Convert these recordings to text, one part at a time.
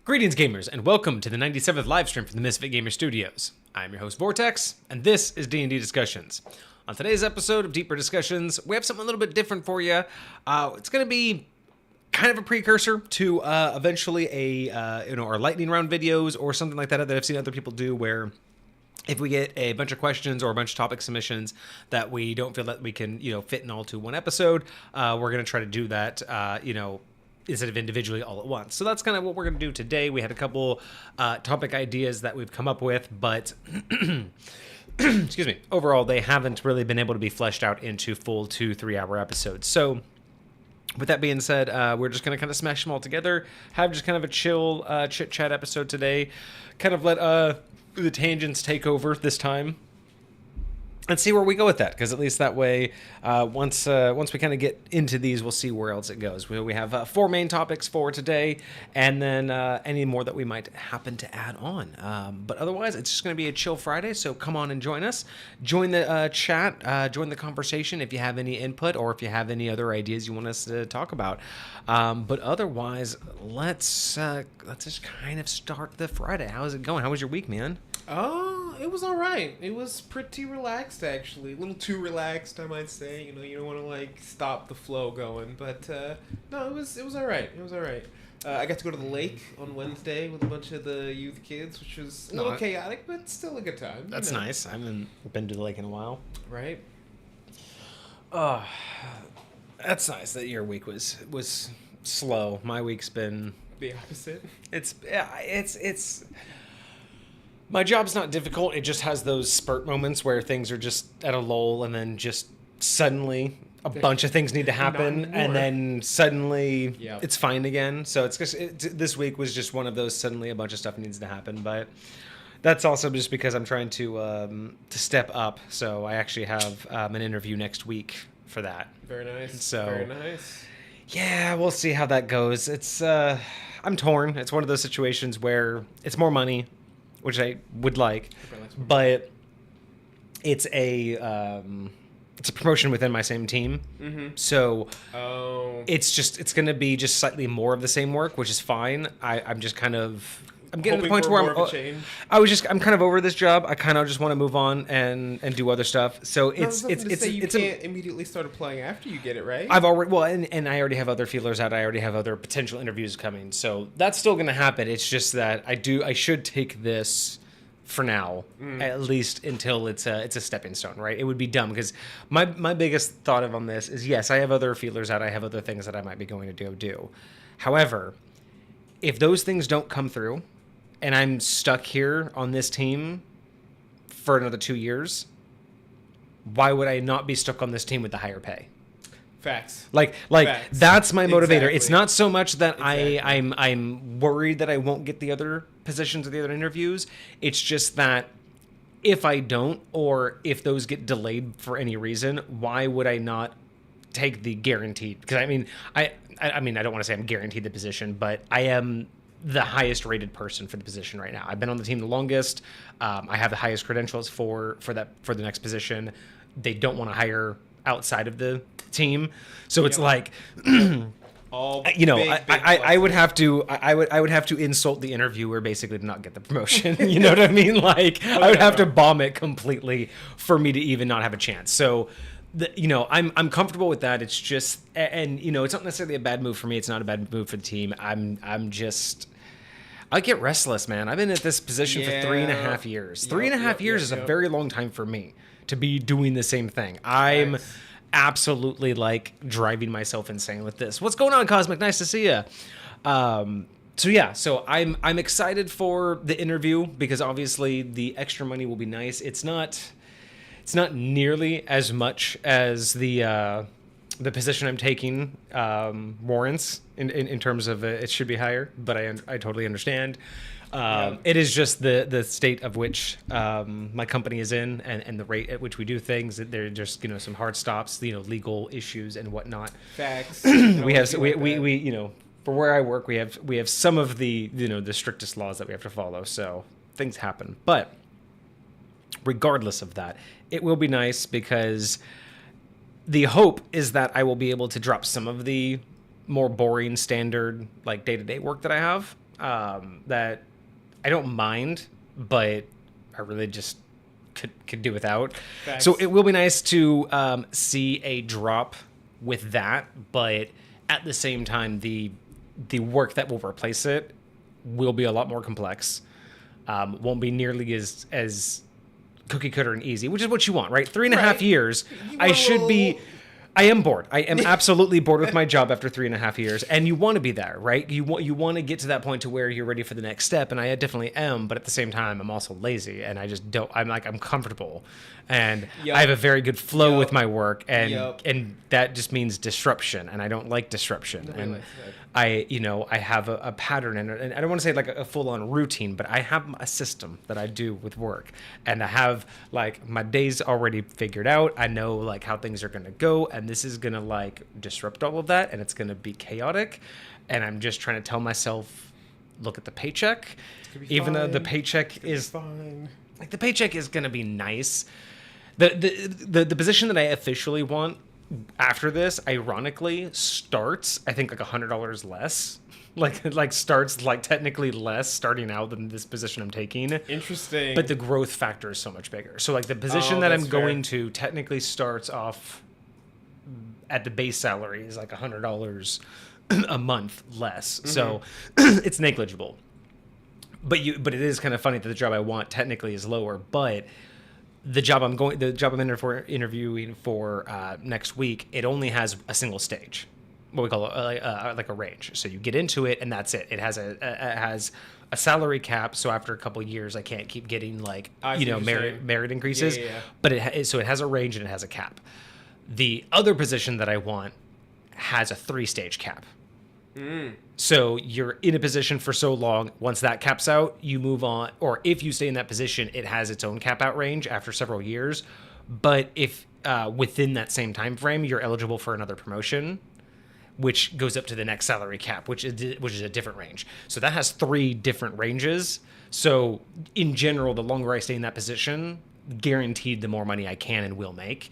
Greetings, gamers, and welcome to the 97th livestream from the MisfitGamersStudios. I'm your host, Vortex, and this is D&D Discussions. On today's episode of Deeper Discussions, we have something a little bit different for you. It's going to be kind of a precursor to eventually our lightning round videos or something like that I've seen other people do, where if we get a bunch of questions or a bunch of topic submissions that we don't feel that we can, fit in all to one episode, we're going to try to do that, instead of individually all at once. So that's kind of what we're going to do today. We had a couple topic ideas that we've come up with, but excuse me, overall, they haven't really been able to be fleshed out into full 2-3 hour episodes. So with that being said, we're just going to kind of smash them all together, have just kind of a chill chit-chat episode today, kind of let the tangents take over this time, and see where we go with that, because at least that way, once we kind of get into these, we'll see where else it goes. We have 4 main topics for today, and then any more that we might happen to add on. But otherwise, it's just going to be a chill Friday, so come on and join us. Join the chat, join the conversation if you have any input, or if you have any other ideas you want us to talk about. But otherwise, let's just kind of start the Friday. How's it going? How was your week, man? It was all right. It was pretty relaxed, actually. A little too relaxed, I might say. You don't want to stop the flow going, but no, it was all right. It was all right. I got to go to the lake on Wednesday with a bunch of the youth kids, which was a little chaotic, but still a good time. That's nice. I haven't been to the lake in a while. Right. That's nice that your week was slow. My week's been The opposite. It's my job's not difficult. It just has those spurt moments where things are just at a lull, and then just suddenly a bunch of things need to happen, and then suddenly it's fine again. So it's just this week was just one of those suddenly a bunch of stuff needs to happen. But that's also just because I'm trying to step up. So I actually have an interview next week for that. Very nice. So very nice. Yeah, we'll see how that goes. It's I'm torn. It's one of those situations where it's more money, which I would like, but it's a promotion within my same team. Mm-hmm. So it's going to be just slightly more of the same work, which is fine. I'm just kind of, I'm getting to the point where I'm kind of over this job. I kind of just want to move on and do other stuff. So you can't immediately start applying after you get it, right? I've already, and I already have other feelers out. I already have other potential interviews coming. So that's still going to happen. It's just that I should take this for now, at least until it's a stepping stone, right? It would be dumb because my biggest thought on this is, yes, I have other feelers out. I have other things that I might be going to do. However, if those things don't come through, and I'm stuck here on this team for another 2 years, why would I not be stuck on this team with the higher pay? Facts. Facts. That's my motivator. Exactly. It's not so much that I'm worried that I won't get the other positions or the other interviews. It's just that if I don't, or if those get delayed for any reason, why would I not take the guaranteed? Because I mean, I don't want to say I'm guaranteed the position, but I am the highest rated person for the position right now. I've been on the team the longest. I have the highest credentials for the next position. They don't want to hire outside of the team, so it's like, I would have to insult the interviewer basically to not get the promotion. You know what I mean? I would have to bomb it completely for me to even not have a chance. So I'm comfortable with that. It's just, and it's not necessarily a bad move for me. It's not a bad move for the team. I get restless, man. I've been at this position for 3.5 years. 3.5 years is a very long time for me to be doing the same thing. I'm absolutely driving myself insane with this. What's going on, Cosmic? Nice to see you. So I'm excited for the interview because obviously the extra money will be nice. It's not nearly as much as the position I'm taking warrants in terms of it should be higher, but I totally understand. It is just the state of which my company is in and the rate at which we do things. There are just some hard stops, legal issues and whatnot. Facts. we for where I work, we have some of the the strictest laws that we have to follow. So things happen, but regardless of that, it will be nice because the hope is that I will be able to drop some of the more boring standard day-to-day work that I have that I don't mind, but I really just could do without. Facts. So it will be nice to see a drop with that, but at the same time, the work that will replace it will be a lot more complex. Won't be nearly as cookie cutter and easy, which is what you want, right? 3.5 years. I am bored. I am absolutely bored with my job after 3.5 years, and you want to be there, right? You want to get to that point to where you're ready for the next step, and I definitely am. But at the same time, I'm also lazy, and I just don't. I'm comfortable, and I have a very good flow with my work, and that just means disruption, and I don't like disruption. And I have a pattern, and I don't want to say like a full on routine, but I have a system that I do with work, and I have like my days already figured out. I know like how things are going to go, and this is going to like disrupt all of that, and it's going to be chaotic. And I'm just trying to tell myself, look at the paycheck, even though the paycheck is fine. Like the paycheck is going to be nice. The position that I officially want after this, ironically, starts I think like $100 less. Like starts like technically less starting out than this position I'm taking. Interesting. But the growth factor is so much bigger. So like the position that I'm going to technically starts off at the base salary is like $100 a month less. Mm-hmm. So it's negligible. But it is kind of funny that the job I want technically is lower, but the job I'm interviewing for next week, it only has a single stage, what we call like a range. So you get into it, and that's it. It has a salary cap. So after a couple of years, I can't keep getting like merit increases. Yeah. But it has a range and it has a cap. The other position that I want has a 3-stage cap. So you're in a position for so long. Once that caps out, you move on. Or if you stay in that position, it has its own cap out range after several years. But if within that same time frame, you're eligible for another promotion, which goes up to the next salary cap, which is a different range. So that has 3 different ranges. So in general, the longer I stay in that position, guaranteed the more money I can and will make.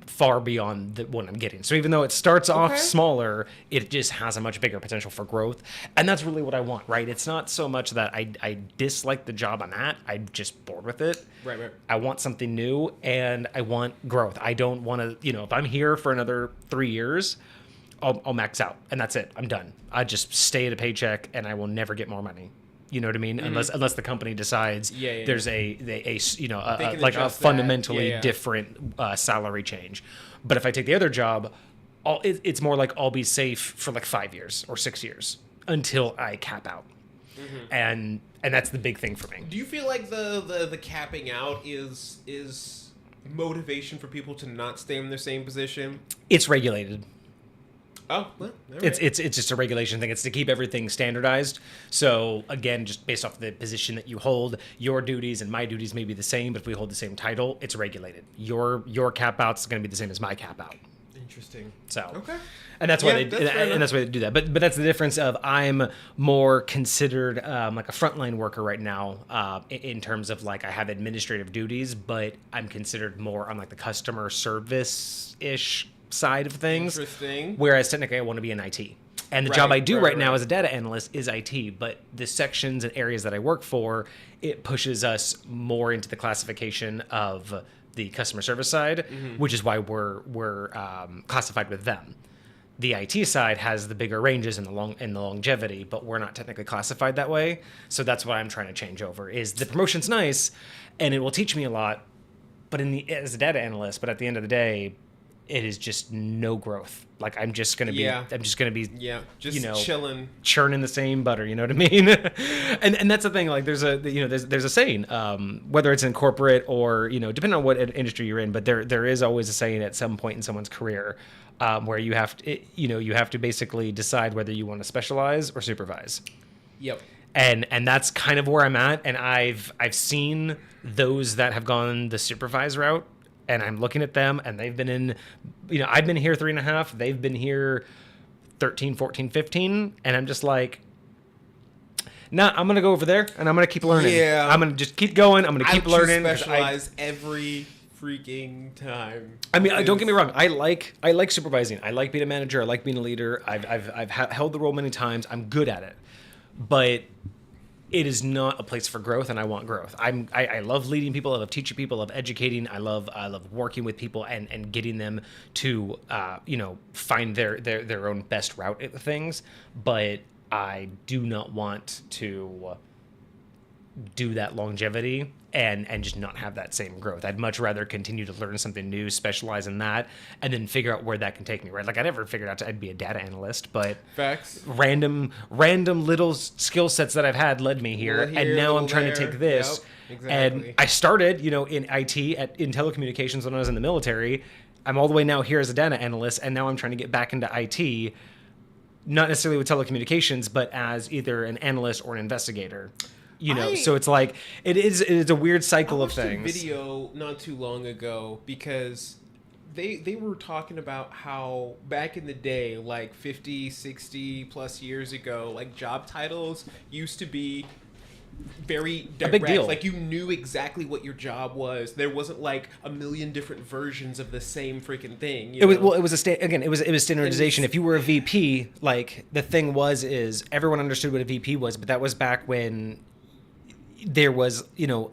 Far beyond what I'm getting. So even though it starts off smaller, it just has a much bigger potential for growth. And that's really what I want, right? It's not so much that I dislike the job I'm at. I'm just bored with it. Right. I want something new, and I want growth. I don't want to, if I'm here for another 3 years, I'll max out, and that's it. I'm done. I just stay at a paycheck, and I will never get more money. You know what I mean? Mm-hmm. Unless the company decides there's a fundamentally different salary change. But if I take the other job, it's more like I'll be safe for like 5 years or 6 years until I cap out. Mm-hmm. And that's the big thing for me. Do you feel like the capping out is motivation for people to not stay in their same position? It's regulated. Oh, well, right. It's just a regulation thing. It's to keep everything standardized. So again, just based off the position that you hold, your duties and my duties may be the same, but if we hold the same title, it's regulated. Your cap out is going to be the same as my cap out. Interesting. So okay, and that's why that's why they do that. But that's the difference of I'm more considered like a frontline worker right now in terms of like I have administrative duties, but I'm considered more on like the customer service ish side of things. Interesting. Whereas technically I want to be in IT. And the job I do right now as a data analyst is IT, but the sections and areas that I work for, it pushes us more into the classification of the customer service side, which is why we're classified with them. The IT side has the bigger ranges and the longevity, but we're not technically classified that way. So that's what I'm trying to change over. Is the promotion's nice, and it will teach me a lot, but as a data analyst, but at the end of the day, it is just no growth. Like I'm just gonna be chilling, churning the same butter. You know what I mean? and that's the thing. Like there's a saying, whether it's in corporate or depending on what industry you're in, but there is always a saying at some point in someone's career where you have to basically decide whether you want to specialize or supervise. Yep. And that's kind of where I'm at. And I've seen those that have gone the supervise route. And I'm looking at them, and they've been in, I've been here 3.5. They've been here 13, 14, 15. And I'm just like, nah, I'm going to go over there, and I'm going to keep learning. Yeah. I'm going to just keep going. I'm going to keep learning. I specialize every freaking time. I mean, don't get me wrong. I like supervising. I like being a manager. I like being a leader. I've held the role many times. I'm good at it. but it is not a place for growth, and I want growth. I love leading people. I love teaching people. I love educating. I love working with people and getting them to find their own best route at things. But I do not want to do that longevity and just not have that same growth. I'd much rather continue to learn something new, specialize in that, and then figure out where that can take me, right? Like, I never figured out I'd be a data analyst, but facts. Random little skill sets that I've had led me here, and now I'm trying to take this. Yep, exactly. And I started, in IT in telecommunications when I was in the military. I'm all the way now here as a data analyst, and now I'm trying to get back into IT, not necessarily with telecommunications, but as either an analyst or an investigator. So it's like it is a weird cycle of things. I watched a video not too long ago because they were talking about how back in the day, like 50, 60 plus years ago, like job titles used to be very direct. A big deal. Like, you knew exactly what your job was. There wasn't like a million different versions of the same freaking thing. It was standardization. If you were a VP, like, the thing is everyone understood what a VP was, but that was back when there was,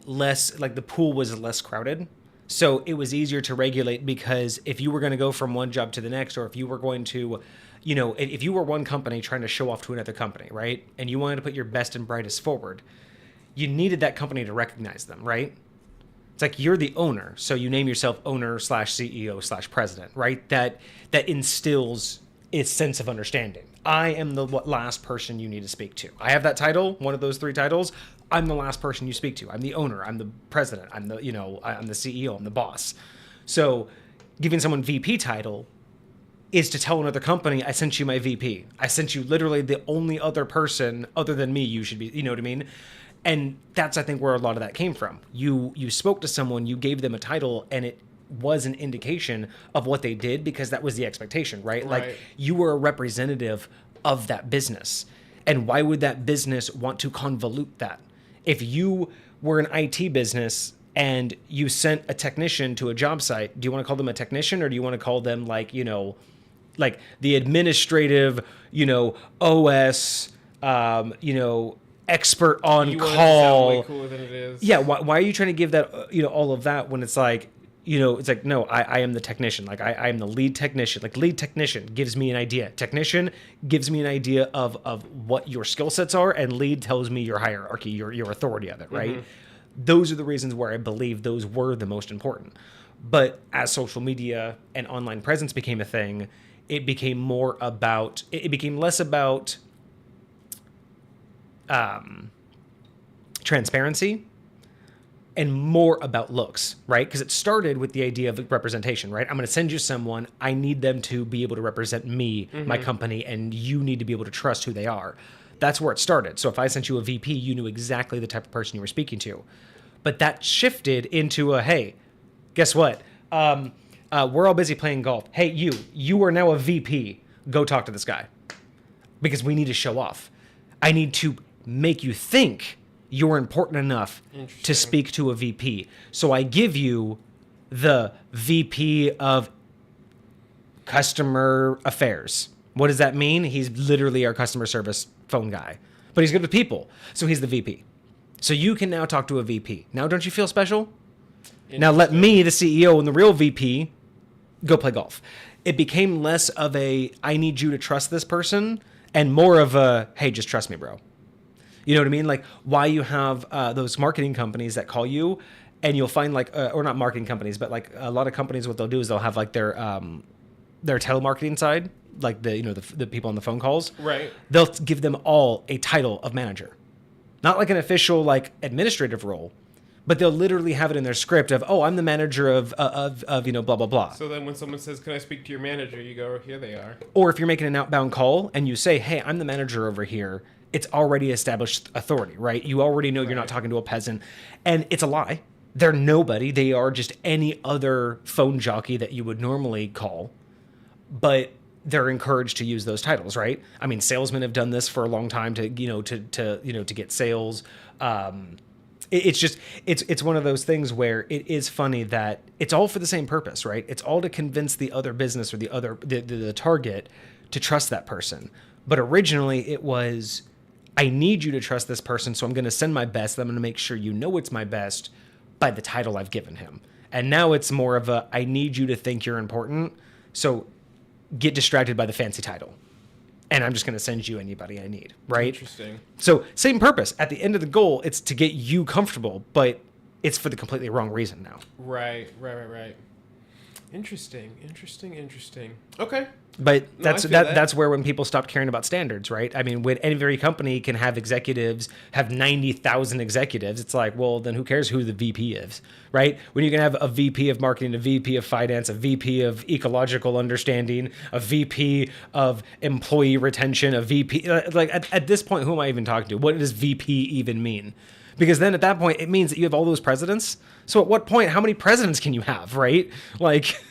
less, like, the pool was less crowded. So it was easier to regulate, because if you were going to go from one job to the next, or if you were going to, if you were one company trying to show off to another company, right? And you wanted to put your best and brightest forward, you needed that company to recognize them, right? It's like, you're the owner. So you name yourself owner/CEO/president, right? That instills a sense of understanding. I am the last person you need to speak to. I have that title, one of those three titles. I'm the last person you speak to. I'm the owner. I'm the president. I'm the CEO. I'm the boss. So giving someone VP title is to tell another company, I sent you my VP. I sent you literally the only other person other than me you should be, you know what I mean? And that's, I think, where a lot of that came from. You spoke to someone, you gave them a title, and it was an indication of what they did, because that was the expectation, right? Like, you were a representative of that business. And why would that business want to convolute that? If you were an IT business and you sent a technician to a job site, do you want to call them a technician, or do you want to call them like the administrative, OS, expert on call? Way cooler than it is. Yeah. Why are you trying to give that, all of that, when it's like, it's like, no, I am the technician. Like, I am the lead technician. Like, lead technician gives me an idea. Technician gives me an idea of what your skill sets are, and lead tells me your hierarchy, your authority of it, right? Mm-hmm. Those are the reasons where I believe those were the most important. But as social media and online presence became a thing, it became less about transparency and more about looks, right? Because it started with the idea of representation, right? I'm going to send you someone. I need them to be able to represent me, my company, and you need to be able to trust who they are. That's where it started. So if I sent you a VP, you knew exactly the type of person you were speaking to. But that shifted into hey, guess what? We're all busy playing golf. Hey, you are now a VP. Go talk to this guy. Because we need to show off. I need to make you think you're important enough to speak to a VP. So I give you the VP of customer affairs. What does that mean? He's literally our customer service phone guy, but he's good with people. So he's the VP. So you can now talk to a VP. Now, don't you feel special? Now let me, the CEO and the real VP, go play golf. It became less of a, I need you to trust this person, and more of a, hey, just trust me, bro. You know what I mean? Like, why you have those marketing companies that call you, and you'll find like, or not marketing companies, but like a lot of companies, what they'll do is they'll have like their telemarketing side, like the people on the phone calls. Right. They'll give them all a title of manager, not like an official like administrative role, but they'll literally have it in their script of, oh, I'm the manager of blah blah blah. So then when someone says, "Can I speak to your manager?" you go, "Here they are." Or if you're making an outbound call and you say, "Hey, I'm the manager over here," it's already established authority, right? You already know you're not talking to a peasant, and it's a lie. They're nobody. They are just any other phone jockey that you would normally call, but they're encouraged to use those titles, right? I mean, salesmen have done this for a long time to get sales. It's one of those things where it is funny that it's all for the same purpose, right? It's all to convince the other business or the target to trust that person. But originally it was, I need you to trust this person, so I'm going to send my best. I'm going to make sure you know it's my best by the title I've given him. And now it's more of a, I need you to think you're important, so get distracted by the fancy title. And I'm just going to send you anybody I need, right? Interesting. So same purpose. At the end of the goal, it's to get you comfortable, but it's for the completely wrong reason now. Right. Interesting. Okay. But No, that's where when people stopped caring about standards, right? I mean, when every company can have executives, have 90,000 executives, it's like, well, then who cares who the VP is, right? When you can have a VP of marketing, a VP of finance, a VP of ecological understanding, a VP of employee retention, a VP, like at this point, who am I even talking to? What does VP even mean? Because then at that point, it means that you have all those presidents. So at what point, how many presidents can you have, right? Like...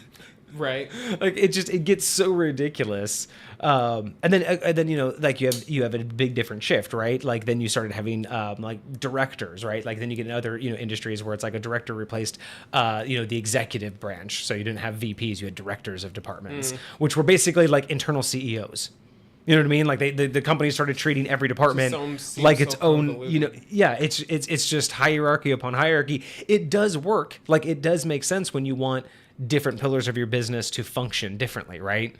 Right. Like it gets so ridiculous. And then you know, like you have a big different shift, right? Like then you started having like directors, right? Like then you get in other, you know, industries where it's like a director replaced you know, the executive branch. So you didn't have VPs, you had directors of departments, which were basically like internal CEOs. You know what I mean? Like the company started treating every department like its own, you know, yeah, it's just hierarchy upon hierarchy. It does work. Like it does make sense when you want different pillars of your business to function differently, right?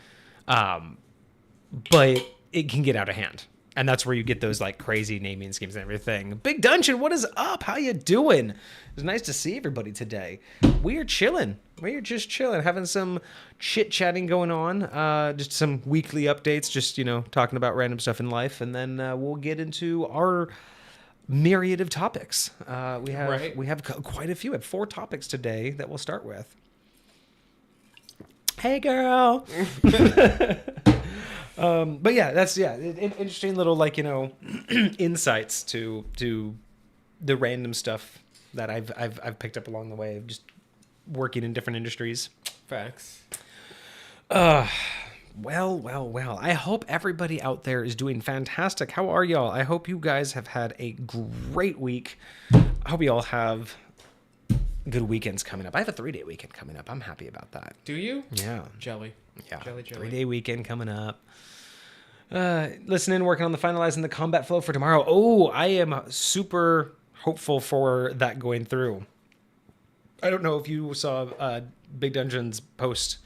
But it can get out of hand. And that's where you get those like crazy naming schemes and everything. Big Dungeon, what is up? How you doing? It's nice to see everybody today. We are chilling. We are just chilling, having some chit-chatting going on. Just some weekly updates, just, you know, talking about random stuff in life. And then we'll get into our myriad of topics. We have quite a few. We have 4 topics today that we'll start with. Hey, girl. But yeah, that's interesting little, like, you know, insights to the random stuff that I've picked up along the way of just working in different industries. Facts. Well. I hope everybody out there is doing fantastic. How are y'all? I hope you guys have had a great week. I hope you all have good weekends coming up. I have a 3-day weekend coming up. I'm happy about that. Do you? Yeah. Jelly. Yeah. Jelly. 3-day weekend coming up. Listening, working on finalizing the combat flow for tomorrow. Oh, I am super hopeful for that going through. I don't know if you saw Big Dungeon's post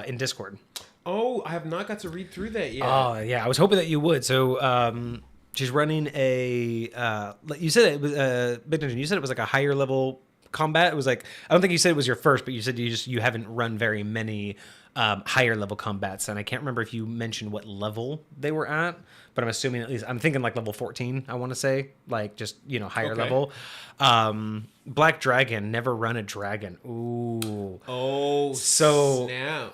in Discord. Oh, I have not got to read through that yet. Oh, yeah. I was hoping that you would. So she's running a... you said it was Big Dungeon. You said it was like a higher level combat. It was like, I don't think you said it was your first, but you said you haven't run very many higher level combats, and I can't remember if you mentioned what level they were at, but I'm assuming at least, I'm thinking like level 14, I want to say, like just, you know, higher level. Black Dragon, never run a dragon. Ooh. Oh, so snap.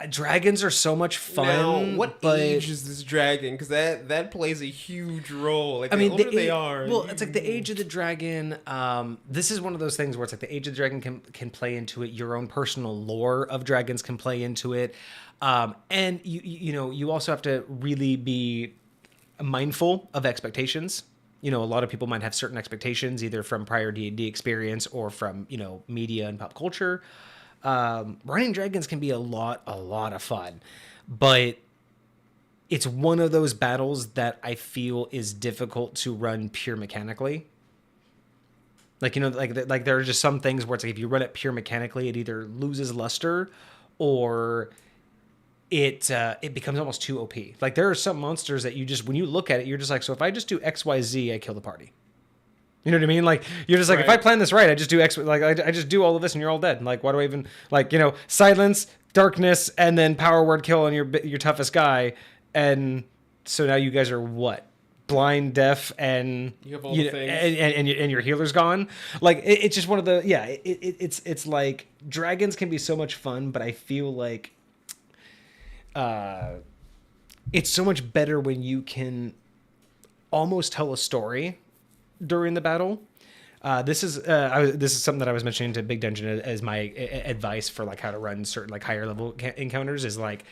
dragons are so much fun. Now, what age is this dragon? Because that plays a huge role. Like, the older they are. Well, it's like the age of the dragon. This is one of those things where it's like the age of the dragon can play into it. Your own personal lore of dragons can play into it. And you know, you also have to really be mindful of expectations. You know, a lot of people might have certain expectations, either from prior D&D experience or from, you know, media and pop culture. Running dragons can be a lot of fun, but it's one of those battles that I feel is difficult to run pure mechanically. Like, you know, like there are just some things where it's like if you run it pure mechanically, it either loses luster or it becomes almost too OP. Like there are some monsters that you just, when you look at it, you're just like, so if I just do X, Y, Z, I kill the party. You know what I mean? Like you're just like, right. If I plan this right, I just do X, like I just do all of this and you're all dead. Like, why do I even, like, you know, silence, darkness, and then power word kill on your toughest guy. And so now you guys are what? Blind, deaf, and you have all the things. And your healer's gone. Like it's just one of the, yeah, it's like dragons can be so much fun, but I feel like it's so much better when you can almost tell a story during the battle. This is something that I was mentioning to Big Dungeon as my advice for like how to run certain like higher level encounters is like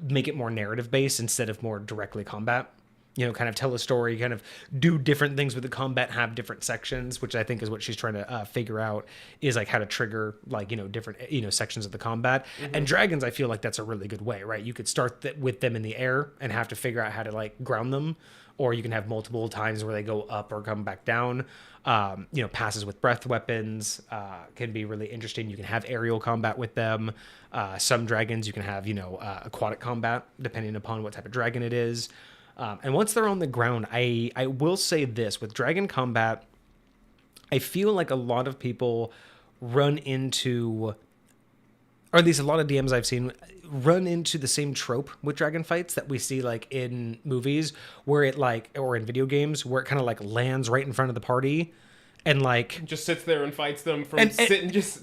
make it more narrative based instead of more directly combat. You know, kind of tell a story, kind of do different things with the combat, have different sections, which I think is what she's trying to figure out is like how to trigger like, you know, different, you know, sections of the combat. Mm-hmm. And dragons, I feel like that's a really good way, right? You could start with them in the air and have to figure out how to like ground them, or you can have multiple times where they go up or come back down. Passes with breath weapons can be really interesting. You can have aerial combat with them. Some dragons you can have, aquatic combat depending upon what type of dragon it is. And once they're on the ground, I will say this, with dragon combat, I feel like a lot of people run into, or at least a lot of DMs I've seen run into the same trope with dragon fights that we see like in movies where it or in video games where it kind of like lands right in front of the party and like just sits there and fights them from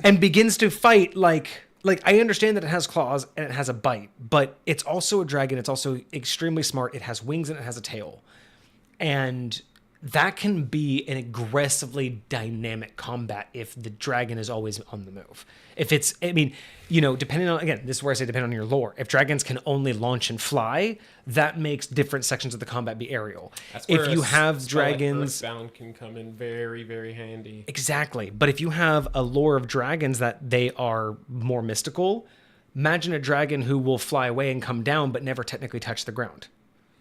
and begins to fight like I understand that it has claws and it has a bite, but it's also a dragon. It's also extremely smart. It has wings and it has a tail. And that can be an aggressively dynamic combat if the dragon is always on the move. If it's, depending on, again, this is where I say depending on your lore. If dragons can only launch and fly, that makes different sections of the combat be aerial. That's where if you have dragons, like Earthbound can come in very, very handy. Exactly. But if you have a lore of dragons that they are more mystical, imagine a dragon who will fly away and come down but never technically touch the ground.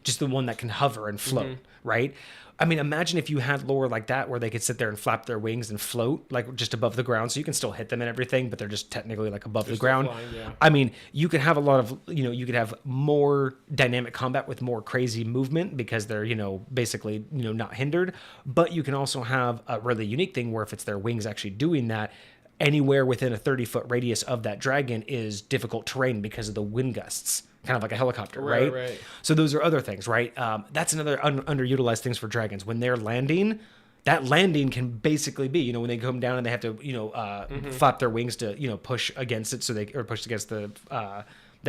Just the one that can hover and float, right? I mean, imagine if you had lore like that where they could sit there and flap their wings and float like just above the ground, so you can still hit them and everything, but they're just technically like above the ground. Flying, yeah. I mean, you could have a lot of, you could have more dynamic combat with more crazy movement because they're, basically, not hindered. But you can also have a really unique thing where if it's their wings actually doing that, anywhere within a 30-foot radius of that dragon is difficult terrain because of the wind gusts. Kind of like a helicopter, right? So those are other things, right? That's another underutilized things for dragons. When they're landing, that landing can basically be, when they come down and they have to, flap their wings to, push against it or push against the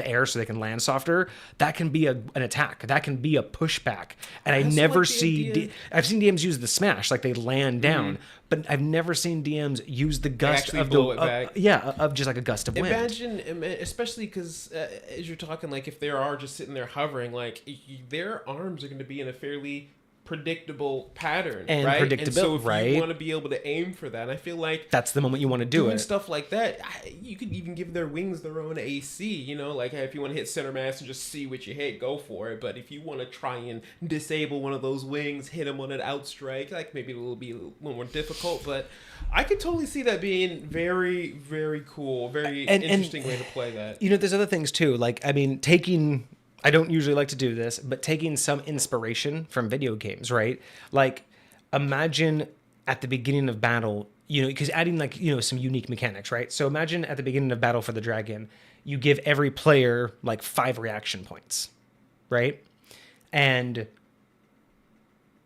air so they can land softer. That can be an attack. That can be a pushback. And I never see, I've seen DMs use the smash, like they land down, but I've never seen DMs use the gust of of just like a gust of wind. Imagine, especially because as you're talking, like if they are just sitting there hovering, like their arms are going to be in a fairly predictable pattern, and right? predictable, and so if you want to be able to aim for that, I feel like that's the moment you want to do doing it. Stuff like that, you could even give their wings their own AC, like if you want to hit center mass and just see what you hit, go for it. But if you want to try and disable one of those wings, hit them on an outstrike, like maybe it'll be a little more difficult, but I could totally see that being very, very cool, very interesting way to play that. There's other things too, like, I mean, I don't usually like to do this, but taking some inspiration from video games, right? Like, imagine at the beginning of battle, because adding like, some unique mechanics, right? So imagine at the beginning of battle for the dragon, you give every player like 5 reaction points, right? And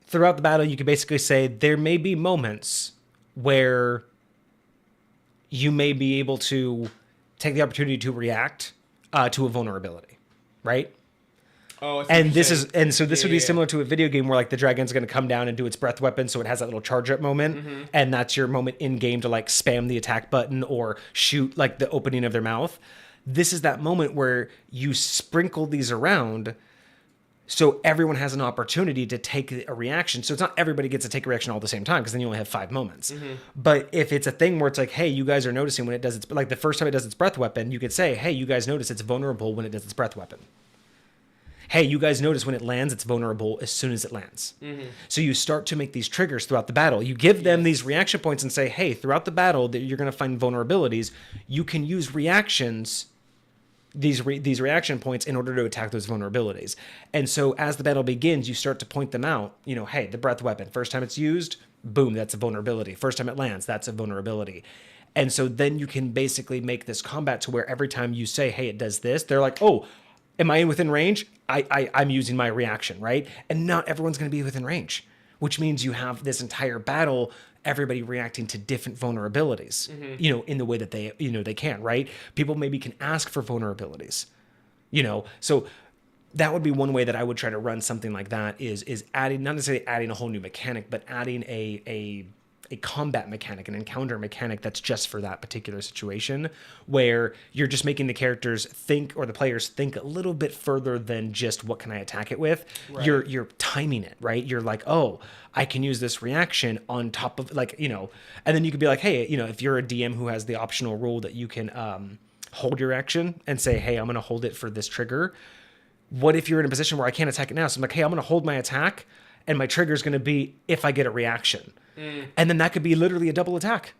throughout the battle, you could basically say there may be moments where you may be able to take the opportunity to react to a vulnerability, right? Oh, and this would be similar to a video game where like the dragon's going to come down and do its breath weapon, so it has that little charge up moment, and that's your moment in game to like spam the attack button or shoot like the opening of their mouth. This is that moment where you sprinkle these around, so everyone has an opportunity to take a reaction. So it's not everybody gets to take a reaction all at the same time because then you only have 5 moments. But if it's a thing where it's like, hey, you guys are noticing when it does its, like the first time it does its breath weapon, you could say, hey, you guys notice it's vulnerable when it does its breath weapon. Hey, you guys notice when it lands, it's vulnerable as soon as it lands. So you start to make these triggers throughout the battle. You give them these reaction points and say, hey, throughout the battle, that you're going to find vulnerabilities. You can use reactions, these reaction points in order to attack those vulnerabilities. And so as the battle begins, you start to point them out. Hey, the breath weapon, first time it's used, boom, that's a vulnerability. First time it lands, that's a vulnerability. And so then you can basically make this combat to where every time you say, hey, it does this, they're like, oh, am I within range? I'm using my reaction, right? And not everyone's going to be within range, which means you have this entire battle, everybody reacting to different vulnerabilities, in the way that they, they can, right? People maybe can ask for vulnerabilities, so that would be one way that I would try to run something like that is adding, not necessarily adding a whole new mechanic, but adding a combat mechanic, an encounter mechanic that's just for that particular situation, where you're just making the characters think, or the players think a little bit further than just what can I attack it with. Right. You're timing it, right? You're like, oh, I can use this reaction on top of like, and then you could be like, hey, if you're a DM who has the optional rule that you can hold your action and say, hey, I'm going to hold it for this trigger. What if you're in a position where I can't attack it now? So I'm like, hey, I'm going to hold my attack. and my trigger is going to be if I get a reaction. And then that could be literally a double attack.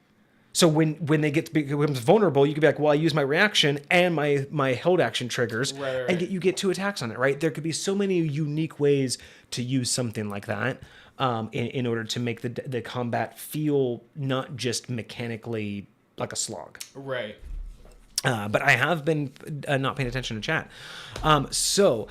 So when they becomes vulnerable, you could be like, well, I use my reaction and my held action triggers, and you get 2 attacks on it, right? There could be so many unique ways to use something like that in order to make the combat feel not just mechanically like a slog. Right. But I have been not paying attention to chat. So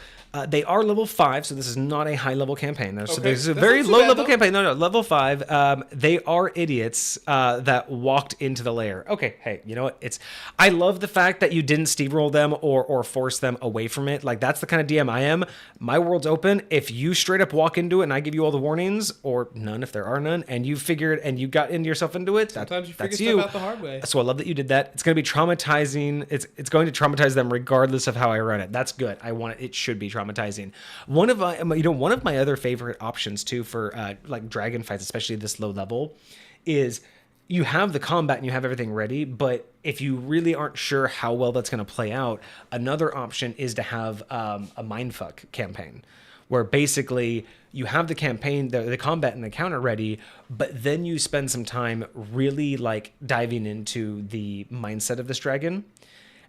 they are level 5, so this is not a high level campaign. So this is a very low level campaign. No, level 5. They are idiots that walked into the lair. Okay, hey, you know what? I love the fact that you didn't steamroll them or force them away from it. Like, that's the kind of DM I am. My world's open. If you straight up walk into it and I give you all the warnings, or none if there are none, and you figured and you got yourself into it, sometimes you that's figure stuff out the hard way. So I love that you did that. It's going to be traumatizing. It's going to traumatize them regardless of how I run it. That's good. I want it. It should be traumatizing. One of my other favorite options too for like dragon fights, especially this low level, is you have the combat and you have everything ready. But if you really aren't sure how well that's going to play out, another option is to have a mindfuck campaign, where basically you have the campaign, the combat and the counter ready, but then you spend some time really like diving into the mindset of this dragon.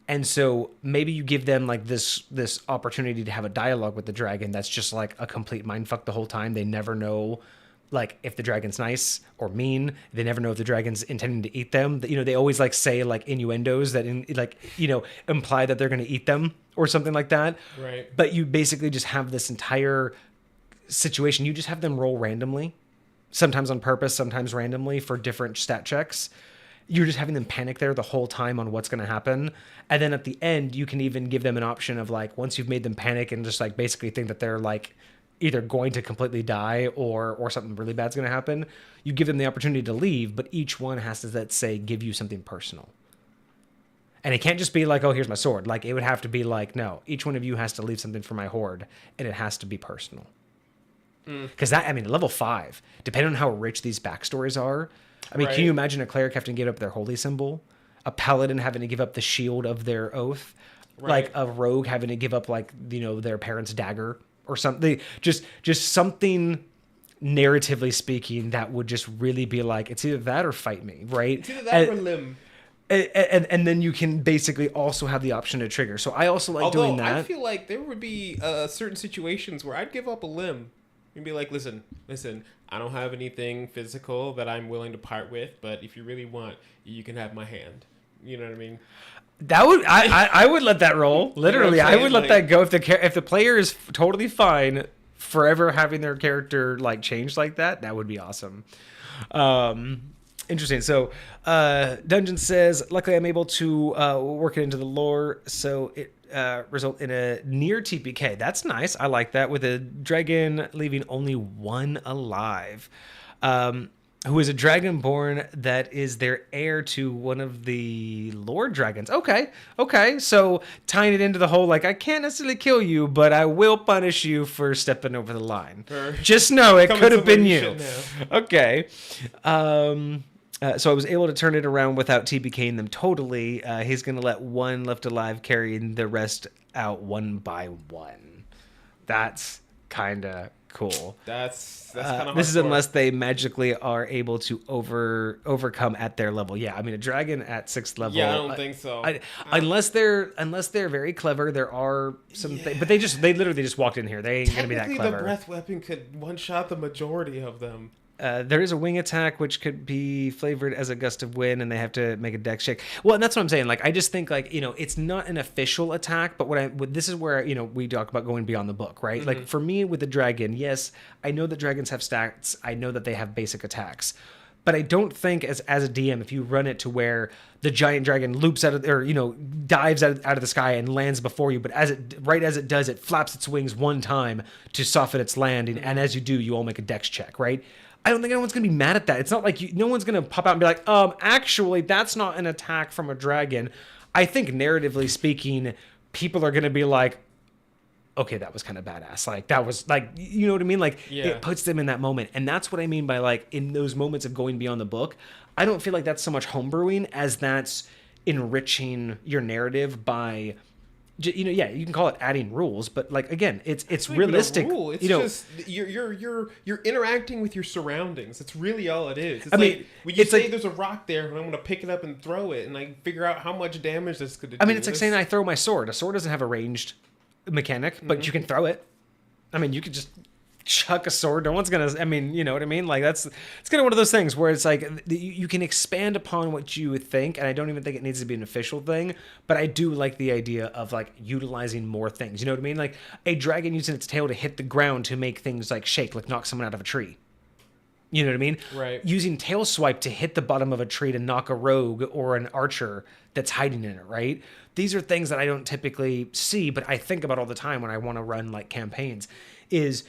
And so maybe you give them like this opportunity to have a dialogue with the dragon that's just like a complete mindfuck the whole time. They never know like if the dragon's nice or mean. They never know if the dragon's intending to eat them. You know, they always like say like innuendos that imply that they're going to eat them or something like that. Right. But you basically just have this entire situation. You just have them roll randomly, sometimes on purpose, sometimes randomly for different stat checks. You're just having them panic there the whole time on what's going to happen. And then at the end, you can even give them an option of like, once you've made them panic and just like basically think that they're like either going to completely die or something really bad's going to happen, you give them the opportunity to leave, but each one has to, let's say, give you something personal. And it can't just be like, oh, here's my sword. Like, it would have to be like, no, each one of you has to leave something for my horde, and it has to be personal. Because level 5, depending on how rich these backstories are, can you imagine a cleric having to give up their holy symbol? A paladin having to give up the shield of their oath? Right. Like a rogue having to give up their parents' dagger or something? Just something narratively speaking that would just really be like, it's either that or fight me, right? It's either that or limb. And then you can basically also have the option to trigger. So I also like doing that. I feel like there would be certain situations where I'd give up a limb and be like, listen, I don't have anything physical that I'm willing to part with, but if you really want, you can have my hand. You know what I mean? That would I would let that roll. Literally, I would let that go if the player is totally fine forever having their character like changed like that. That would be awesome. Interesting. So, Dungeon says, luckily I'm able to work it into the lore, so it result in a near TPK. That's nice. I like that, with a dragon leaving only one alive, who is a dragonborn that is their heir to one of the lord dragons. Okay. So tying it into the whole, like, I can't necessarily kill you, but I will punish you for stepping over the line. Just know it could have been you. Okay. So I was able to turn it around without TPKing them totally. He's going to let one left alive carrying the rest out one by one. That's kind of cool. That's kind of this is unless they magically are able to overcome at their level. Yeah, I mean, a dragon at 6th level. Yeah, I don't think so. Unless they're very clever, there are some things, but they literally just walked in here. They ain't gonna be that clever. Technically, the breath weapon could one shot the majority of them. There is a wing attack, which could be flavored as a gust of wind, and they have to make a dex check. Well, and that's what I'm saying. Like, I just think, like, it's not an official attack, but this is where, we talk about going beyond the book, right? Mm-hmm. Like, for me, with the dragon, yes, I know that dragons have stats. I know that they have basic attacks. But I don't think, as a DM, if you run it to where the giant dragon loops out of, or, dives out of the sky and lands before you, but as it does, it flaps its wings one time to soften its landing, and as you do, you all make a dex check, right? I don't think anyone's going to be mad at that. It's not like no one's going to pop out and be like, actually, that's not an attack from a dragon. I think narratively speaking, people are going to be like, okay, that was kind of badass. Like, that was like, you know what I mean? Like, yeah. It puts them in that moment. And that's what I mean by, like, in those moments of going beyond the book, I don't feel like that's so much homebrewing as that's enriching your narrative by yeah, you can call it adding rules, but like again, it's It's not even a realistic. rule. It's just you're interacting with your surroundings. That's really all it is. It's I mean, when you it's say like- there's a rock there, and I'm gonna pick it up and throw it, and I figure out how much damage this could do. I mean, it's like saying I throw my sword. A sword doesn't have a ranged mechanic, but you can throw it. I mean, you could just chuck a sword. No one's gonna. I mean, you know what I mean? Like it's kind of one of those things where it's like you can expand upon what you would think, and I don't even think it needs to be an official thing. But I do like the idea of like utilizing more things. You know what I mean? Like a dragon using its tail to hit the ground to make things like shake, like knock someone out of a tree. You know what I mean? Right. Using tail swipe to hit the bottom of a tree to knock a rogue or an archer that's hiding in it, right? These are things that I don't typically see, but I think about all the time when I want to run like campaigns is,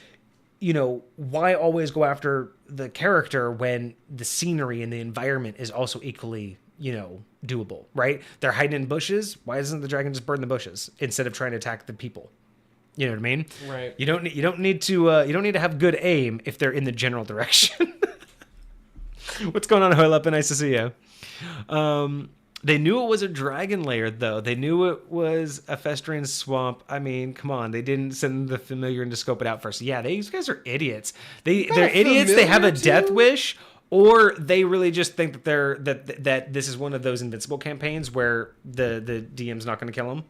you know, why always go after the character when the scenery and the environment is also equally, you know, doable, right? They're hiding in bushes. Why doesn't the dragon just burn the bushes instead of trying to attack the people? You know what I mean? Right. You don't need to have good aim if they're in the general direction. What's going on, Hoylapa? Nice to see you. They knew it was a dragon lair, though. They knew it was a festering swamp. I mean, come on. They didn't send the familiar in to scope it out first. Yeah, these guys are idiots. They're idiots. They have a death wish, or they really just think that that this is one of those invincible campaigns where the DM's not going to kill them.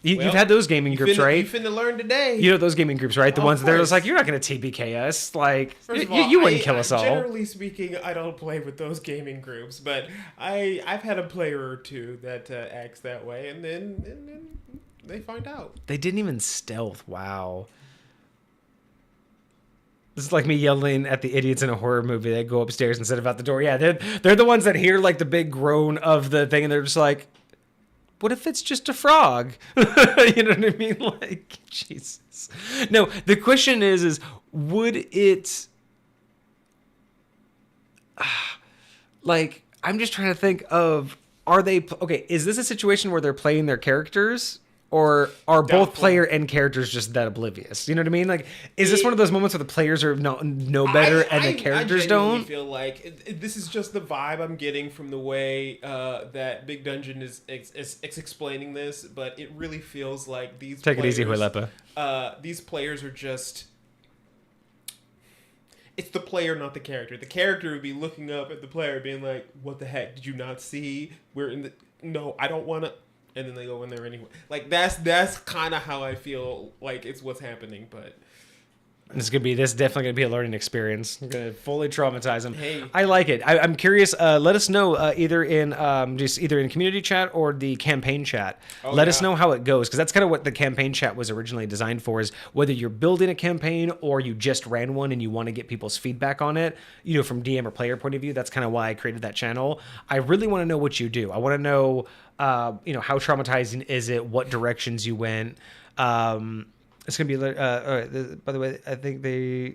You've had those gaming groups, right? You finna learn today. You know those gaming groups, right? The Of ones that are just course. like, you're not going to TBK us. Like, First of all, you wouldn't kill us all. Generally speaking, I don't play with those gaming groups, but I've had a player or two that acts that way, and then they find out. They didn't even stealth. Wow. This is like me yelling at the idiots in a horror movie that go upstairs instead of out the door. Yeah, they're the ones that hear like the big groan of the thing, and they're just like, what if it's just a frog? You know what I mean? Like, Jesus. No, the question is would it... like, I'm just trying to think of, are they... Okay, is this a situation where they're playing their characters? Or are both Doubtful. player and characters just that oblivious? You know what I mean? Like, is this one of those moments where the players are know better and the characters I don't? feel like this is just the vibe I'm getting from the way that Big Dungeon is explaining this, but it really feels like these Take players, it easy, Hoylapa. These players are just... It's the player, not the character. The character would be looking up at the player being like, what the heck? Did you not see? We're in the... No, I don't want to... And then they go in there anyway. Like, that's kind of how I feel like it's what's happening, but... This is definitely gonna be a learning experience. I'm gonna fully traumatize them. Hey. I like it. I'm curious. Let us know either in community chat or the campaign chat. Let us know how it goes, because that's kind of what the campaign chat was originally designed for. Is whether you're building a campaign or you just ran one and you want to get people's feedback on it. You know, from DM or player point of view. That's kind of why I created that channel. I really want to know what you do. I want to know, how traumatizing is it? What directions you went. It's going to be... all right, by the way, I think they...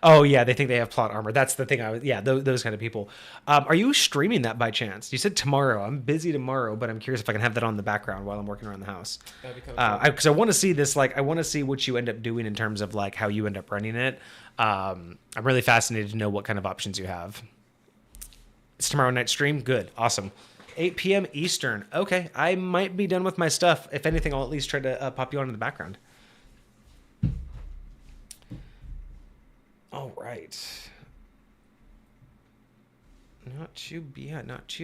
Oh, yeah, they think they have plot armor. That's the thing. Those kind of people. Are you streaming that by chance? You said tomorrow. I'm busy tomorrow, but I'm curious if I can have that on the background while I'm working around the house. That'd be kind of cool. Because I want to see this. Like, I want to see what you end up doing in terms of, like, how you end up running it. I'm really fascinated to know what kind of options you have. It's tomorrow night stream? Good. Awesome. 8 p.m. Eastern. Okay, I might be done with my stuff. If anything, I'll at least try to pop you on in the background. All right. Not too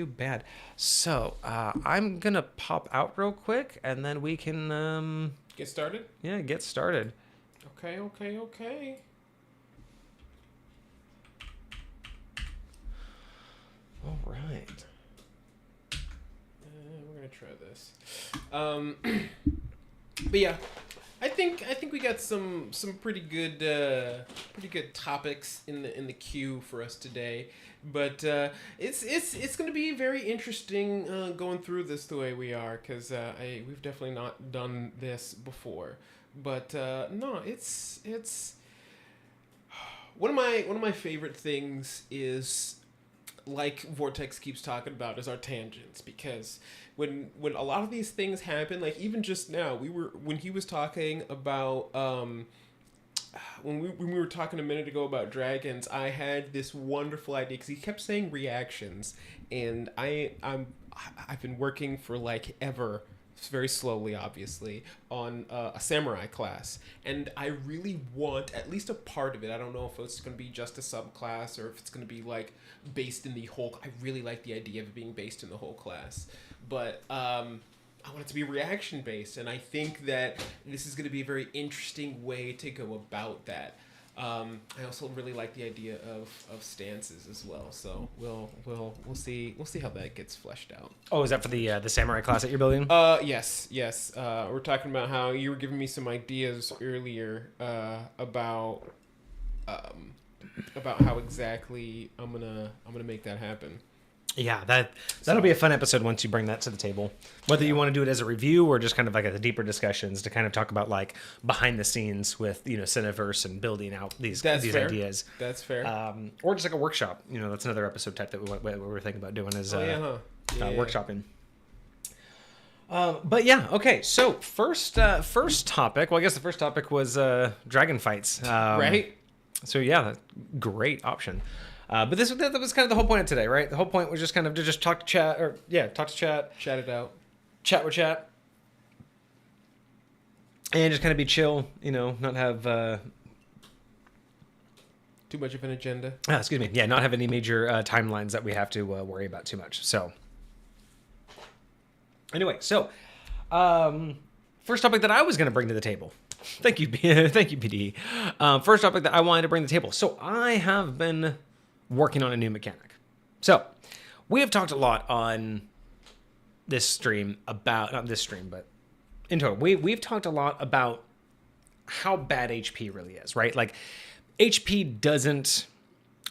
bad. So, I'm going to pop out real quick, and then we can... Get started? Yeah, get started. Okay. All right. We're gonna try this. But yeah, I think we got some pretty good topics in the queue for us today. But it's gonna be very interesting going through this the way we are, because we've definitely not done this before. But no, it's one of my favorite things is, like Vortex keeps talking about, is our tangents, because when a lot of these things happen, like even just now, when he was talking about when we were talking a minute ago about dragons, I had this wonderful idea, because he kept saying reactions, and I've been working for like ever very slowly, obviously, on a samurai class. And I really want at least a part of it. I don't know if it's going to be just a subclass or if it's going to be like based in the whole. I really like the idea of it being based in the whole class, but I want it to be reaction based, and I think that this is going to be a very interesting way to go about that. I also really like the idea of stances as well. So we'll see how that gets fleshed out. Oh, is that for the samurai class that you're building? Yes. We're talking about how you were giving me some ideas earlier about how exactly I'm gonna make that happen. Yeah, that'll be a fun episode once you bring that to the table. Whether you want to do it as a review or just kind of like a deeper discussions to kind of talk about like behind the scenes with Cineverse and building out these fair. ideas. That's fair. Or just like a workshop. That's another episode type that we were thinking about doing is workshopping. But yeah, okay. So first topic. Well, I guess the first topic was dragon fights. Right. So yeah, great option. But that was kind of the whole point of today, right? The whole point was just kind of to just talk to chat, Chat it out. Chat with chat, and just kind of be chill, not have too much of an agenda. Excuse me, yeah, not have any major timelines that we have to worry about too much. So anyway, first topic that I was going to bring to the table. Thank you, BD. First topic that I wanted to bring to the table. So I have been working on a new mechanic. So we have talked a lot on this stream about, not this stream, but in total, we've talked a lot about how bad HP really is, right? Like HP doesn't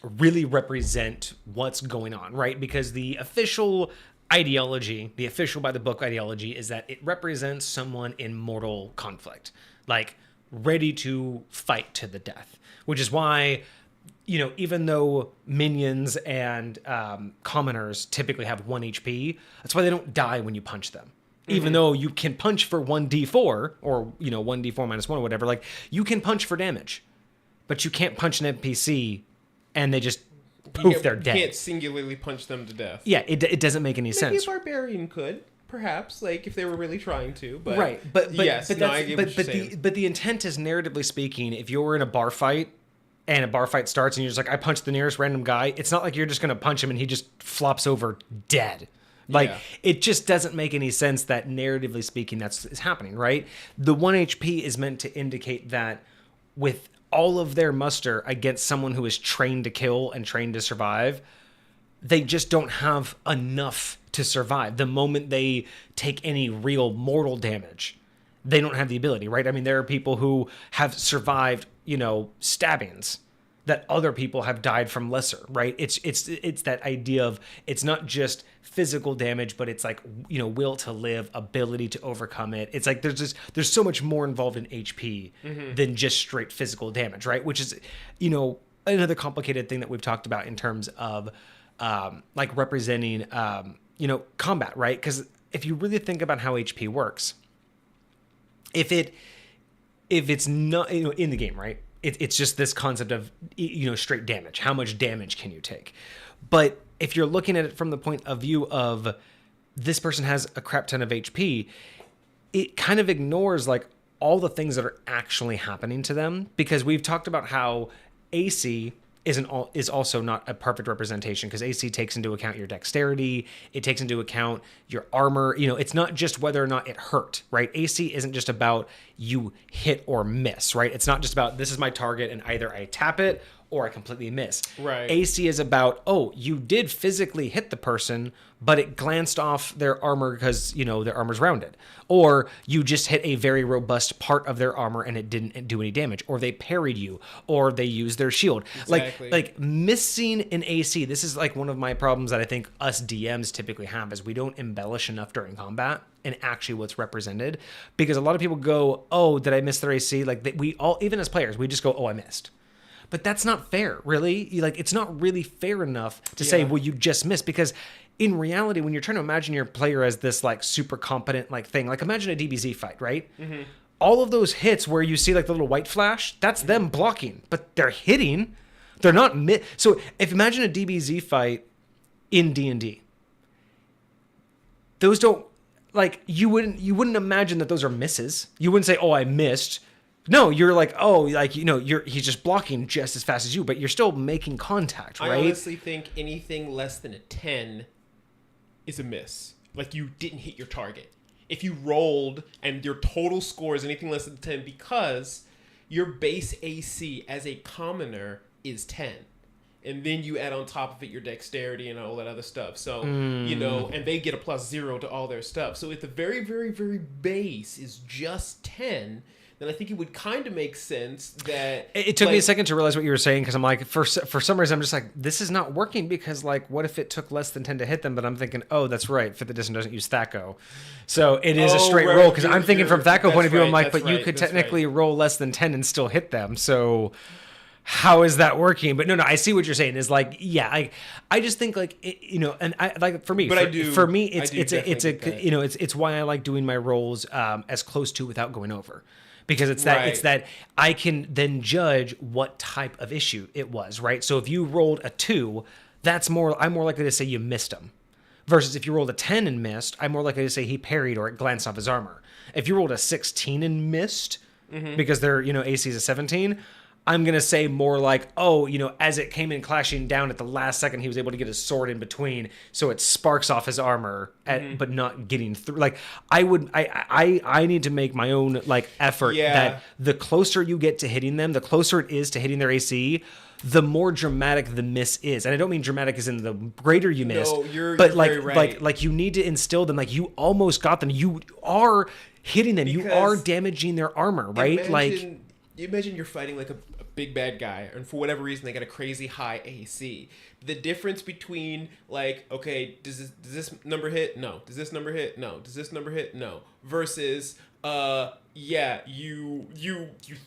really represent what's going on, right? Because the official ideology, the official by the book ideology is that it represents someone in mortal conflict, like ready to fight to the death, which is why even though minions and commoners typically have 1 HP, that's why they don't die when you punch them. Mm-hmm. Even though you can punch for 1d4 or 1d4 -1 or whatever, like you can punch for damage, but you can't punch an NPC and they just poof, they're dead. You can't singularly punch them to death. Yeah, it doesn't make any sense. Maybe a barbarian could. Perhaps, like if they were really trying to, but right, but yes, but the intent is, narratively speaking, if you're in a bar fight and a bar fight starts and you're just like, I punch the nearest random guy, it's not like you're just gonna punch him and he just flops over dead. Like it just doesn't make any sense that narratively speaking is happening, right? The 1 HP is meant to indicate that with all of their muster against someone who is trained to kill and trained to survive, they just don't have enough to survive. The moment they take any real mortal damage, they don't have the ability, right? I mean, there are people who have survived, stabbings that other people have died from lesser, right? It's that idea of it's not just physical damage, but it's like, will to live, ability to overcome it. It's like there's so much more involved in HP than just straight physical damage, right? Which is, another complicated thing that we've talked about in terms of like representing combat, right? Because if you really think about how HP works, if it's not in the game, right, it's just this concept of straight damage. How much damage can you take? But if you're looking at it from the point of view of this person has a crap ton of HP, it kind of ignores like all the things that are actually happening to them, because we've talked about how AC is also not a perfect representation, because AC takes into account your dexterity, it takes into account your armor. It's not just whether or not it hurt, right? AC isn't just about you hit or miss, right? It's not just about this is my target and either I tap it or I completely miss. Right. AC is about, you did physically hit the person, but it glanced off their armor because, their armor's rounded. Or you just hit a very robust part of their armor and it didn't do any damage. Or they parried you. Or they used their shield. Exactly. Like missing an AC, this is like one of my problems that I think us DMs typically have, is we don't embellish enough during combat and actually what's represented. Because a lot of people go, did I miss their AC? Like we all, even as players, we just go, I missed. But that's not fair, really. It's not really fair enough to say, well, you just missed, because in reality, when you're trying to imagine your player as this like super competent like thing, like imagine a DBZ fight, right? Mm-hmm. All of those hits where you see like the little white flash, that's them blocking, but they're hitting. They're not so if imagine a DBZ fight in D&D, those don't like you wouldn't imagine that those are misses. You wouldn't say, "Oh, I missed." No, you're like, "Oh, like he's just blocking just as fast as you, but you're still making contact, right?" I honestly think anything less than a 10 is a miss. Like you didn't hit your target. If you rolled and your total score is anything less than 10, because your base AC as a commoner is 10. And then you add on top of it your dexterity and all that other stuff. So, and they get a +0 to all their stuff. So if the very, very, very base is just 10, then I think it would kind of make sense that... It took me a second to realize what you were saying, because I'm like, for some reason, I'm just like, this is not working, because, like, what if it took less than 10 to hit them? But I'm thinking, oh, that's right, 5th edition doesn't use Thaco. So it is a straight roll, because I'm thinking from Thaco point of view, I'm like, but you could technically roll less than 10 and still hit them, so... How is that working? But no, I see what you're saying. Is like, yeah, I just think like, and I like for me, but for me, it's why I like doing my rolls as close to without going over, because it's that I can then judge what type of issue it was, right? So if you rolled a 2, I'm more likely to say you missed him, versus if you rolled a 10 and missed, I'm more likely to say he parried or it glanced off his armor. If you rolled a 16 and missed, because their AC is a 17. I'm going to say more like, oh, as it came in clashing down at the last second, he was able to get his sword in between, so it sparks off his armor, but not getting through. Like, I need to make my own, like, effort that the closer you get to hitting them, the closer it is to hitting their AC, the more dramatic the miss is. And I don't mean dramatic as in the greater you miss, but like, very right. like you need to instill them, like, you almost got them. You are hitting them. You are damaging their armor, right? You imagine you're fighting like a big bad guy, and for whatever reason they got a crazy high AC. The difference between like, okay, does this number hit? No. Does this number hit? No. Does this number hit? No. Versus, you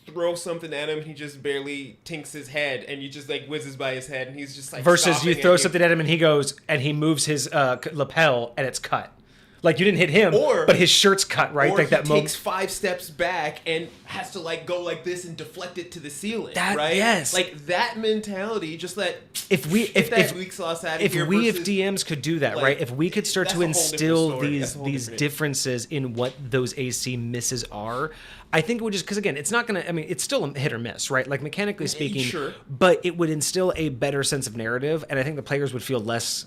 throw something at him, he just barely tinks his head, and you just like whizzes by his head, and he's just like. Versus you throw something at him, and he goes and he moves his lapel, and it's cut. Like, you didn't hit him, but his shirt's cut, right? Or like that takes 5 steps back and has to, like, go like this and deflect it to the ceiling, right? Yes. Like, that mentality, just that... If DMs could do that, like, right? If we could start to instill these differences in what those AC misses are, I think it would just... Because, again, it's not going to... I mean, it's still a hit or miss, right? Like, mechanically speaking. Sure. But it would instill a better sense of narrative, and I think the players would feel less...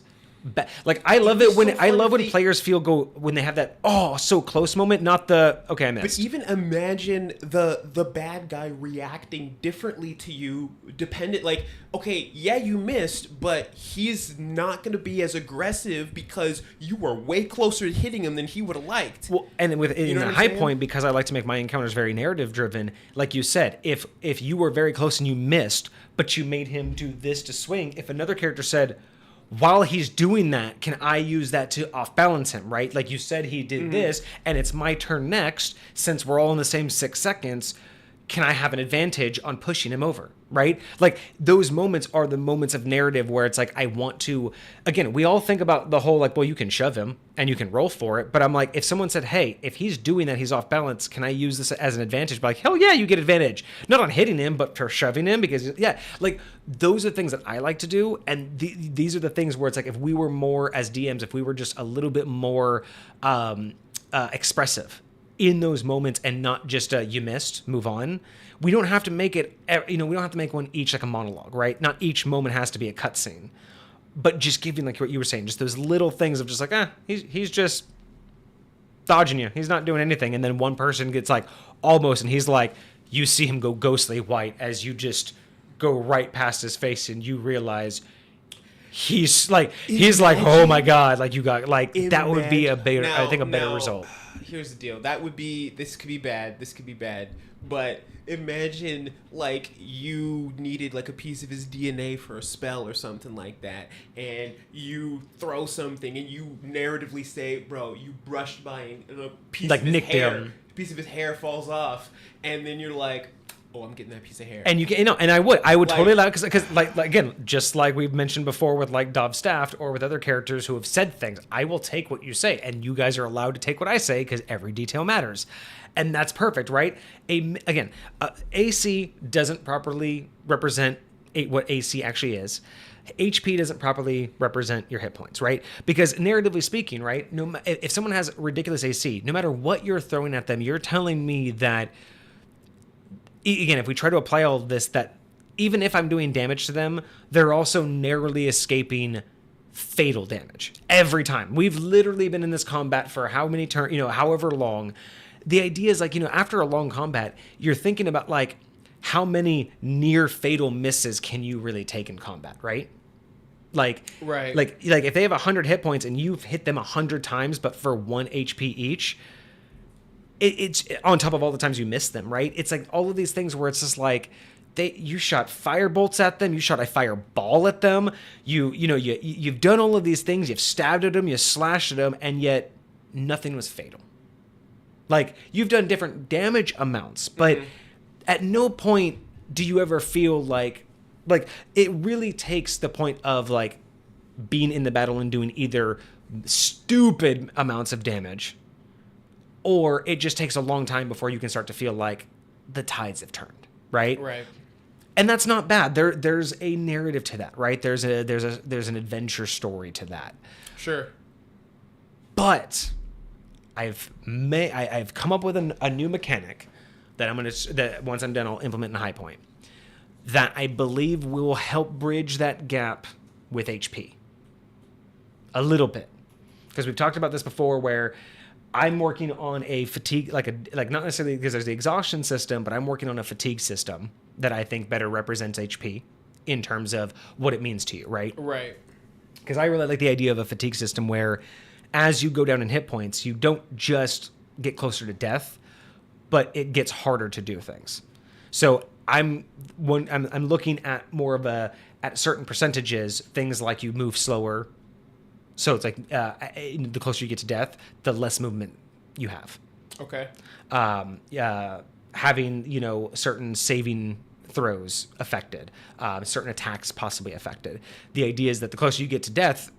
Like, I love it when players when they have that so close moment, not the okay I missed. But even imagine the bad guy reacting differently to you, dependent. Like, okay, yeah, you missed, but he's not going to be as aggressive because you were way closer to hitting him than he would have liked. Well, and in the high point, because I like to make my encounters very narrative driven, like you said, if you were very close and you missed, but you made him do this to swing, if another character said, while he's doing that, can I use that to off-balance him, right? Like you said, he did this, and it's my turn next. Since we're all in the same 6 seconds, can I have an advantage on pushing him over, right? Like, those moments are the moments of narrative where it's like, I want to... Again, we all think about the whole, like, well, you can shove him, and you can roll for it, but I'm like, if someone said, hey, if he's doing that, he's off balance, can I use this as an advantage? But like, hell yeah, you get advantage. Not on hitting him, but for shoving him, because, yeah, like, those are things that I like to do, and these are the things where it's like, if we were more, as DMs, if we were just a little bit more expressive in those moments and not just you missed, move on. We don't have to make it, we don't have to make one each like a monologue, right? Not each moment has to be a cutscene, but just giving, like what you were saying, just those little things of just like, he's just dodging you. He's not doing anything. And then one person gets like almost, and he's like, you see him go ghostly white as you just go right past his face, and you realize he's like, oh my God, like you got, like, that would be a better, I think a better result. Here's the deal. This could be bad, but imagine, like, you needed, like, a piece of his DNA for a spell or something like that, and you throw something, and you narratively say, bro, you brushed by and a piece like of his hair. A piece of his hair falls off, and then you're like, oh, I'm getting that piece of hair. And you can, and I would like, totally allow, because like again, just like we've mentioned before with like Dov Staft or with other characters who have said things, I will take what you say, and you guys are allowed to take what I say because every detail matters, and that's perfect, right? AC doesn't properly represent what AC actually is. HP doesn't properly represent your hit points, right? Because narratively speaking, right, if someone has ridiculous AC, no matter what you're throwing at them, you're telling me that, again, if we try to apply all of this, that even if I'm doing damage to them, they're also narrowly escaping fatal damage every time. We've literally been in this combat for how many turns, however long. The idea is like, after a long combat, you're thinking about like, how many near fatal misses can you really take in combat, right? Like if they have 100 hit points and you've hit them 100 times, but for 1 HP each, it's on top of all the times you miss them, right? It's like all of these things where it's just like, you shot fire bolts at them, you shot a fireball at them, you've done all of these things, you've stabbed at them, you slashed at them, and yet nothing was fatal. Like, you've done different damage amounts, but at no point do you ever feel like it really takes the point of like being in the battle and doing either stupid amounts of damage, or it just takes a long time before you can start to feel like the tides have turned, right? Right. And that's not bad. There's a narrative to that, right? There's an adventure story to that. Sure. But I've come up with a new mechanic that once I'm done I'll implement in High Point, that I believe will help bridge that gap with HP a little bit, because we've talked about this before, where I'm working on a fatigue, like not necessarily because there's the exhaustion system, but I'm working on a fatigue system that I think better represents HP in terms of what it means to you, right? Right. Because I really like the idea of a fatigue system where as you go down in hit points, you don't just get closer to death, but it gets harder to do things. So I'm looking at more of at certain percentages, things like you move slower. So it's like the closer you get to death, the less movement you have. Okay. Having, certain saving throws affected, certain attacks possibly affected. The idea is that the closer you get to death,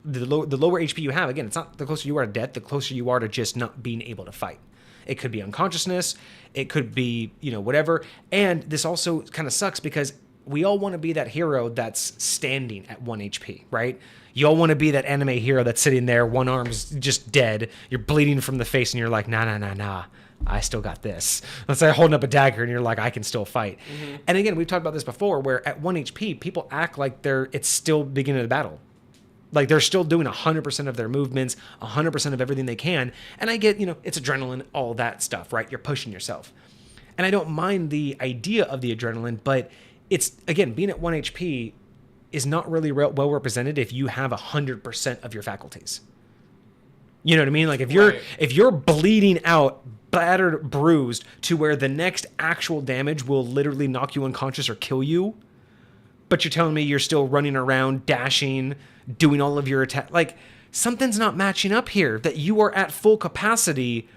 the lower HP you have, again, it's not the closer you are to death, the closer you are to just not being able to fight. It could be unconsciousness. It could be, whatever. And this also kind of sucks because we all want to be that hero that's standing at 1 HP, right? You all want to be that anime hero that's sitting there, one arm's just dead. You're bleeding from the face and you're like, nah. I still got this. Let's say holding up a dagger and you're like, I can still fight. Mm-hmm. And again, we've talked about this before, where at 1 HP, people act like it's still beginning of the battle. Like they're still doing 100% of their movements, 100% of everything they can. And I get, it's adrenaline, all that stuff, right? You're pushing yourself. And I don't mind the idea of the adrenaline, but it's, again, being at 1 HP is not really well represented if you have 100% of your faculties. You know what I mean? Like if you're bleeding out, battered, bruised, to where the next actual damage will literally knock you unconscious or kill you, but you're telling me you're still running around, dashing, doing all of your attack, like something's not matching up here, that you are at full capacity,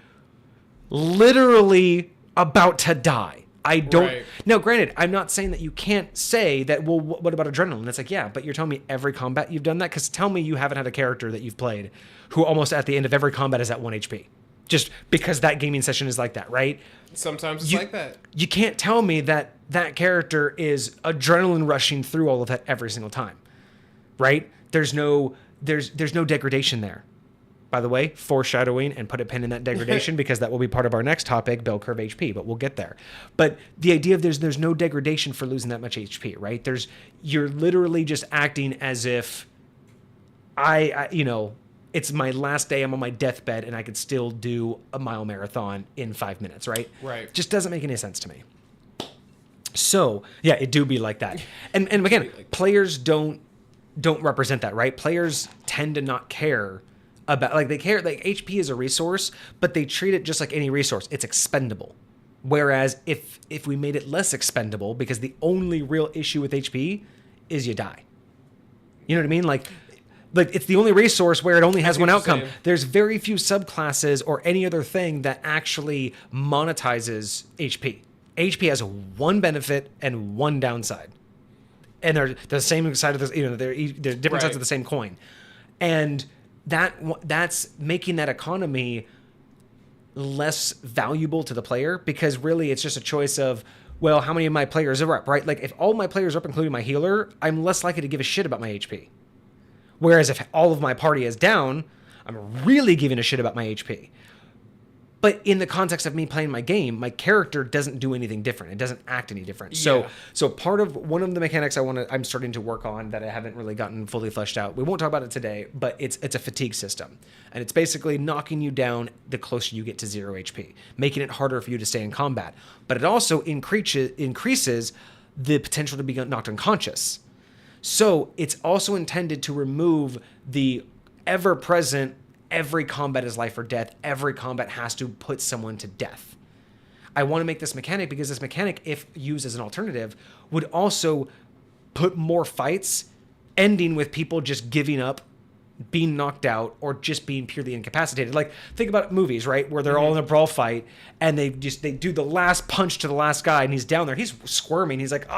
literally about to die. I don't. Right. Now, granted, I'm not saying that you can't say that, well, what about adrenaline? It's like, yeah, but you're telling me every combat you've done that? Because tell me you haven't had a character that you've played who almost at the end of every combat is at 1 HP. Just because that gaming session is like that, right? Sometimes it's like that. You can't tell me that that character is adrenaline rushing through all of that every single time, right? There's no degradation there. By the way, foreshadowing, and put a pin in that degradation because that will be part of our next topic, bell curve HP, but we'll get there. But the idea of there's no degradation for losing that much HP, right? You're literally just acting as if it's my last day, I'm on my deathbed, and I could still do a mile marathon in 5 minutes, right? Right. Just doesn't make any sense to me. So, yeah, it do be like that. And again, players don't represent that, right? Players tend to not care about, they care, HP is a resource, but they treat it just like any resource. It's expendable. Whereas if we made it less expendable, because the only real issue with HP is you die. You know what I mean? Like it's the only resource where it only has one outcome. There's very few subclasses or any other thing that actually monetizes HP. HP has one benefit and one downside. And they're the same side of the, they're different sides of the same coin. And that's making that economy less valuable to the player, because really it's just a choice of well, how many of my players are up, right? Like, if all my players are up, including my healer, I'm less likely to give a shit about my HP. Whereas if all of my party is down, I'm really giving a shit about my HP. But in the context of me playing my game, my character doesn't do anything different. It doesn't act any different. Yeah. So one of the mechanics I'm starting to work on that I haven't really gotten fully fleshed out. We won't talk about it today, but it's a fatigue system. And it's basically knocking you down the closer you get to 0 HP, making it harder for you to stay in combat. But it also increases the potential to be knocked unconscious. So it's also intended to remove the ever-present, every combat is life or death, every combat has to put someone to death. I want to make this mechanic because this mechanic, if used as an alternative, would also put more fights ending with people just giving up, being knocked out, or just being purely incapacitated. Like, think about movies, right? Where they're all in a brawl fight and they do the last punch to the last guy and he's down there. He's squirming. He's like,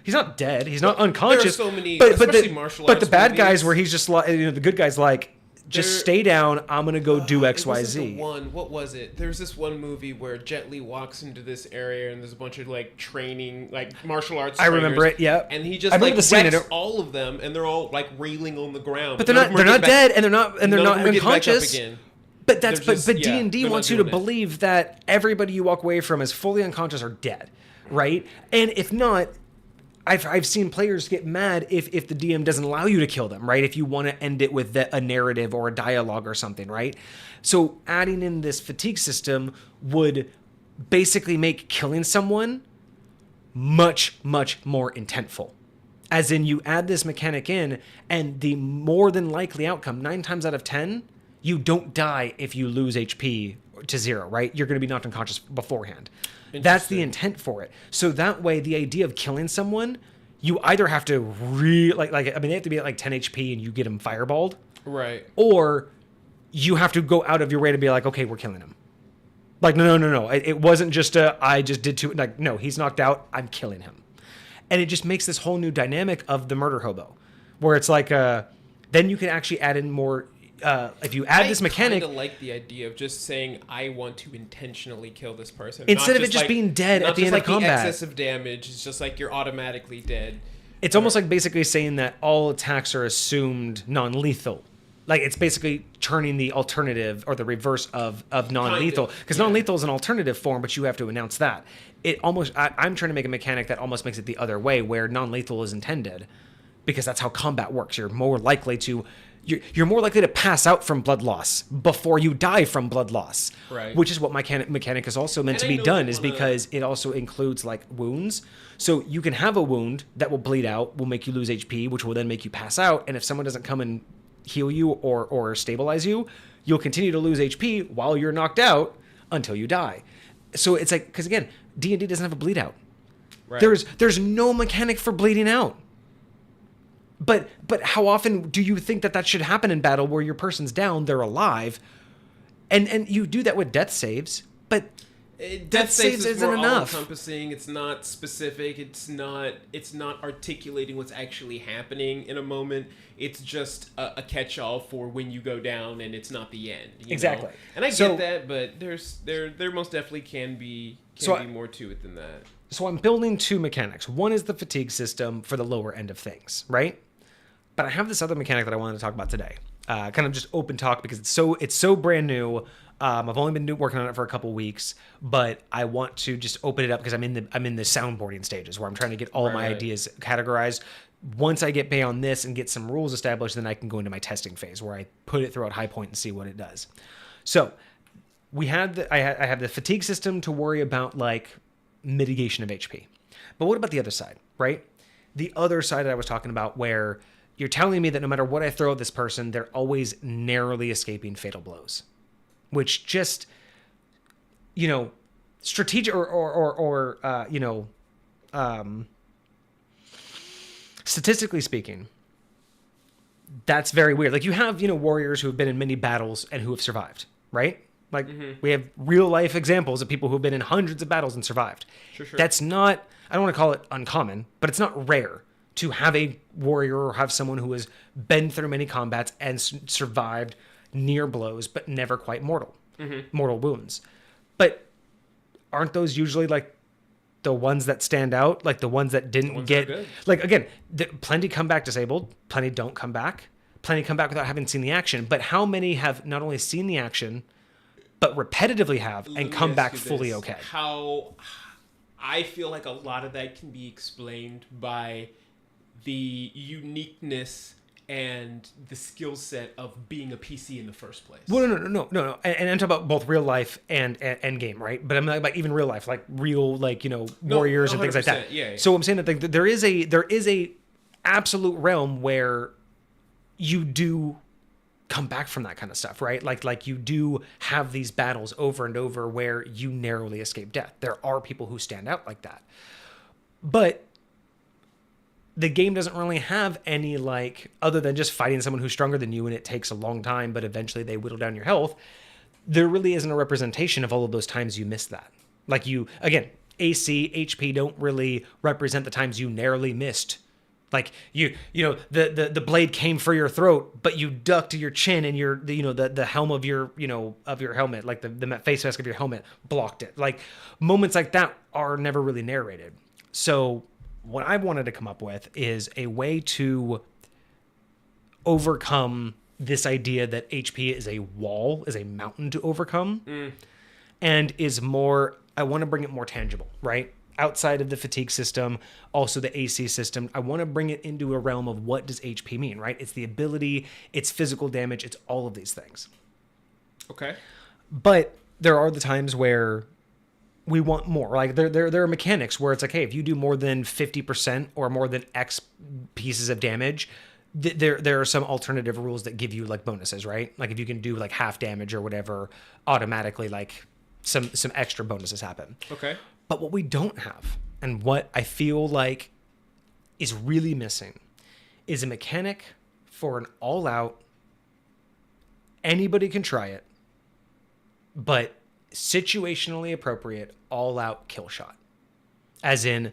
He's not dead. He's not unconscious. There are so many, but especially the, martial but arts the bad movies. guys where he's just like, the good guys like, just stay down. I'm going to go do X, Y, Z. What was it? There's this one movie where Jet Li walks into this area and there's a bunch of like training, like martial arts I remember it, yeah. And he just I remember like the scene wrecks all of them and they're all like reeling on the ground. But they're not dead and they're not unconscious. But D&D wants you to believe that everybody you walk away from is fully unconscious or dead, right? And if not, I've seen players get mad if the DM doesn't allow you to kill them, right? If you want to end it with a narrative or a dialogue or something, right? So adding in this fatigue system would basically make killing someone much, much more intentful. As in, you add this mechanic in, and the more than likely outcome, 9 times out of 10, you don't die if you lose HP to 0, right? You're going to be knocked unconscious beforehand. That's the intent for it. So that way, the idea of killing someone, you either have to they have to be at like 10 HP and you get them fireballed. Right. Or you have to go out of your way to be like, okay, we're killing him. Like, no. It wasn't just I just did too, like, no, he's knocked out, I'm killing him. And it just makes this whole new dynamic of the murder hobo, where it's like, then you can actually add in more. If you add this mechanic, I kind of like the idea of just saying I want to intentionally kill this person instead of it just being dead at the end of combat. The excessive damage is just like you're automatically dead. It's almost like basically saying that all attacks are assumed non-lethal. Like, it's basically turning the alternative or the reverse of non-lethal, because non-lethal is an alternative form, but you have to announce that. I'm trying to make a mechanic that almost makes it the other way, where non-lethal is intended, because that's how combat works. You're more likely to pass out from blood loss before you die from blood loss, right? Which is what mechanic is also meant to be done, is because it also includes like wounds. So you can have a wound that will bleed out, will make you lose HP, which will then make you pass out. And if someone doesn't come and heal you or stabilize you, you'll continue to lose HP while you're knocked out until you die. So it's like, because again, D&D doesn't have a bleed out. Right. There's no mechanic for bleeding out. But how often do you think that should happen in battle, where your person's down, they're alive, and you do that with death saves, but death saves isn't enough. All-encompassing. It's not specific. It's not articulating what's actually happening in a moment. It's just a catch-all for when you go down, and it's not the end. Exactly. Know? And I get that, but there most definitely can be more to it than that. So I'm building 2 mechanics. One is the fatigue system for the lower end of things, right? But I have this other mechanic that I wanted to talk about today. Kind of just open talk, because it's so brand new. I've only been working on it for a couple weeks, but I want to just open it up because I'm in the soundboarding stages, where I'm trying to get all of my ideas categorized. Once I get beyond this and get some rules established, then I can go into my testing phase, where I put it throughout High Point and see what it does. So I have the fatigue system to worry about, like mitigation of HP. But what about the other side, right? The other side that I was talking about, where you're telling me that no matter what I throw at this person, they're always narrowly escaping fatal blows, which just, strategic statistically speaking, that's very weird. Like, you have, warriors who have been in many battles and who have survived, right? Like, we have real life examples of people who've been in hundreds of battles and survived. Sure. That's not, I don't want to call it uncommon, but it's not rare to have a warrior or have someone who has been through many combats and survived near blows, but never quite mortal wounds. But aren't those usually like the ones that stand out, like the ones that didn't get good. like again, plenty come back disabled, plenty don't come back, plenty come back without having seen the action. But how many have not only seen the action, but repetitively have and come back fully okay? How I feel like a lot of that can be explained by the uniqueness and the skill set of being a PC in the first place. Well, no. And I'm talking about both real life and game, right? But I'm like about even real life, like real, like, warriors and things like that. Yeah. So I'm saying that there is a absolute realm where you do come back from that kind of stuff, right? Like you do have these battles over and over where you narrowly escape death. There are people who stand out like that. But the game doesn't really have any, like, other than just fighting someone who's stronger than you and it takes a long time, but eventually they whittle down your health. There really isn't a representation of all of those times you missed that. Like again, AC, HP don't really represent the times you narrowly missed. Like the blade came for your throat, but you ducked your chin and the helm of your helmet, like the face mask of your helmet blocked it. Like moments like that are never really narrated. So what I wanted to come up with is a way to overcome this idea that HP is a wall, is a mountain to overcome, and is more, I want to bring it more tangible, right? Outside of the fatigue system, also the AC system, I want to bring it into a realm of what does HP mean, right? It's the ability, it's physical damage, it's all of these things. Okay. But there are the times where we want more. Like there are mechanics where it's like, hey, if you do more than 50% or more than X pieces of damage, there are some alternative rules that give you like bonuses, right? Like if you can do like half damage or whatever, automatically like some extra bonuses happen. Okay. But what we don't have, and what I feel like is really missing, is a mechanic for an all-out, anybody can try it, but situationally appropriate all-out kill shot. As in,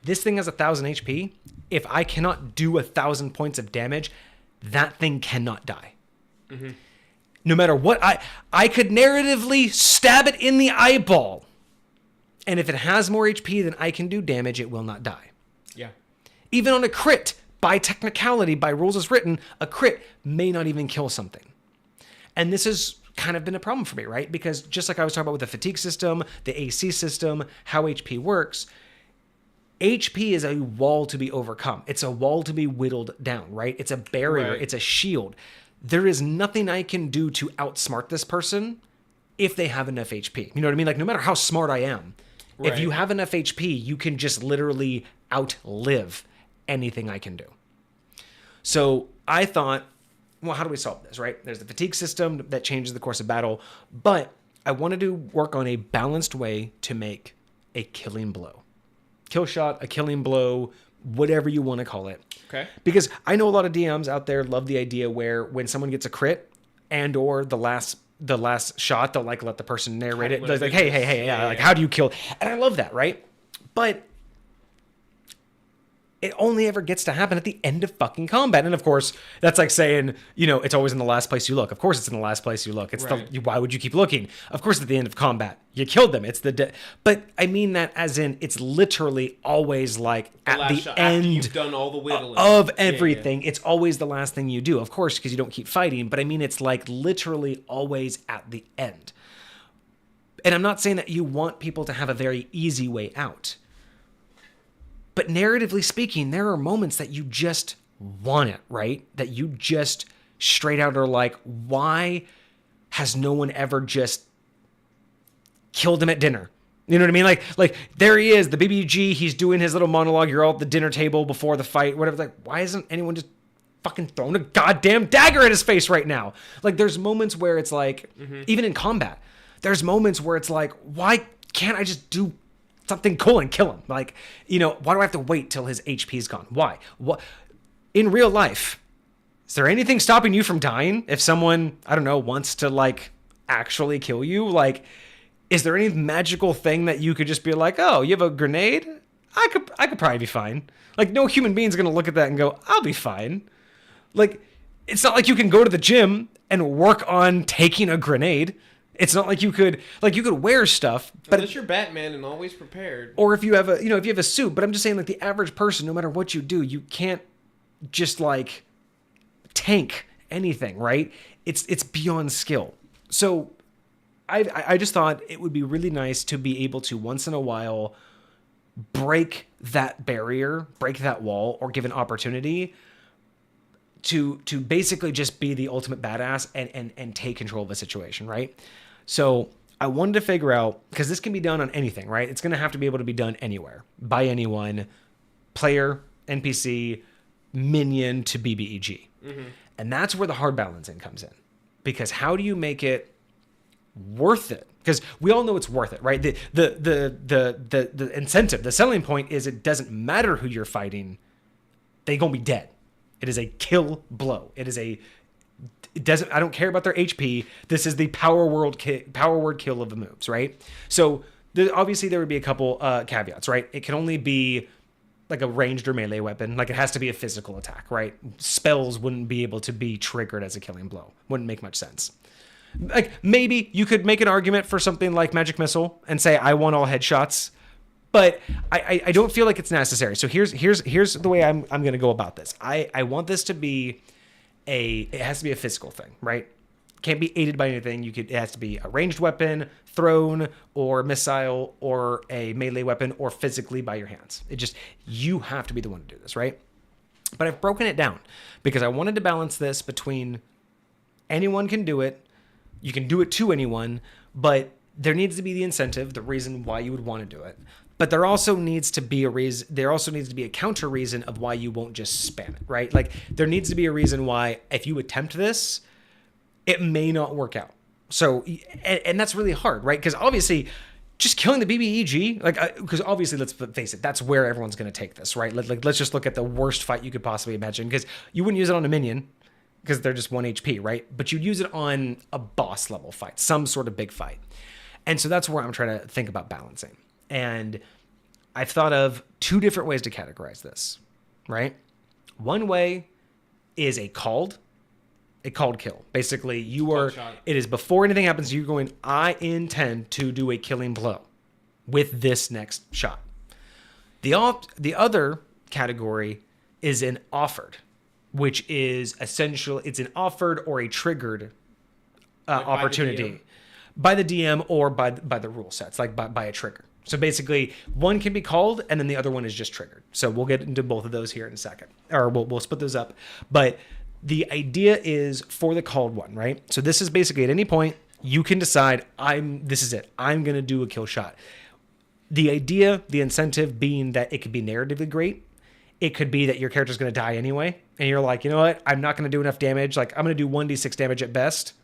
this thing has 1,000 HP. If I cannot do 1,000 points of damage, that thing cannot die. Mm-hmm. No matter what, I could narratively stab it in the eyeball. And if it has more HP than I can do damage, it will not die. Yeah. Even on a crit, by technicality, by rules as written, a crit may not even kill something. And this has kind of been a problem for me, right? Because just like I was talking about with the fatigue system, the AC system, how HP works, HP is a wall to be overcome. It's a wall to be whittled down, right? It's a barrier. Right. It's a shield. There is nothing I can do to outsmart this person if they have enough HP. You know what I mean? Like, no matter how smart I am, right, if you have enough HP, you can just literally outlive anything I can do. So I thought, well, how do we solve this, right? There's the fatigue system that changes the course of battle, but I wanted to work on a balanced way to make a killing blow. Kill shot, a killing blow, whatever you want to call it. Okay. Because I know a lot of DMs out there love the idea where when someone gets a crit and or the last shot, they'll like let the person narrate it. They're like, hey, yeah, like how do you kill? And I love that, right? But it only ever gets to happen at the end of fucking combat. And of course, that's like saying, it's always in the last place you look. Of course it's in the last place you look. It's right. Why would you keep looking? Of course at the end of combat, you killed them. It's but I mean that as in, it's literally always like at the end, you've done all the whittling of everything. Yeah. It's always the last thing you do, of course, because you don't keep fighting. But I mean, it's like literally always at the end. And I'm not saying that you want people to have a very easy way out. But narratively speaking, there are moments that you just want it, right? That you just straight out are like, why has no one ever just killed him at dinner? You know what I mean? Like there he is, the BBG, he's doing his little monologue, you're all at the dinner table before the fight, whatever. Like, why isn't anyone just fucking throwing a goddamn dagger at his face right now? Like, there's moments where it's like, even in combat, there's moments where it's like, why can't I just do something cool and kill him? Like, why do I have to wait till his HP's gone? Why? What? In real life, is there anything stopping you from dying if someone, I don't know, wants to like actually kill you? Like, is there any magical thing that you could just be like, oh, you have a grenade? I could probably be fine. Like, no human being's gonna look at that and go, I'll be fine. Like, it's not like you can go to the gym and work on taking a grenade. It's not like you could wear stuff, but unless you're Batman and always prepared. or if you have a suit. But I'm just saying, like, the average person, no matter what you do, you can't just like tank anything, right? It's beyond skill. So I just thought it would be really nice to be able to once in a while break that barrier, break that wall, or give an opportunity to basically just be the ultimate badass and take control of a situation, right? So I wanted to figure out, because this can be done on anything, right? It's going to have to be able to be done anywhere, by anyone, player, NPC, minion to BBEG. Mm-hmm. And that's where the hard balancing comes in. Because how do you make it worth it? Because we all know it's worth it, right? The incentive, the selling point is it doesn't matter who you're fighting. They're going to be dead. It is a kill blow. I don't care about their HP. This is the power word kill of the moves, right? So obviously there would be a couple caveats, right? It can only be like a ranged or melee weapon. Like, it has to be a physical attack, right? Spells wouldn't be able to be triggered as a killing blow. Wouldn't make much sense. Like, maybe you could make an argument for something like Magic Missile and say, I want all headshots. But I don't feel like it's necessary. So here's the way I'm going to go about this. I want this to be it has to be a physical thing, right? Can't be aided by anything. It has to be a ranged weapon, thrown, or missile, or a melee weapon, or physically by your hands. You have to be the one to do this, right? But I've broken it down because I wanted to balance this between anyone can do it. You can do it to anyone, but there needs to be the incentive, the reason why you would want to do it. But there also needs to be a counter reason of why you won't just spam it, right? Like, there needs to be a reason why if you attempt this, it may not work out. So, and that's really hard, right? Because obviously, just killing the BBEG, because obviously, let's face it, that's where everyone's going to take this, right? Let's just look at the worst fight you could possibly imagine, because you wouldn't use it on a minion, because they're just 1 HP, right? But you'd use it on a boss level fight, some sort of big fight. And so that's where I'm trying to think about balancing. And I've thought of 2 different ways to categorize this, right? One way is a called kill. Basically, it is before anything happens, you're going, I intend to do a killing blow with this next shot. The other category is an offered, which is essentially, it's an offered or a triggered opportunity by the DM or by the rule sets, like by a trigger. So basically, one can be called, and then the other one is just triggered. So we'll get into both of those here in a second, or we'll split those up. But the idea is for the called one, right? So this is basically at any point you can decide, this is it. I'm going to do a kill shot. The idea, the incentive being that it could be narratively great. It could be that your character's going to die anyway, and you're like, you know what? I'm not going to do enough damage. Like, I'm going to do 1d6 damage at best,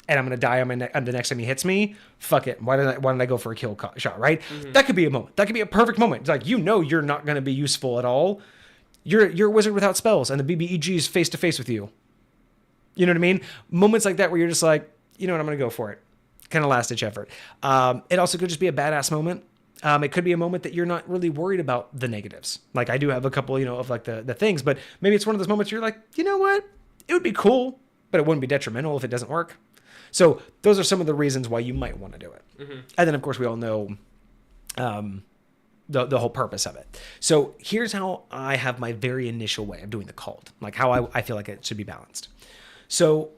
and I'm going to die on the next time he hits me. Fuck it. Why didn't I go for a kill shot, right? Mm-hmm. That could be a moment. That could be a perfect moment. It's like, you're not going to be useful at all. You're a wizard without spells, and the BBEG is face to face with you. You know what I mean? Moments like that where you're just like, you know what? I'm going to go for it. Kind of last ditch effort. It also could just be a badass moment. It could be a moment that you're not really worried about the negatives. Like, I do have a couple, of like the things, but maybe it's one of those moments where you're like, you know what? It would be cool, but it wouldn't be detrimental if it doesn't work. So those are some of the reasons why you might want to do it. Mm-hmm. And then, of course, we all know the whole purpose of it. So here's how I have my very initial way of doing the called, like how I feel like it should be balanced. So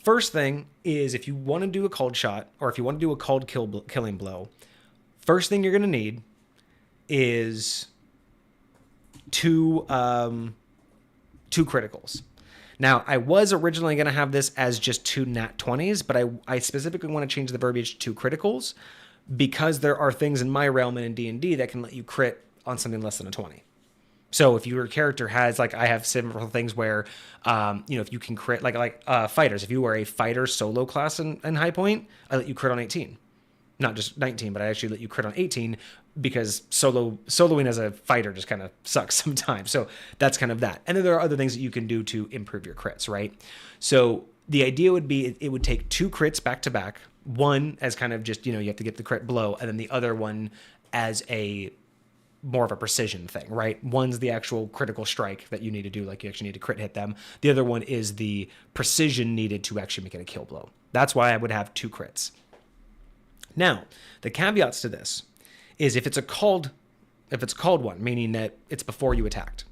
first thing is, if you want to do a called shot, or if you want to do a called killing blow, first thing you're going to need is two criticals. Now, I was originally going to have this as just 2 nat 20s, but I specifically want to change the verbiage to criticals, because there are things in my realm and in D&D that can let you crit on something less than a 20. So if your character has, like, I have several things where, if you can crit, like fighters, if you are a fighter solo class in high point, I let you crit on 18. Not just 19, but I actually let you crit on 18, because soloing as a fighter just kind of sucks sometimes. So that's kind of that. And then there are other things that you can do to improve your crits, right? So the idea would be it would take 2 crits back to back. One as kind of just, you have to get the crit blow, and then the other one as a more of a precision thing, right? One's the actual critical strike that you need to do, like you actually need to crit hit them. The other one is the precision needed to actually make it a kill blow. That's why I would have 2 crits. Now, the caveats to this is if it's a called one, meaning that it's before you attacked.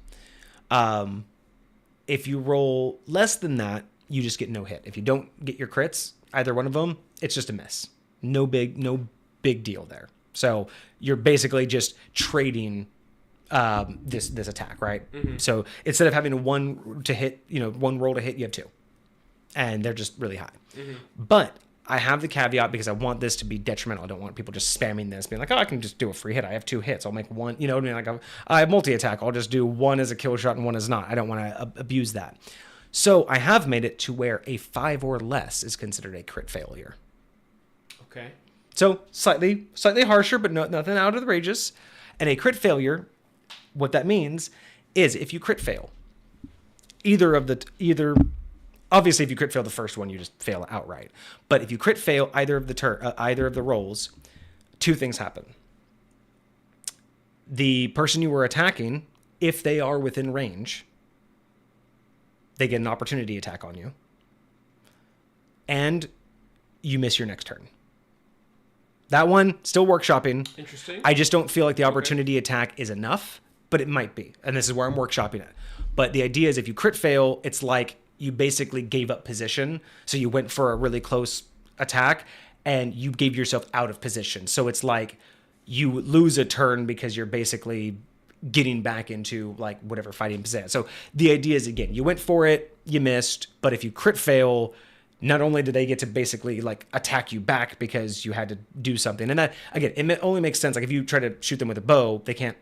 If you roll less than that, you just get no hit. If you don't get your crits, either one of them, it's just a miss. No big deal there. So you're basically just trading this attack, right? Mm-hmm. So instead of having one roll to hit, you have 2, and they're just really high. Mm-hmm. But I have the caveat because I want this to be detrimental. I don't want people just spamming this, being like, oh, I can just do a free hit. I have 2 hits. I'll make one, you know what I mean? Like I have multi-attack. I'll just do one as a kill shot and one as not. I don't want to abuse that. So I have made it to where a 5 or less is considered a crit failure. Okay. So slightly harsher, but nothing out of the outrageous. And a crit failure, what that means is if you crit fail, obviously if you crit fail the first one, you just fail outright. But if you crit fail either of the rolls, 2 things happen. The person you were attacking, if they are within range, they get an opportunity attack on you, and you miss your next turn. That one, still workshopping. Interesting. I just don't feel like the opportunity attack is enough, but it might be. And this is where I'm workshopping it. But the idea is if you crit fail, it's like you basically gave up position. So you went for a really close attack and you gave yourself out of position. So it's like you lose a turn because you're basically getting back into like whatever fighting position. So the idea is, again, you went for it, you missed, but if you crit fail, not only do they get to basically like attack you back because you had to do something. And that, again, it only makes sense. Like if you try to shoot them with a bow, they can't,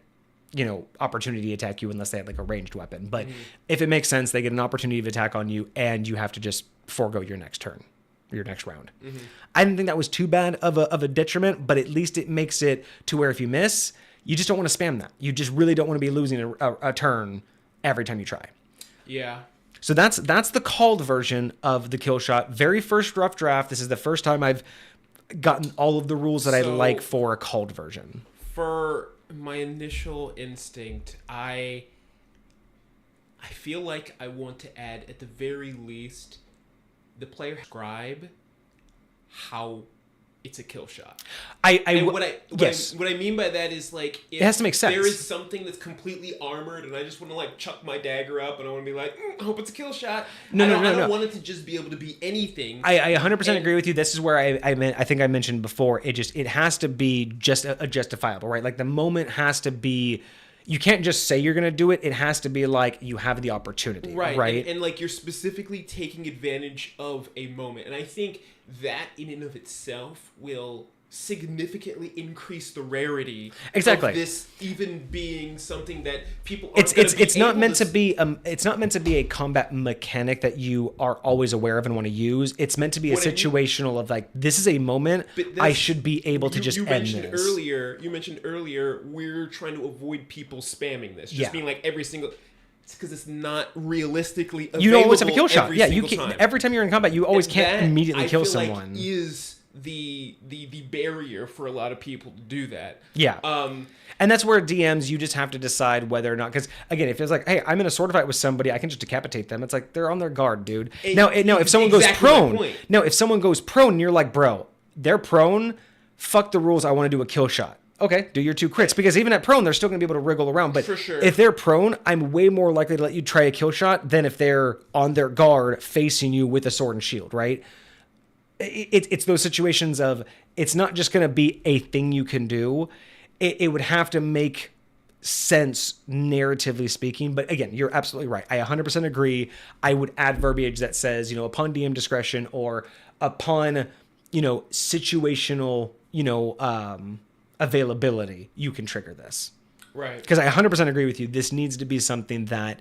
opportunity attack you unless they have like a ranged weapon. But if it makes sense, they get an opportunity of attack on you and you have to just forego your next turn, your next round. Mm-hmm. I didn't think that was too bad of a detriment, but at least it makes it to where if you miss, you just don't want to spam that. You just really don't want to be losing a turn every time you try. Yeah. So that's the called version of the kill shot. Very first rough draft. This is the first time I've gotten all of the rules that I like for a called version. For my initial instinct, I feel like I want to add, at the very least, the player describe how it's a kill shot. What I mean by that is like it has to make sense. There is something that's completely armored, and I just want to like chuck my dagger up, and I want to be like, I hope it's a kill shot. I don't want it to just be able to be anything. I 100% agree with you. This is where I think I mentioned before. It has to be just a justifiable, right? Like the moment has to be. You can't just say you're going to do it. It has to be like you have the opportunity. Right. And like you're specifically taking advantage of a moment. And I think that in and of itself will significantly increase the rarity of this even being something that people aren't it's not meant to be it's not meant to be a combat mechanic that you are always aware of and want to use. It's meant to be a situational of like, this is a moment I should be able to just end this. You mentioned earlier we're trying to avoid people spamming this, just being like every single. It's because it's not realistically available. You always have a kill shot. Yeah, you can, every time you're in combat, you always can't immediately kill someone. Like is the barrier for a lot of people to do that. Yeah. And that's where DMs, you just have to decide whether or not, because again, if it's like, hey, I'm in a sword fight with somebody, I can just decapitate them. It's like, they're on their guard, dude. If someone goes prone, if someone goes prone and you're like, bro, they're prone, fuck the rules, I want to do a kill shot. Okay, do your 2 crits, because even at prone, they're still going to be able to wriggle around. But for sure. If they're prone, I'm way more likely to let you try a kill shot than if they're on their guard facing you with a sword and shield, right? It's those situations of, it's not just going to be a thing you can do. It would have to make sense narratively speaking. But again, you're absolutely right. I 100% agree. I would add verbiage that says, upon DM discretion or upon, situational, availability, you can trigger this. Right. Because I 100% agree with you. This needs to be something that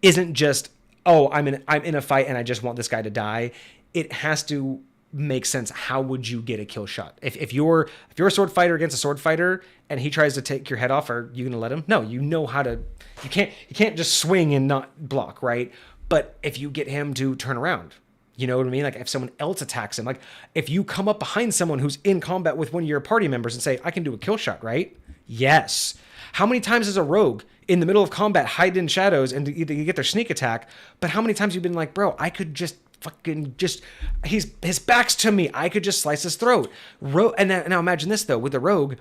isn't just, I'm in a fight and I just want this guy to die. It has to make sense. How would you get a kill shot? If you're a sword fighter against a sword fighter and he tries to take your head off, are you gonna let him? No, you know how to. You can't just swing and not block, right? But if you get him to turn around, You know what I mean? Like if someone else attacks him, like if you come up behind someone who's in combat with one of your party members and say, I can do a kill shot, right? Yes. How many times is a rogue in the middle of combat hide in shadows and you get their sneak attack? But how many times you've been like, bro, I could just his back's to me. I could just slice his throat. And now imagine this though, with the rogue,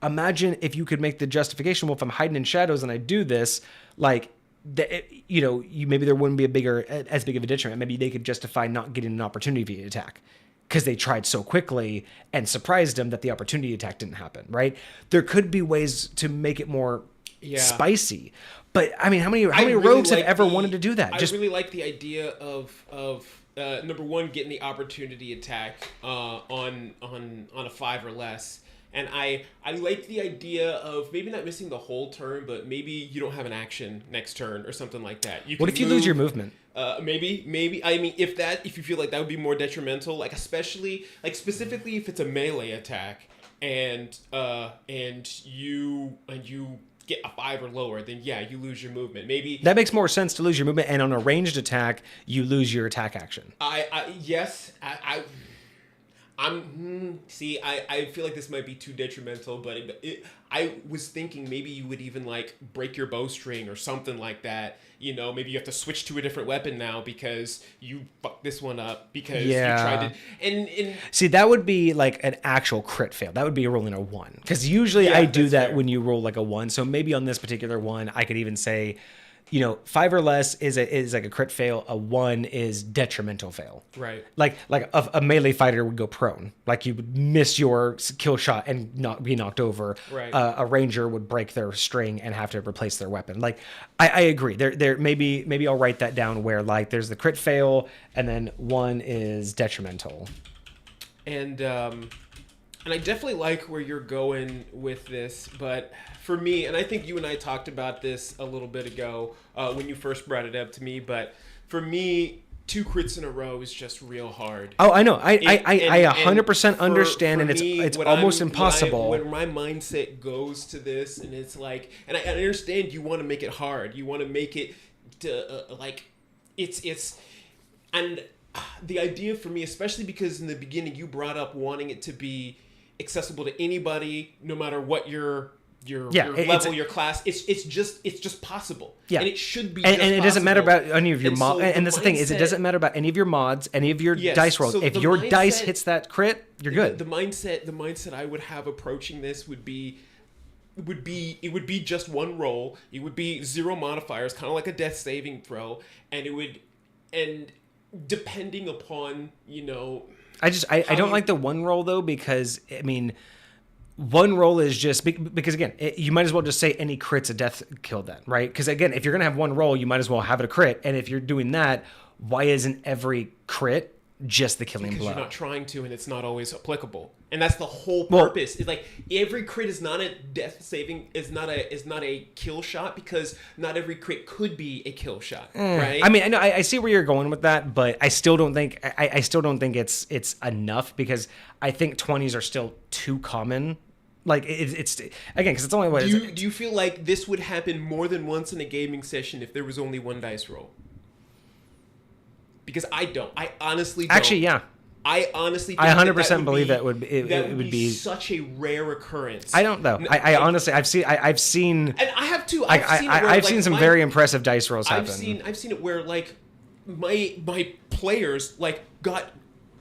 imagine if you could make the justification, well, if I'm hiding in shadows and I do this, like, maybe there wouldn't be as big of a detriment. Maybe they could justify not getting an opportunity attack because they tried so quickly and surprised them that the opportunity attack didn't happen, right? There could be ways to make it more spicy. But I mean, how many rogues have ever wanted to do that? I really like the idea of number one, getting the opportunity attack on a 5 or less. And I like the idea of maybe not missing the whole turn, but maybe you don't have an action next turn or something like that. What if you lose your movement? Maybe. I mean, if you feel like that would be more detrimental, like especially, like specifically if it's a melee attack and you get a 5 or lower, then yeah, you lose your movement. Maybe that makes more sense to lose your movement, and on a ranged attack, you lose your attack action. I feel like this might be too detrimental, but I was thinking maybe you would even like break your bowstring or something like that. You know, maybe you have to switch to a different weapon now because you fucked this one up because you tried to. And see, that would be like an actual crit fail. That would be rolling a 1 because usually I do that fair. When you roll like a 1. So maybe on this particular one, I could even say, 5 or less is like a crit fail. A 1 is detrimental fail. Right. Like a melee fighter would go prone. Like you would miss your kill shot and not be knocked over. Right. A ranger would break their string and have to replace their weapon. Like I agree. There maybe I'll write that down where like there's the crit fail and then 1 is detrimental. And I definitely like where you're going with this, but for me, and I think you and I talked about this a little bit ago when you first brought it up to me, but for me, 2 crits in a row is just real hard. Oh, I know. I 100% understand, and it's almost impossible. When my mindset goes to this, and it's like, and I understand you want to make it hard. You want to make it and the idea for me, especially because in the beginning you brought up wanting it to be accessible to anybody, no matter what your level, your class. It's just possible. Yeah. And it should be. And it doesn't matter about any of your mods. And that's the thing is, it doesn't matter about any of your mods, any of your dice rolls. So if your dice hits that crit, you're good. The mindset I would have approaching this would be just 1 roll. It would be 0 modifiers, kind of like a death saving throw, and depending upon I don't like the 1 roll though, because I mean, 1 roll is just because again, you might as well just say any crit's a death kill then, right? Because again, if you're gonna have 1 roll, you might as well have it a crit. And if you're doing that, why isn't every crit just the killing blow? Because you're not trying to, and it's not always applicable. And that's the whole purpose. It's like every crit is not a death saving, is not a kill shot, because not every crit could be a kill shot, right? I mean, I know I see where you're going with that, but I still don't think it's enough, because I think 20s are still too common. Like it's again, because it's only what. Do you feel like this would happen more than once in a gaming session if there was only 1 dice roll? Because I don't. I honestly don't. Actually, yeah. I honestly think I 100% believe that would be such a rare occurrence. I don't know. I honestly I've seen and I have too. I've seen some very impressive dice rolls happen. I've seen it where like my players like got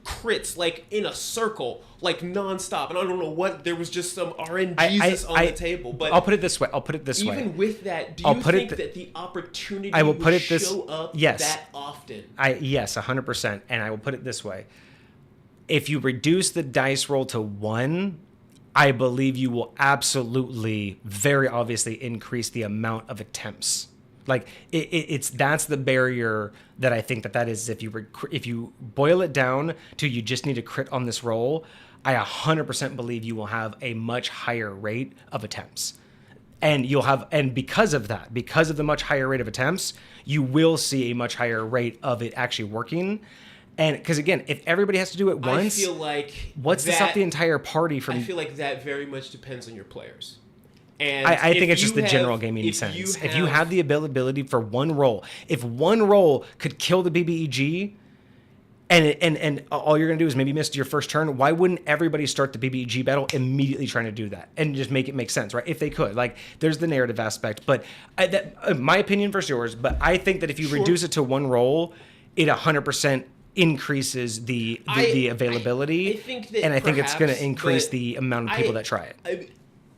crits like in a circle, like nonstop, and I don't know what. There was just some RNGesus on the table. But I'll put it this way. Even with that, do you think that the opportunity would show up that often? Yes, 100%. And I will put it this way: if you reduce the dice roll to 1, I believe you will absolutely, very obviously, increase the amount of attempts. Like that's the barrier that I think that is. If you boil it down to you just need to crit on this roll, I 100% believe you will have a much higher rate of attempts, and because of the much higher rate of attempts, you will see a much higher rate of it actually working. And because again, if everybody has to do it once, I feel like what's to stop the entire party from? I feel like that very much depends on your players. And I think it's just the general gaming sense. If you have the ability for 1 roll, if 1 roll could kill the BBEG, And all you're going to do is maybe miss your first turn. Why wouldn't everybody start the BBG battle immediately trying to do that and just make it make sense, right? If they could. Like, there's the narrative aspect. But my opinion versus yours, but I think that if you reduce it to one roll, it 100% increases the availability. I think that and I think it's going to perhaps, increase but the amount of people that try it.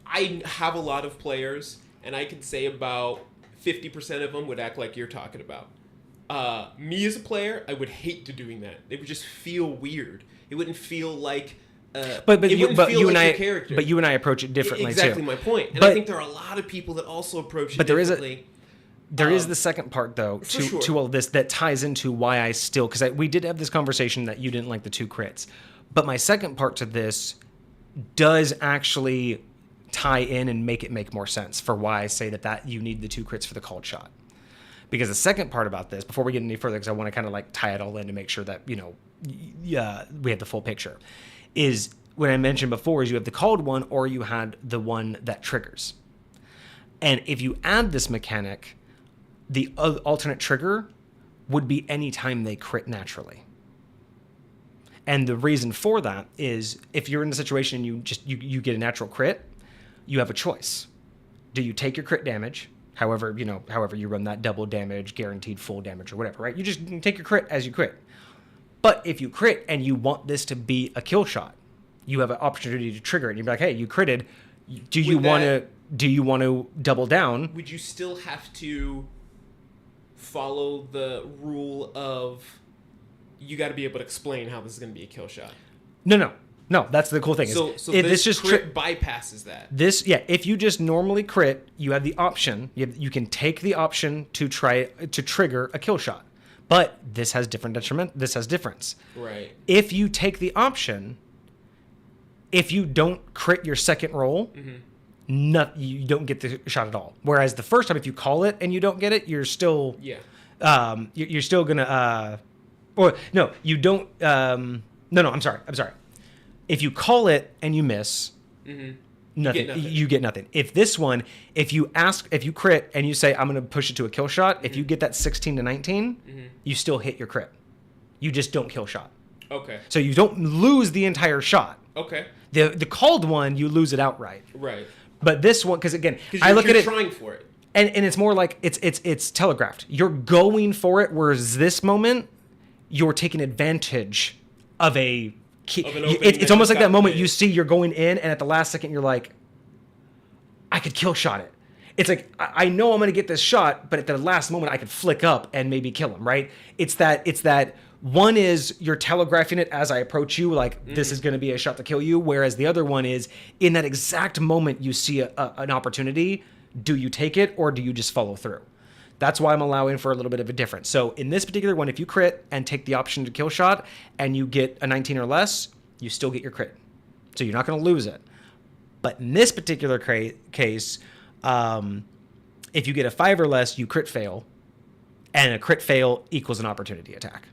I have a lot of players, and I can say about 50% of them would act like you're talking about. Me as a player, I would hate to doing that. It would just feel weird. It wouldn't feel like. But you and I approach it differently exactly too. my point. And but, I think there are a lot of people that also approach it but differently. There is the second part, though, to all of this that ties into why I still... Because we did have this conversation that you didn't like the 2 crits. But my second part to this does actually tie in and make it make more sense for why I say that you need the 2 crits for the called shot. Because the second part about this, before we get any further, because I want to kind of like tie it all in to make sure that, we have the full picture, is what I mentioned before is you have the called one or you had the one that triggers. And if you add this mechanic, the alternate trigger would be any time they crit naturally. And the reason for that is if you're in a situation and you get a natural crit, you have a choice. Do you take your crit damage? However you run that double damage, guaranteed full damage or whatever, right? You just take your crit as you crit. But if you crit and you want this to be a kill shot, you have an opportunity to trigger it. And you'd be like, hey, you critted. Do you want to double down? Would you still have to follow the rule of you got to be able to explain how this is going to be a kill shot? No, that's the cool thing. So this just crit bypasses that. If you just normally crit, you have the option. You can take the option to try to trigger a kill shot. But this has difference. Right. If you take the option, if you don't crit your second roll, you don't get the shot at all. Whereas the first time, if you call it and you don't get it, you're still you're still gonna you don't. I'm sorry. If you call it and you miss, nothing. You get nothing. If this one, if you crit and you say, I'm going to push it to a kill shot, if you get that 16 to 19, you still hit your crit. You just don't kill shot. Okay. So you don't lose the entire shot. Okay. The called one, you lose it outright. Right. But this one, because again, I look at it. You're trying for it. And it's more like it's telegraphed. You're going for it, whereas this moment, you're taking advantage of a... It's almost like that moment you see you're going in and at the last second you're like, I could kill shot it. It's like, I know I'm going to get this shot, but at the last moment I could flick up and maybe kill him, right? It's that one is you're telegraphing it as I approach you, like this is going to be a shot to kill you. Whereas the other one is in that exact moment you see an opportunity. Do you take it or do you just follow through? That's why I'm allowing for a little bit of a difference. So in this particular one, if you crit and take the option to kill shot and you get a 19 or less, you still get your crit. So you're not going to lose it. But in this particular case, if you get a 5 or less, you crit fail. And a crit fail equals an opportunity attack.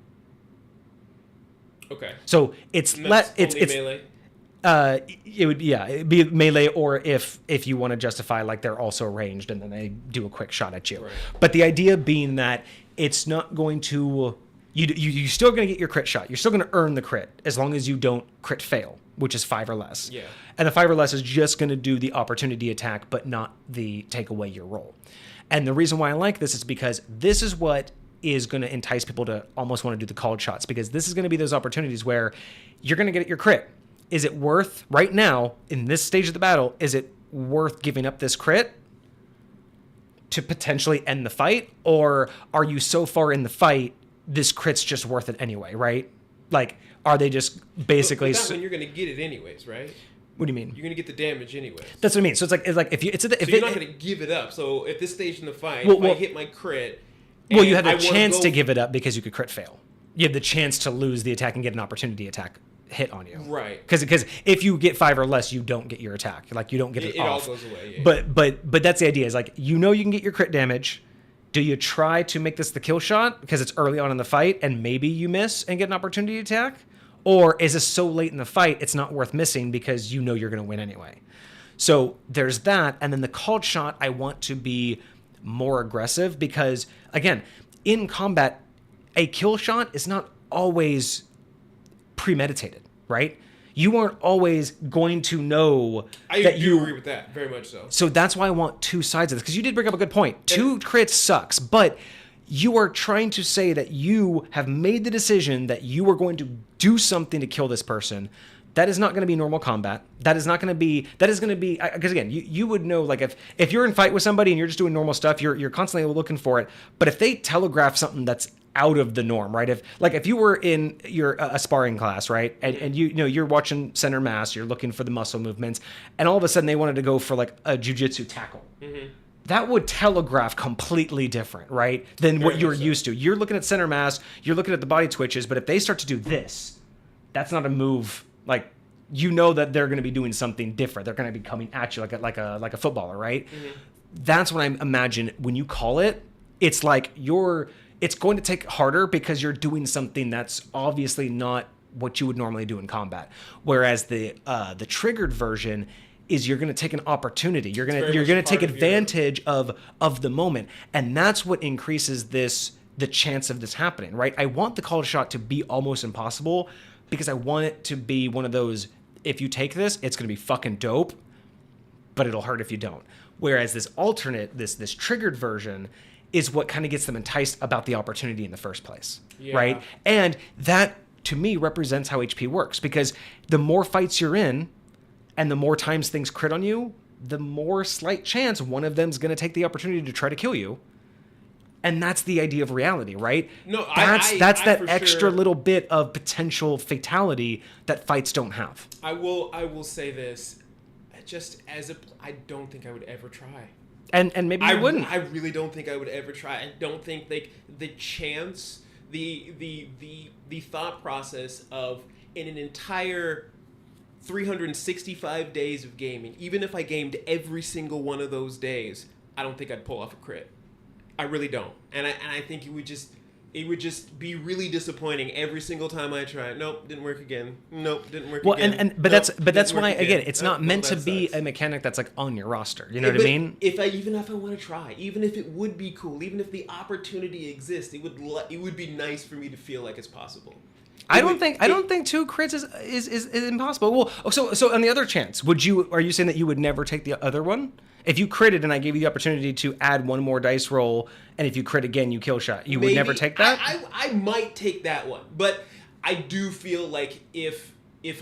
Okay. So it's melee. It'd be melee, or if you want to justify like they're also ranged and then they do a quick shot at you. Right. But the idea being that it's not going to you're still going to get your crit shot. You're still going to earn the crit as long as you don't crit fail, which is 5 or less. Yeah. And the 5 or less is just going to do the opportunity attack, but not the take away your roll. And the reason why I like this is because this is what is going to entice people to almost want to do the called shots, because this is going to be those opportunities where you're going to get your crit. Is it worth, right now, in this stage of the battle, is it worth giving up this crit to potentially end the fight? Or are you so far in the fight, this crit's just worth it anyway, right? Like, are they just basically... But that one, you're going to get it anyways, right? What do you mean? You're going to get the damage anyways. That's what I mean. So it's like if you're not going to give it up. So at this stage in the fight, if I hit my crit... Well, you have the chance to give it up because you could crit fail. You have the chance to lose the attack and get an opportunity attack hit on you, right? Because if you get 5 or less, you don't get your attack. Like, you don't get it off. It all goes away. Yeah. But that's the idea. Is like, you know, you can get your crit damage. Do you try to make this the kill shot because it's early on in the fight and maybe you miss and get an opportunity attack, or is this so late in the fight it's not worth missing because you know you're going to win anyway? So there's that, and then the called shot I want to be more aggressive because, again, in combat, a kill shot is not always premeditated, right? You aren't always going to know I that do agree with that, very much so. So that's why I want two sides of this, because you did bring up a good point. Two crits sucks, but you are trying to say that you have made the decision that you are going to do something to kill this person. That is not going to be normal combat. That is going to be, because again, you would know, like, if you're in fight with somebody and you're just doing normal stuff, you're constantly looking for it. But if they telegraph something that's out of the norm, right? If you were in a sparring class, right, and you're watching center mass, you're looking for the muscle movements, and all of a sudden they wanted to go for like a jujitsu tackle. Mm-hmm. That would telegraph completely different, right, than what you're used to. You're looking at center mass, you're looking at the body twitches, but if they start to do this, that's not a move. Like, you know that they're going to be doing something different. They're going to be coming at you like a footballer, right? Mm-hmm. That's what I imagine when you call it. It's like it's going to take harder because you're doing something that's obviously not what you would normally do in combat. Whereas the triggered version is you're going to take an opportunity. You're going to take advantage of the moment, and that's what increases the chance of this happening, right? I want the call shot to be almost impossible because I want it to be one of those, if you take this, it's going to be fucking dope, but it'll hurt if you don't. Whereas this alternate, this triggered version is what kind of gets them enticed about the opportunity in the first place, right? And that, to me, represents how HP works, because the more fights you're in and the more times things crit on you, the more slight chance one of them's going to take the opportunity to try to kill you. And that's the idea of reality, right? No, that's that extra little bit of potential fatality that fights don't have. I will say this, I don't think I would ever try. And maybe you wouldn't. I really don't think I would ever try. I don't think the chance, the thought process of, in an entire 365 days of gaming, even if I gamed every single one of those days, I don't think I'd pull off a crit. I really don't. And I think it would just be really disappointing every single time I try. Nope, didn't work again. Nope, didn't work again. But that's why again, it's not meant to be a mechanic that's like on your roster. You know what I mean? Even if I want to try, even if it would be cool, even if the opportunity exists, it would be nice for me to feel like it's possible. I don't think 2 crits is impossible. Well, so on the other chance, are you saying that you would never take the other one? If you critted and I gave you the opportunity to add one more dice roll, and if you crit again, you kill shot, you would never take that? I might take that one, but I do feel like if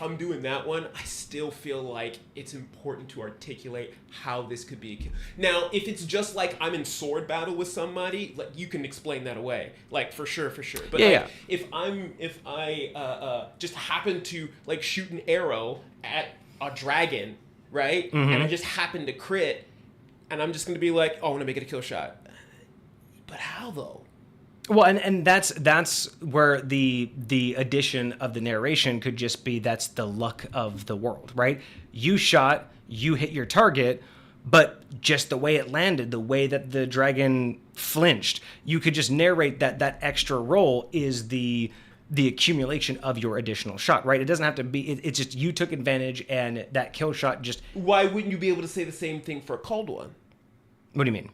I'm doing that one, I still feel like it's important to articulate how this could be a kill. Now, if it's just like I'm in sword battle with somebody, like, you can explain that away, like, for sure. But if I just happen to like shoot an arrow at a dragon, right, mm-hmm. and I just happen to crit, and I'm just going to be like, oh, I want to make it a kill shot. But how, though? Well, and that's where the addition of the narration could just be, that's the luck of the world, right? You shot, you hit your target, but just the way it landed, the way that the dragon flinched, you could just narrate that extra roll is the accumulation of your additional shot, right? It doesn't have to be, it's just you took advantage and that kill shot just... Why wouldn't you be able to say the same thing for a cold one? What do you mean?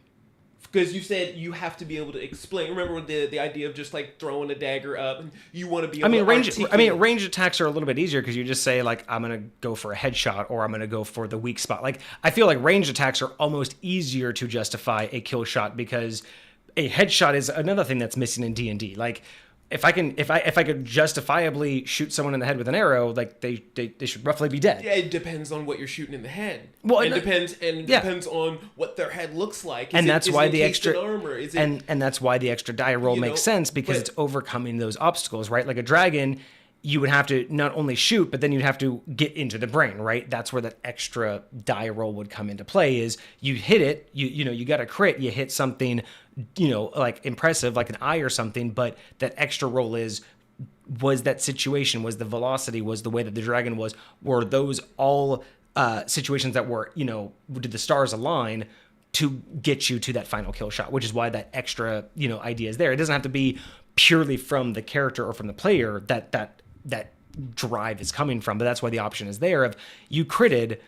Because you said you have to be able to explain. Remember the idea of just like throwing a dagger up, and you want to be able to range attacks are a little bit easier because you just say, like, I'm going to go for a headshot or I'm going to go for the weak spot. Like, I feel like range attacks are almost easier to justify a kill shot because a headshot is another thing that's missing in D&D. Like, if I could justifiably shoot someone in the head with an arrow, like, they should roughly be dead. Yeah, it depends on what you're shooting in the head. Well, it depends on what their head looks like. And that's why the extra armor. And that's why the extra die roll makes sense, because it's overcoming those obstacles, right? Like a dragon, you would have to not only shoot, but then you'd have to get into the brain, right? That's where that extra die roll would come into play. Is you hit it, you got a crit, you hit something, like impressive, like an eye or something, but that extra roll was that situation, was the velocity, was the way that the dragon was, were those all situations that were, did the stars align to get you to that final kill shot, which is why that extra, idea is there. It doesn't have to be purely from the character or from the player that drive is coming from, but that's why the option is there of you critted.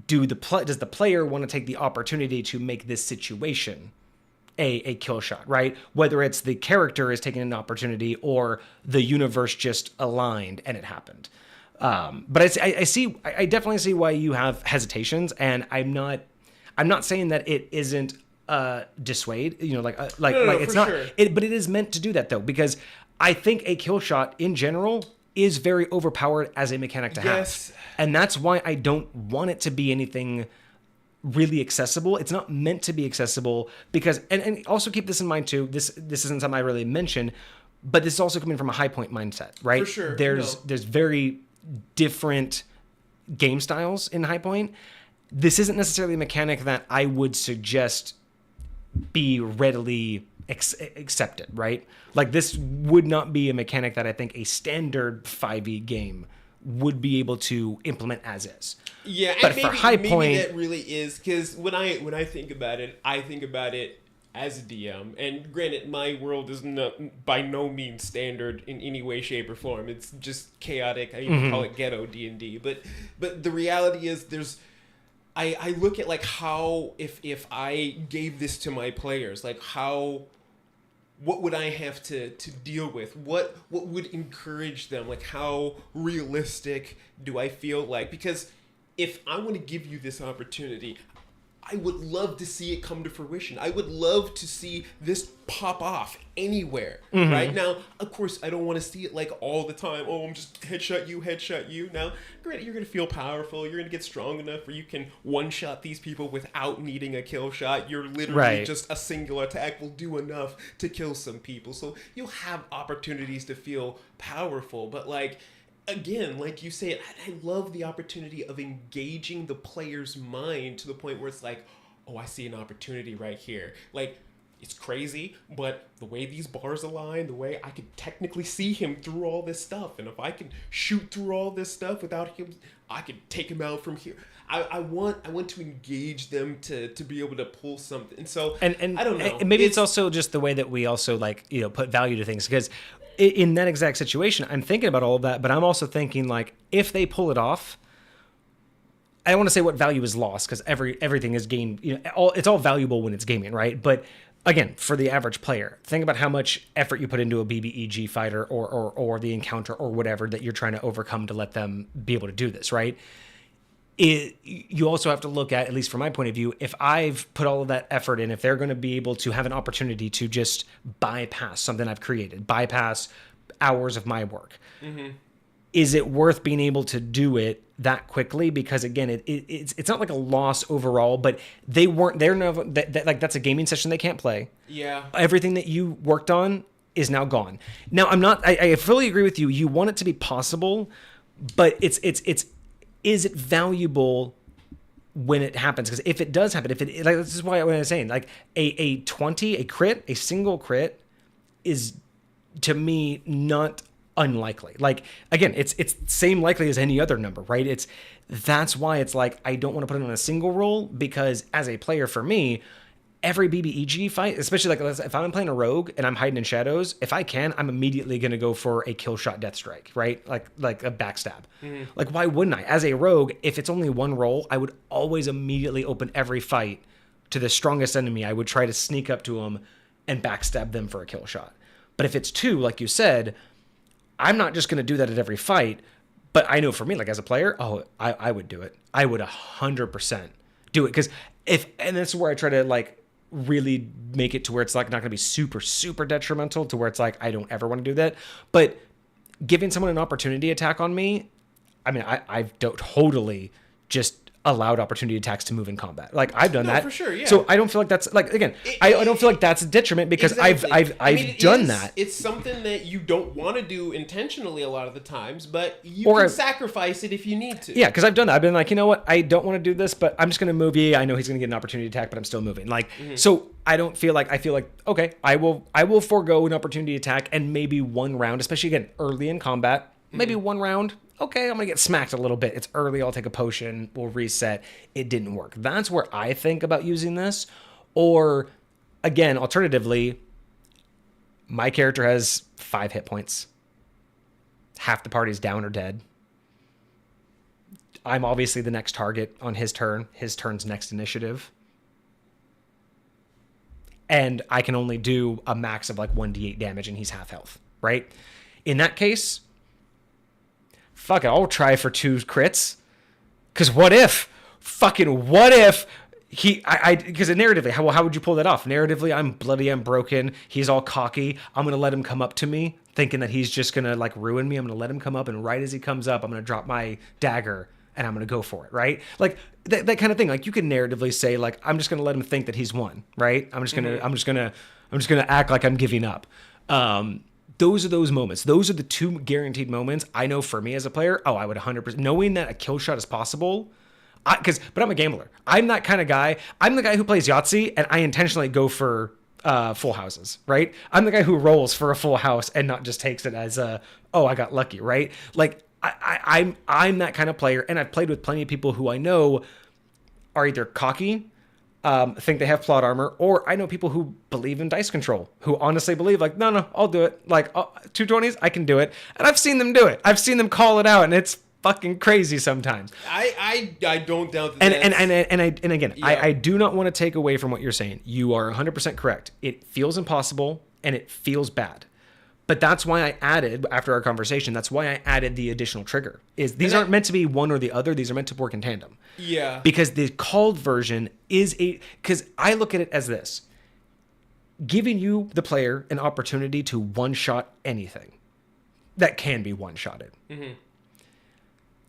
Does the player want to take the opportunity to make this situation a kill shot, right? Whether it's the character is taking an opportunity or the universe just aligned and it happened. But I definitely see why you have hesitations, and I'm not saying that it isn't dissuade, it's not, sure. but it is meant to do that though, because I think a kill shot in general is very overpowered as a mechanic to Yes. have. And that's why I don't want it to be anything really accessible. It's not meant to be accessible because, and also keep this in mind too, this isn't something I really mentioned, but this is also coming from a high point mindset, right? For sure. There's very different game styles in high point. This isn't necessarily a mechanic that I would suggest be readily accepted, right? Like this would not be a mechanic that I think a standard 5e game would be able to implement as is. Yeah, but and for high maybe point, that really is because when I think about it as a DM. And granted, my world is by no means standard in any way, shape, or form. It's just chaotic. I even call it ghetto D&D. But the reality is I look at like how if I gave this to my players, like what would I have to deal with? What would encourage them? Like how realistic do I feel like? Because if I want to give you this opportunity, I would love to see it come to fruition. I would love to see this pop off anywhere, right? Now, of course, I don't want to see it like all the time. Oh, I'm just headshot you. Now, granted, you're going to feel powerful. You're going to get strong enough where you can one-shot these people without needing a kill shot. You're literally just a single attack will do enough to kill some people. So you'll have opportunities to feel powerful. But like, again, like you say, I love the opportunity of engaging the player's mind to the point where it's like, oh, I see an opportunity right here. Like, it's crazy, but the way these bars align, the way I could technically see him through all this stuff, and if I can shoot through all this stuff without him, I could take him out from here. I want to engage them to be able to pull something. And so, and I don't know. And maybe it's also just the way that we also put value to things, because in that exact situation, I'm thinking about all of that, but I'm also thinking like if they pull it off, I don't want to say what value is lost because everything is gained. It's all valuable when it's gaming, right? But again, for the average player, think about how much effort you put into a BBEG fighter or the encounter or whatever that you're trying to overcome to let them be able to do this, right? You also have to look at least from my point of view, if I've put all of that effort in, if they're going to be able to have an opportunity to just bypass something I've created, bypass hours of my work, is it worth being able to do it that quickly? Because again, it's not like a loss overall, but that's a gaming session they can't play. Yeah. Everything that you worked on is now gone. Now I fully agree with you. You want it to be possible, but is it valuable when it happens? Because if it does happen, this is why what I was saying, like a 20, a single crit is to me not unlikely. Like again, it's same likely as any other number, right? That's why it's like I don't want to put it on a single roll, because as a player, for me, every BBEG fight, especially like if I'm playing a rogue and I'm hiding in shadows, if I can, I'm immediately going to go for a kill shot death strike, right? Like a backstab. Like why wouldn't I? As a rogue, if it's only one roll, I would always immediately open every fight to the strongest enemy. I would try to sneak up to them and backstab them for a kill shot. But if it's two, like you said, I'm not just going to do that at every fight. But I know for me, like as a player, I would do it. I would 100% do it, because and that's where I try to like really make it to where it's like not going to be super, super detrimental to where it's like I don't ever want to do that. But giving someone an opportunity attack on me, I mean, I've totally just allowed opportunity attacks to move in combat. Like I've done that for sure. Yeah. So I don't feel like that's like, again, I don't feel like that's a detriment, because Exactly. I've done that. It's something that you don't want to do intentionally a lot of the times, but you can sacrifice it if you need to. Yeah, because I've done that. I've been like, you know what? I don't want to do this, but I'm just going to move. Yeah, I know he's going to get an opportunity attack, but I'm still moving. Like, so I feel like, okay, I will forego an opportunity attack and maybe one round, especially again, early in combat, maybe one round. Okay, I'm going to get smacked a little bit. It's early. I'll take a potion. We'll reset. It didn't work. That's where I think about using this. Or again, alternatively, my character has 5 hit points. Half the party's down or dead. I'm obviously the next target on his turn. His turn's next initiative. and I can only do a max of like 1d8 damage and he's half health, right? In that case, fuck it, I'll try for 2 crits. Because what if because narratively, how would you pull that off? Narratively, I'm bloody, I'm broken, he's all cocky, I'm going to let him come up to me thinking that he's just going to like ruin me. I'm going to let him come up, and right as he comes up, I'm going to drop my dagger and I'm going to go for it, right? Like that kind of thing. Like you can narratively say like, I'm just going to let him think that he's won, right? I'm just going to act like I'm giving up. Those are those moments. Those are the 2 guaranteed moments. I know for me as a player, I would 100%, knowing that a kill shot is possible, but I'm a gambler. I'm that kind of guy. I'm the guy who plays Yahtzee, and I intentionally go for full houses, right? I'm the guy who rolls for a full house and not just takes it as I got lucky, right? Like I'm that kind of player, and I've played with plenty of people who I know are either cocky, think they have plot armor, or I know people who believe in dice control, who honestly believe like, no, I'll do it. Like 220s, I can do it. And I've seen them do it. I've seen them call it out, and it's fucking crazy sometimes. I don't doubt that. And again, yeah. I do not want to take away from what you're saying. You are 100% correct. It feels impossible and it feels bad. But that's why I added, after our conversation, that's why I added the additional trigger. These aren't meant to be one or the other. These are meant to work in tandem. Yeah. Because the called version because I look at it as this: giving you, the player, an opportunity to one-shot anything that can be one-shotted. Mm-hmm.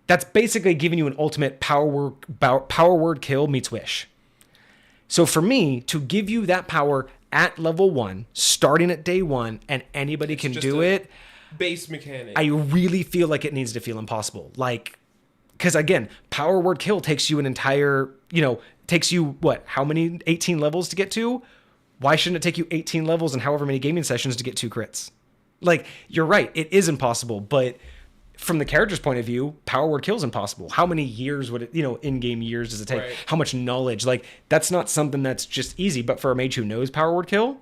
That's basically giving you an ultimate power word kill meets wish. So for me, to give you that power at level 1, starting at day 1, and anybody can do it. Base mechanic. I really feel like it needs to feel impossible. Like, because again, power word kill takes you an entire, takes you how many 18 levels to get to? Why shouldn't it take you 18 levels and however many gaming sessions to get 2 crits? Like, you're right, it is impossible, but from the character's point of view, power word kill is impossible. How many years would it, in-game years does it take? Right. How much knowledge? Like, that's not something that's just easy, but for a mage who knows power word kill,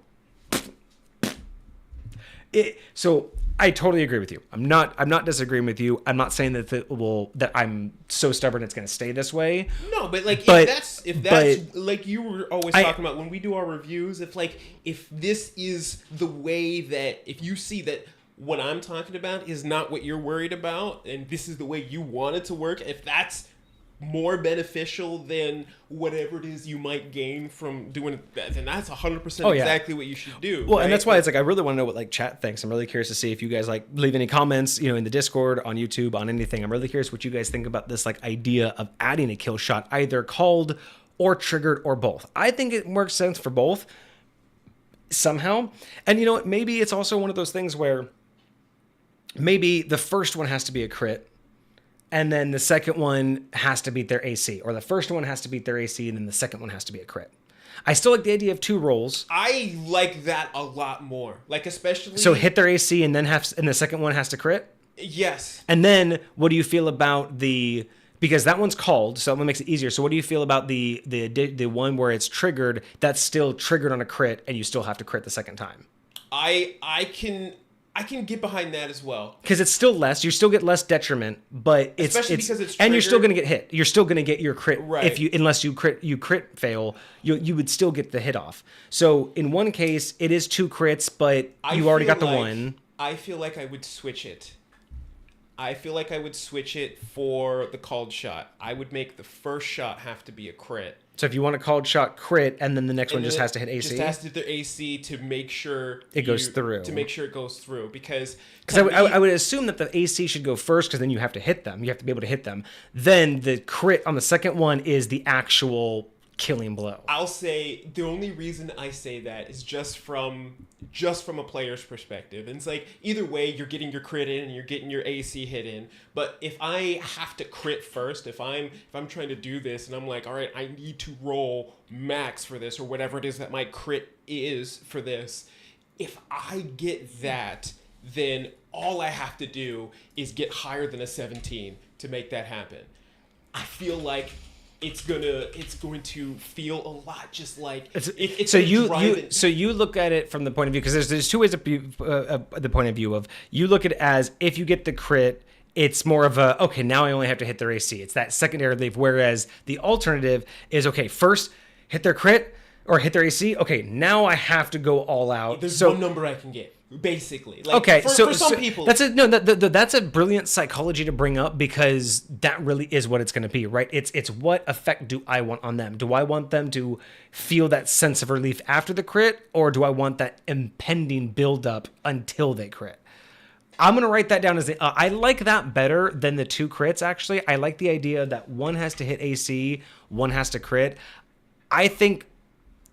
so I totally agree with you. I'm not disagreeing with you. I'm not saying that I'm so stubborn it's going to stay this way. No, but if that's like you were always talking about when we do our reviews, if this is the way that, if you see that what I'm talking about is not what you're worried about, and this is the way you want it to work, if that's more beneficial than whatever it is you might gain from doing that, then that's 100% exactly what you should do. Well, right? And that's why it's like, I really want to know what chat thinks. I'm really curious to see if you guys leave any comments, in the Discord, on YouTube, on anything. I'm really curious what you guys think about this idea of adding a kill shot, either called or triggered or both. I think it works sense for both somehow. And maybe it's also one of those things where maybe the first one has to be a crit, and then the second one has to beat their AC, or the first one has to beat their AC, and then the second one has to be a crit. I still like the idea of 2 rolls. I like that a lot more. Especially so hit their AC and then and the second one has to crit. Yes. And then what do you feel about because that one's called, so that makes it easier. So what do you feel about the one where it's triggered, that's still triggered on a crit, and you still have to crit the second time? I can get behind that as well. Because it's still less. You still get less detriment, but especially because it's triggered. And you're still going to get hit. You're still going to get your crit. Right. Unless you crit fail, you would still get the hit off. So in one case, it is 2 crits, but you already got the one. I feel like I would switch it. I feel like I would switch it for the called shot. I would make the first shot have to be a crit. So if you want a called shot crit, and then the next one just has to hit AC? Just has to hit the AC to make sure it goes through. To make sure it goes through. Because I would assume that the AC should go first, because then you have to hit them. You have to be able to hit them. Then the crit on the second one is the actual killing blow. I'll say the only reason I say that is just from a player's perspective. And it's either way, you're getting your crit in and you're getting your AC hit in. But if I have to crit first, if I'm trying to do this and I'm all right, I need to roll max for this, or whatever it is that my crit is for this, if I get that, then all I have to do is get higher than a 17 to make that happen. I feel like it's going to feel a lot just like it's so you look at it from the point of view, because there's 2 ways of the point of view of, you look at it as, if you get the crit, it's more of a, okay, now I only have to hit their AC. It's that secondary leave, whereas the alternative is, okay, first hit their crit, or hit their AC. Okay, now I have to go all out. There's one number I can get, basically. Like, okay, for some people, that's a brilliant psychology to bring up, because that really is what it's going to be, right? It's what effect do I want on them? Do I want them to feel that sense of relief after the crit, or do I want that impending buildup until they crit? I'm going to write that down as I like that better than the 2 crits, actually. I like the idea that one has to hit AC, one has to crit. I think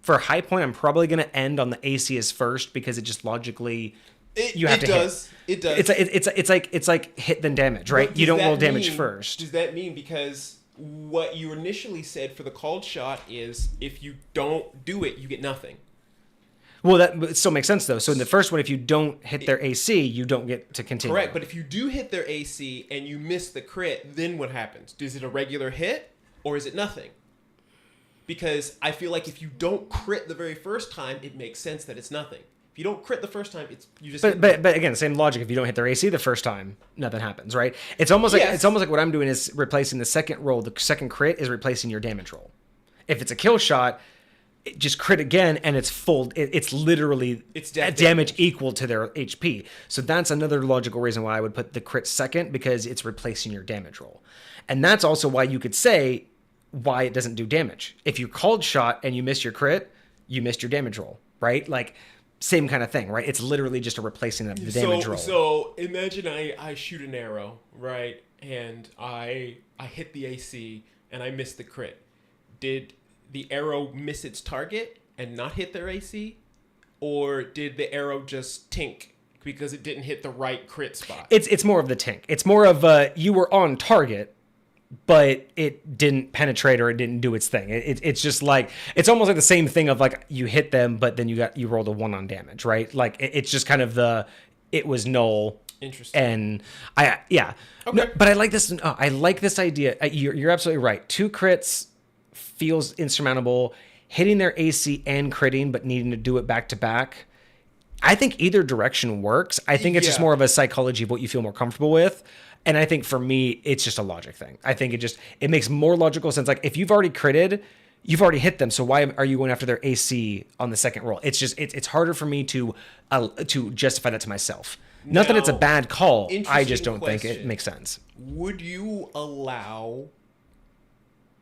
for high point, I'm probably going to end on the AC is first, because it just logically you have to hit. It does. It's like hit then damage, right? You don't roll damage first. Does that mean, because what you initially said for the called shot is if you don't do it, you get nothing? Well, that still makes sense, though. So in the first one, if you don't hit their AC, you don't get to continue. Correct, but if you do hit their AC and you miss the crit, then what happens? Is it a regular hit, or is it nothing? Because I feel like if you don't crit the very first time, it makes sense that it's nothing. If you don't crit the first time, you just. But again, same logic. If you don't hit their AC the first time, nothing happens, right? It's almost like what I'm doing is replacing the second roll. The second crit is replacing your damage roll. If it's a kill shot, just crit again, and it's full. It's literally damage equal to their HP. So that's another logical reason why I would put the crit second, because it's replacing your damage roll, and that's also why you could say why it doesn't do damage. If you called shot and you miss your crit, you missed your damage roll, right? Like same kind of thing, right? It's literally just a replacing of the damage roll. So imagine I shoot an arrow, right? And I hit the AC and I miss the crit. Did the arrow miss its target and not hit their AC? Or did the arrow just tink because it didn't hit the right crit spot? It's more of the tink. It's more of you were on target, but it didn't penetrate, or it didn't do its thing. It's just like, it's almost like the same thing of like you hit them, but then you rolled a 1 on damage, right? Like it's just kind of it was null. Interesting. And okay. No, but I like this. I like this idea. You're absolutely right. 2 crits feels insurmountable. Hitting their AC and critting, but needing to do it back to back. I think either direction works. I think it's just more of a psychology of what you feel more comfortable with. And I think for me, it's just a logic thing. I think it makes more logical sense. Like if you've already critted, you've already hit them. So why are you going after their AC on the second roll? It's just, it's harder for me to justify that to myself. Not that it's a bad call. I just don't think it makes sense. Would you allow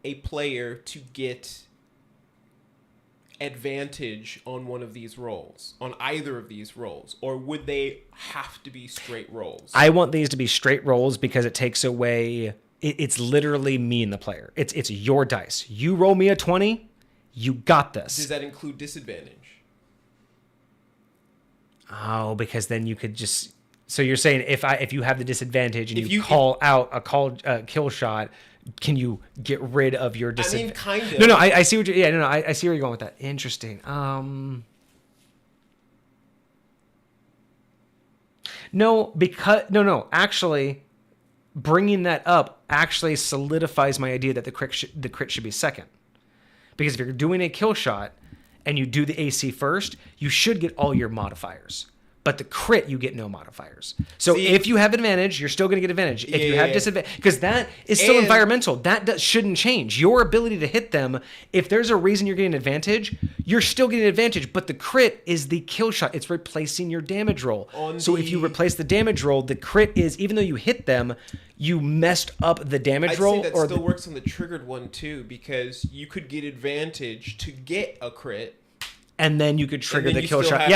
a player to get advantage on one of these rolls, on either of these rolls, or would they have to be straight rolls? I want these to be straight rolls, because it takes away, it's literally me and the player. It's your dice. You roll me a 20, you got this. Does that include disadvantage? Oh, because then you could just, so you're saying if you have the disadvantage and you call out a kill shot, can you get rid of your disadvantage? I mean, kind of. No, I see what you're... Yeah, no, I see where you're going with that. Interesting. No, actually, bringing that up actually solidifies my idea that the crit should be second. Because if you're doing a kill shot and you do the AC first, you should get all your modifiers. But the crit, you get no modifiers. So if you have advantage, you're still going to get advantage. If you have disadvantage, because that is still environmental. That shouldn't change. Your ability to hit them, if there's a reason you're getting advantage, you're still getting advantage. But the crit is the kill shot. It's replacing your damage roll. So if you replace the damage roll, the crit is, even though you hit them, you messed up the damage roll. I'd say that still works on the triggered one too, because you could get advantage to get a crit. And then you could trigger the kill shot.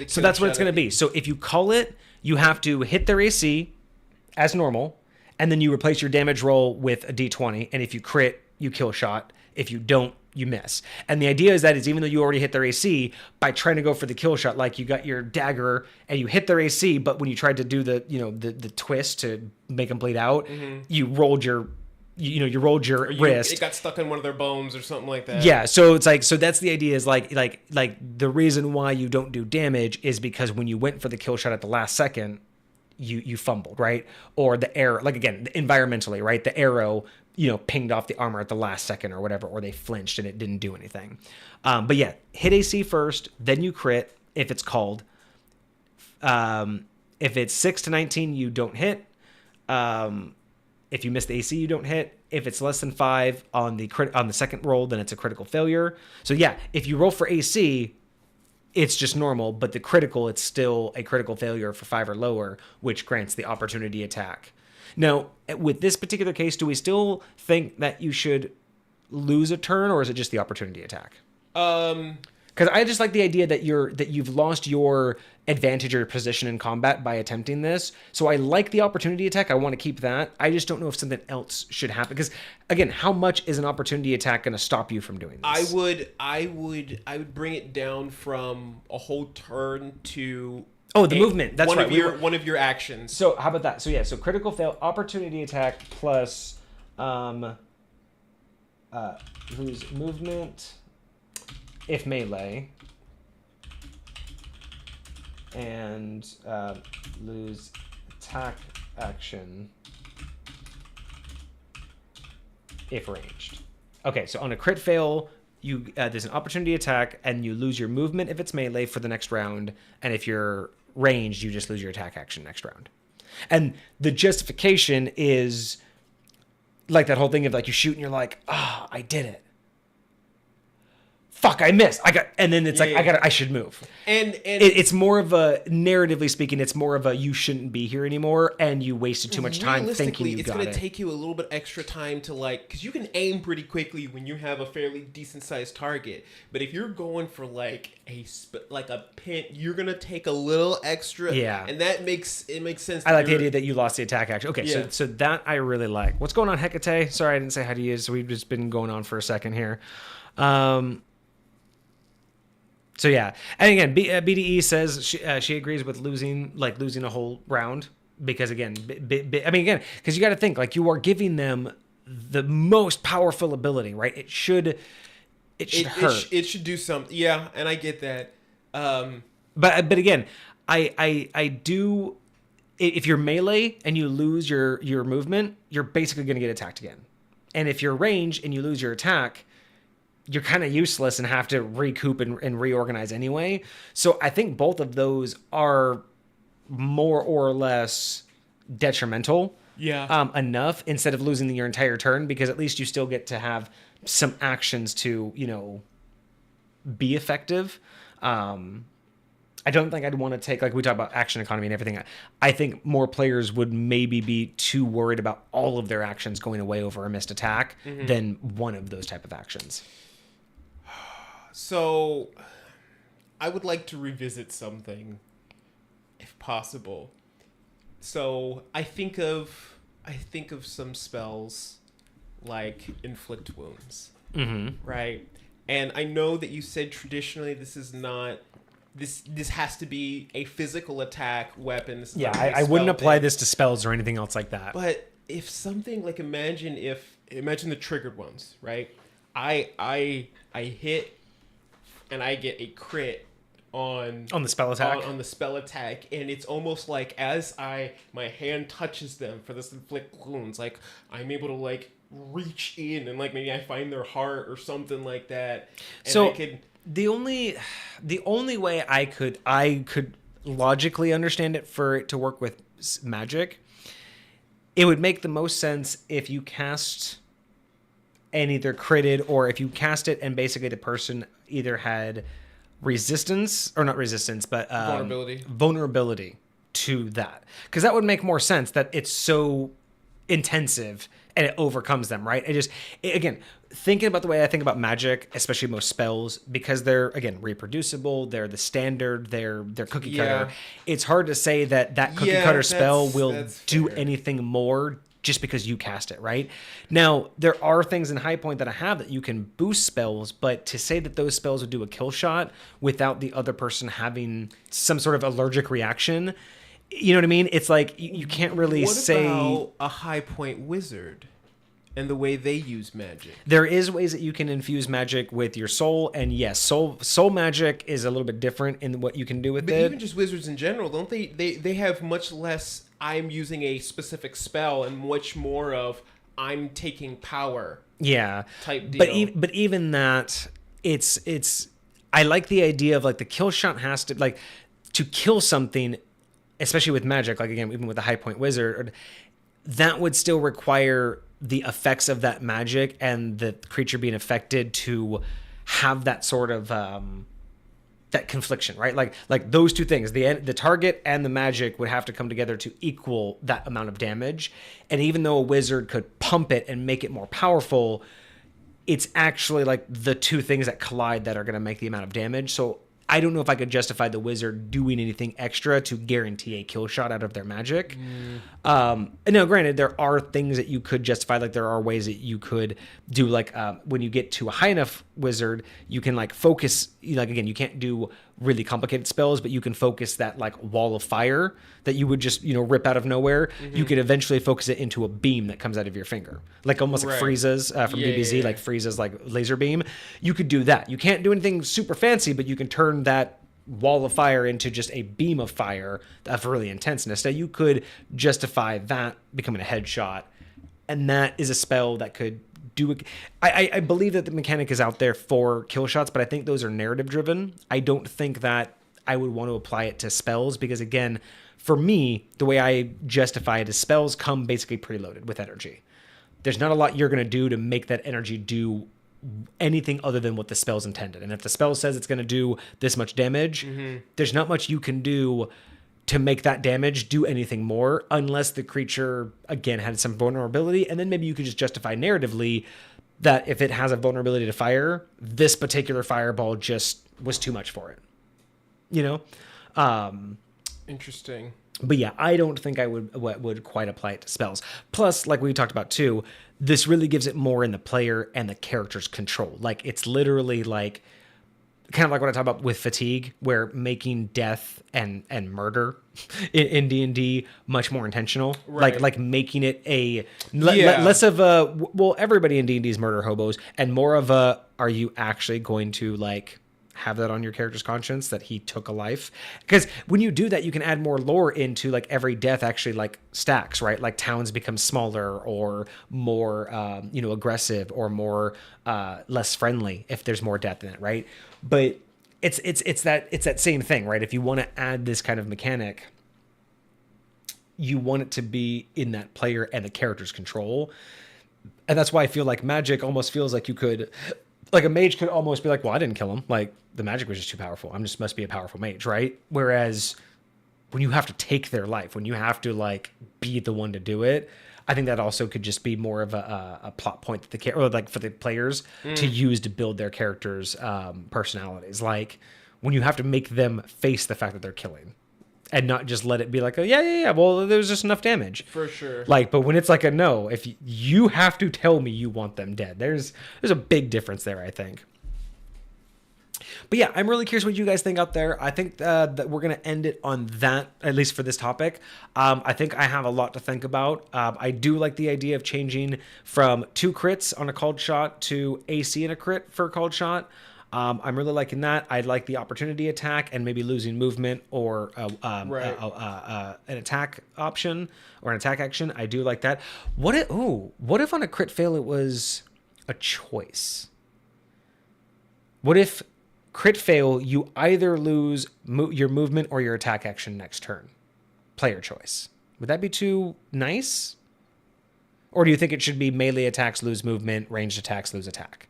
So that's what it's going to be. So if you call it, you have to hit their AC as normal, and then you replace your damage roll with a D20. And if you crit, you kill shot. If you don't, you miss. And the idea is that even though you already hit their AC, by trying to go for the kill shot, like you got your dagger and you hit their AC, but when you tried to do the twist to make them bleed out, you rolled your wrist. It got stuck in one of their bones or something like that. Yeah, so it's like, so that's the idea, is like the reason why you don't do damage is because when you went for the kill shot at the last second, you fumbled, right? Or the arrow, like again, environmentally, right? The arrow, pinged off the armor at the last second or whatever, or they flinched and it didn't do anything. But yeah, hit AC first, then you crit if it's called. If it's 6 to 19, you don't hit. If you miss the AC, you don't hit. If it's less than 5 on the second roll, then it's a critical failure. So yeah, if you roll for AC, it's just normal, but the critical, it's still a critical failure for 5 or lower, which grants the opportunity attack. Now, with this particular case, do we still think that you should lose a turn, or is it just the opportunity attack? Because I just like the idea that you've lost your advantage or position in combat by attempting this. So I like the opportunity attack. I want to keep that. I just don't know if something else should happen. Because again, how much is an opportunity attack going to stop you from doing this? I would bring it down from a whole turn to movement. That's right. One of your actions. So how about that? So yeah. So critical fail, opportunity attack plus lose movement if melee, and lose attack action if ranged. Okay, so on a crit fail, you there's an opportunity attack, and you lose your movement if it's melee for the next round, and if you're ranged, you just lose your attack action next round. And the justification is like that whole thing of like you shoot and you're like, I did it. Fuck, I missed. And then it's I should move. And it's more of a, narratively speaking, it's more of a you shouldn't be here anymore, and you wasted too much time thinking you got it. It's going to take you a little bit extra time to because you can aim pretty quickly when you have a fairly decent sized target. But if you're going for a pin, you're going to take a little extra. Yeah. And that makes sense. I like the idea that you lost the attack action. Okay, yeah. So that I really like. What's going on, Hecate? Sorry, I didn't say how to use. So we've just been going on for a second here. So yeah, and again, BDE says she agrees with losing a whole round because again, because you got to think you are giving them the most powerful ability, right? It should hurt. It should do something. Yeah, and I get that. But again, I do. If you're melee and you lose your movement, you're basically going to get attacked again. And if you're ranged and you lose your attack, you're kind of useless and have to recoup and reorganize anyway. So I think both of those are more or less detrimental. Yeah. Enough instead of losing your entire turn, because at least you still get to have some actions to, be effective. I don't think I'd want to take, we talk about action economy and everything. I think more players would maybe be too worried about all of their actions going away over a missed attack than one of those type of actions. So, I would like to revisit something, if possible. So, I think of some spells like inflict wounds, right? And I know that you said traditionally this is not. This has to be a physical attack weapon. Yeah, I wouldn't apply this to spells or anything else like that. But if something imagine the triggered ones, right? I hit. And I get a crit on the spell attack. On the spell attack, and it's almost like as my hand touches them for this inflict wounds, I'm able to reach in and maybe I find their heart or something like that. And so the only way I could logically understand it for it to work with magic, it would make the most sense if you cast and either critted, or if you cast it and basically the person either had resistance, or not resistance, but vulnerability to that. Because that would make more sense, that it's so intensive and it overcomes them, right? Again, thinking about the way I think about magic, especially most spells, because they're, again, reproducible, they're the standard, they're cookie cutter. It's hard to say that cookie cutter spell will do anything more just because you cast it, right? Now, there are things in High Point that I have that you can boost spells, but to say that those spells would do a kill shot without the other person having some sort of allergic reaction, you know what I mean? It's you can't really say... What about a High Point wizard and the way they use magic? There is ways that you can infuse magic with your soul, and yes, soul magic is a little bit different in what you can do with it. But even just wizards in general, don't they? They have much less. I'm using a specific spell and much more of I'm taking power. Yeah, type deal. But even that, it's. I like the idea of the kill shot has to to kill something, especially with magic. Again, even with the High Point wizard, that would still require the effects of that magic and the creature being affected to have that sort of that confliction, right? Like those two things, the target and the magic would have to come together to equal that amount of damage. And even though a wizard could pump it and make it more powerful, it's actually like the two things that collide that are going to make the amount of damage. So I don't know if I could justify the wizard doing anything extra to guarantee a kill shot out of their magic. And now, granted, there are things that you could justify. Like there are ways that you could do, like when you get to a high enough wizard, you can like focus. Like again, you can't do really complicated spells, but you can focus that like wall of fire that you would just rip out of nowhere. You could eventually focus it into a beam that comes out of your finger, like almost like Frieza's from DBZ, like Frieza's like laser beam. You could do that. You can't do anything super fancy, but you can turn that wall of fire into just a beam of fire of really intenseness. Now you could justify that becoming a headshot, and that is a spell that could do it. I believe that the mechanic is out there for kill shots, but I think those are narrative driven. I don't think that I would want to apply it to spells because, again, for me, the way I justify it is spells come basically preloaded with energy. There's not a lot you're going to do to make that energy do anything other than what the spell's intended. And if the spell says it's going to do this much damage, there's not much you can do to make that damage do anything more unless the creature, again, had some vulnerability. And then maybe you could just justify narratively that if it has a vulnerability to fire, this particular fireball just was too much for it. Interesting. But yeah, I don't think I would quite apply it to spells. Plus, like we talked about too, this really gives it more in the player and the character's control. Like it's literally like kind of like what I talk about with fatigue, where making death and murder in D&D much more intentional. Right. Like making it less of a, well, everybody in D&D is murder hobos, and more of a, are you actually going to like have that on your character's conscience that he took a life? Because when you do that, you can add more lore into like every death actually like stacks, right? Like towns become smaller or more aggressive or more less friendly if there's more death in it, right? But it's that same thing, right? If you want to add this kind of mechanic, you want it to be in that player and the character's control. And that's why I feel like magic almost feels like you could, like a mage could almost be like, well, I didn't kill him. Like the magic was just too powerful. I'm just must be a powerful mage, right? Whereas when you have to take their life, when you have to like be the one to do it, I think that also could just be more of a plot point that or like for the players to use to build their characters' personalities. Like when you have to make them face the fact that they're killing, and not just let it be like, oh yeah. Well, there's just enough damage for sure. Like, but when it's like a no, if you have to tell me you want them dead, there's a big difference there, I think. But yeah, I'm really curious what you guys think out there. I think that we're going to end it on that, at least for this topic. I think I have a lot to think about. I do like the idea of changing from 2 crits on a called shot to AC and a crit for a called shot. I'm really liking that. I like the opportunity attack and maybe losing movement or an attack option or an attack action. I do like that. What if on a crit fail it was a choice? What if crit fail, you either lose your movement or your attack action next turn? Player choice. Would that be too nice? Or do you think it should be melee attacks lose movement, ranged attacks lose attack?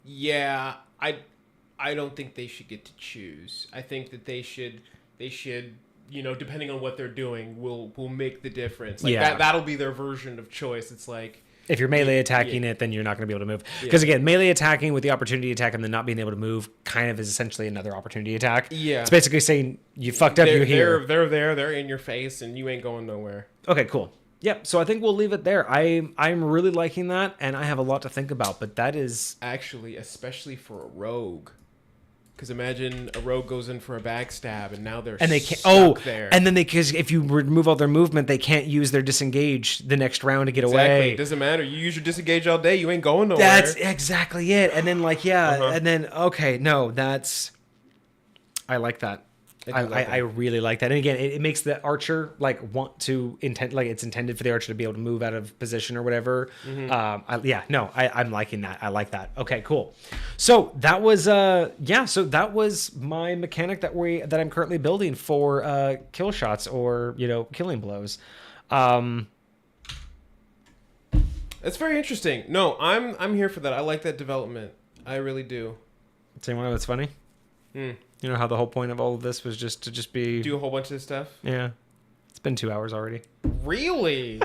Yeah, I don't think they should get to choose. I think that they should, depending on what they're doing, will make the difference. Like that'll be their version of choice. It's like, if you're melee attacking it, then you're not going to be able to move. Because again, melee attacking with the opportunity attack and then not being able to move kind of is essentially another opportunity attack. Yeah. It's basically saying you fucked up, you're here. They're there, they're in your face, and you ain't going nowhere. Okay, cool. Yep, so I think we'll leave it there. I'm really liking that, and I have a lot to think about, but that is... Actually, especially for a rogue. Because imagine a rogue goes in for a backstab, and now they're stuck there. And then because if you remove all their movement, they can't use their disengage the next round to get away. It doesn't matter. You use your disengage all day, you ain't going nowhere. That's exactly it. And then and then, okay, no, that's... I like that. I really like that. And again, it makes the archer want to it's intended for the archer to be able to move out of position or whatever. Mm-hmm. I'm liking that. I like that. Okay, cool. So that was my mechanic that I'm currently building for kill shots or killing blows. It's very interesting. No, I'm here for that. I like that development. I really do. So you want to know what's funny? You know how the whole point of all of this was just to just be... Do a whole bunch of stuff? Yeah. It's been 2 hours already. Really?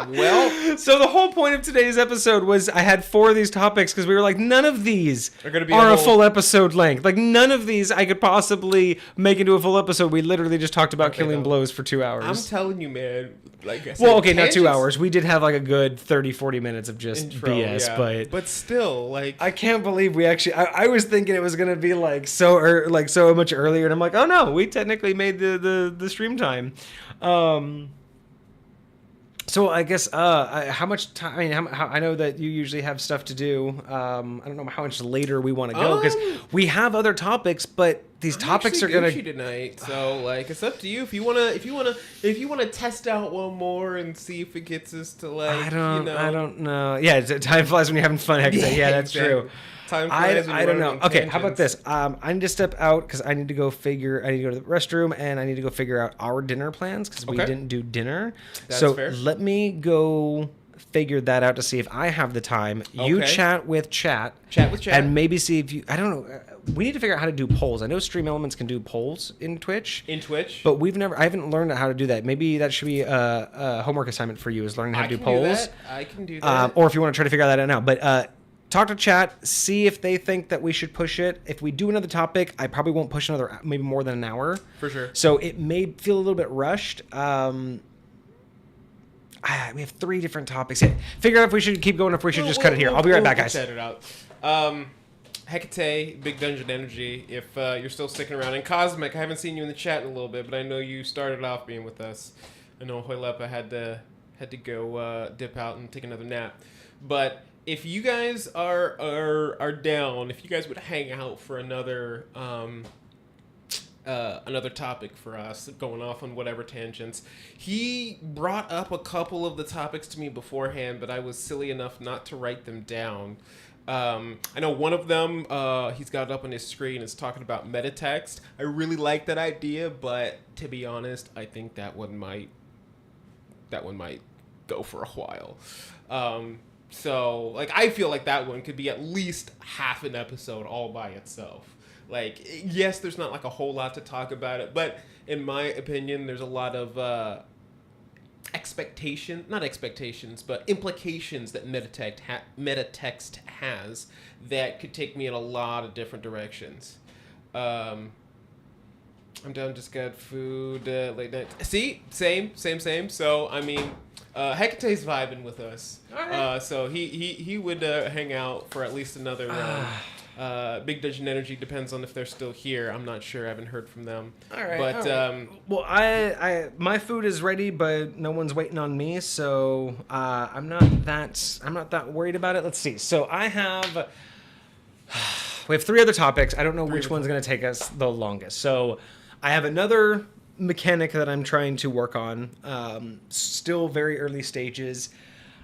Well, so the whole point of today's episode was I had 4 of these topics because we were like, none of these are a full episode length. Like, none of these I could possibly make into a full episode. We literally just talked about killing blows for 2 hours. I'm telling you, man. Like I said, well, okay, not 2 hours. We did have like a good 30, 40 minutes of just intro, BS, yeah. But still, like, I can't believe we actually. I was thinking it was gonna be like so much earlier, and I'm like, oh no, we technically made the stream time. So I guess how much time? I mean, how, I know that you usually have stuff to do. I don't know how much later we want to go because we have other topics, but these topics are gonna tonight. So like, it's up to you if you wanna test out one more and see if it gets us to like. I don't know. Yeah, time flies when you're having fun. Yeah, that's true. Time flies when I don't know. Okay, how about this? I need to step out because I need to go to the restroom and I need to go figure out our dinner plans because we didn't do dinner. That's fair. Let me go figure that out to see if I have the time. You chat with chat. And maybe see if you... I don't know. We need to figure out how to do polls. I know Stream Elements can do polls in Twitch. But I haven't learned how to do that. Maybe that should be a homework assignment for you is learning how to do polls. I can do that. Or if you want to try to figure that out now. But... talk to chat, see if they think that we should push it. If we do another topic, I probably won't push maybe more than an hour. For sure. So it may feel a little bit rushed. We have 3 different topics. Yeah. Figure out if we should keep going or if we should just cut it here. I'll be right back, guys. Set it out. Hecate, Big Dungeon Energy, if you're still sticking around. And Cosmic, I haven't seen you in the chat in a little bit, but I know you started off being with us. I know Hoylepa had to go dip out and take another nap. But... if you guys are down, if you guys would hang out for another topic for us, going off on whatever tangents, he brought up a couple of the topics to me beforehand, but I was silly enough not to write them down. I know one of them, he's got it up on his screen, is talking about Metatext. I really like that idea, but to be honest, I think that one might go for a while. So, like, I feel like that one could be at least half an episode all by itself. Like, yes, there's not, like, a whole lot to talk about it, but in my opinion, there's a lot of not expectations, but implications that Metatext has that could take me in a lot of different directions. I'm down, just got food, late night. See? Same. So, I mean... Hecate's vibing with us, so he would hang out for at least another round. Big Dungeon Energy depends on if they're still here. I'm not sure. I haven't heard from them. All right. But well, I my food is ready, but no one's waiting on me, so I'm not that worried about it. Let's see. So we have 3 other topics. I don't know which one's going to take us the longest. So I have another mechanic that I'm trying to work on. Still very early stages.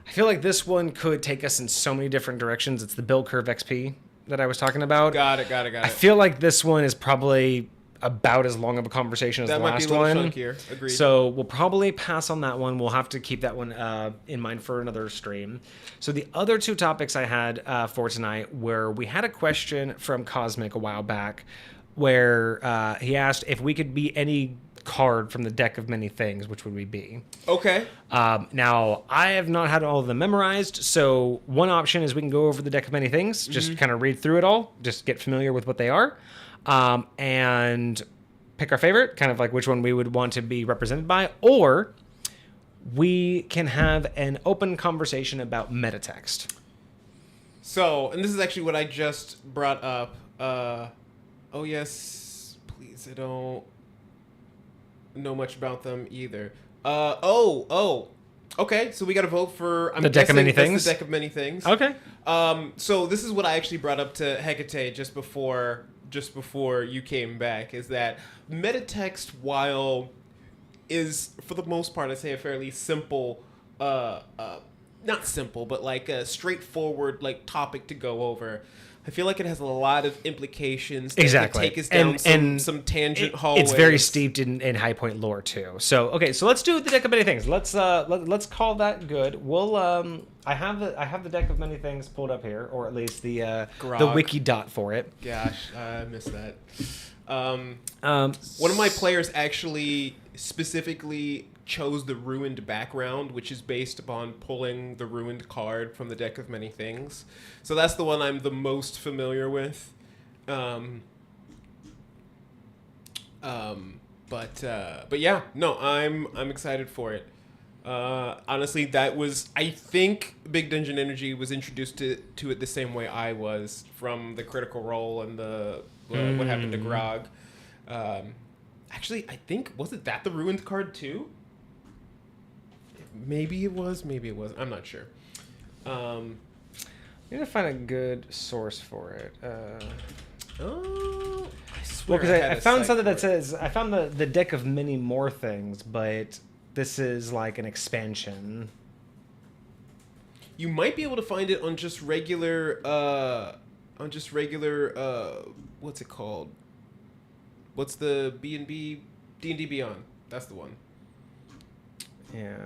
I feel like this one could take us in so many different directions. It's the Build Curve XP that I was talking about. Got it. I feel like this one is probably about as long of a conversation as the last one. That might be a little chunkier. Agreed. So we'll probably pass on that one. We'll have to keep that one in mind for another stream. So the other 2 topics I had for tonight were, we had a question from Cosmic a while back where he asked if we could be any card from the deck of many things, which would we be? Okay. Now, I have not had all of them memorized, so one option is we can go over the deck of many things, just kind of read through it all, just get familiar with what they are, and pick our favorite, kind of like which one we would want to be represented by, or we can have an open conversation about Metatext. So, and this is actually what I just brought up. Oh yes, please, I don't know much about them either. Okay, so we got to vote for the deck of many things. The deck of many things. Okay. So this is what I actually brought up to Hecate just before you came back, is that Metatext, while is for the most part, I'd say a fairly simple, not simple, but like a straightforward like topic to go over. I feel like it has a lot of implications that Exactly. could take us down And some tangent hallways. It's very steeped in High Point lore too. So okay, so let's do the deck of many things. Let's call that good. We'll I have the deck of many things pulled up here, or at least the wiki dot for it. Gosh, I missed that. One of my players actually specifically chose the ruined background, which is based upon pulling the ruined card from the deck of many things. So that's the one I'm the most familiar with. But yeah, no, I'm excited for it. Honestly, that was, I think Big Dungeon Energy was introduced to it the same way I was, from the Critical Role and the what happened to Grog. Actually, I think, wasn't that the ruined card too? Maybe it was, maybe it wasn't. I'm not sure. I need to find a good source for it. I swear Well, because I found something that says, I found the deck of many more things, but this is like an expansion. You might be able to find it on just regular, what's it called? What's the B&B, D&D Beyond? That's the one. Yeah.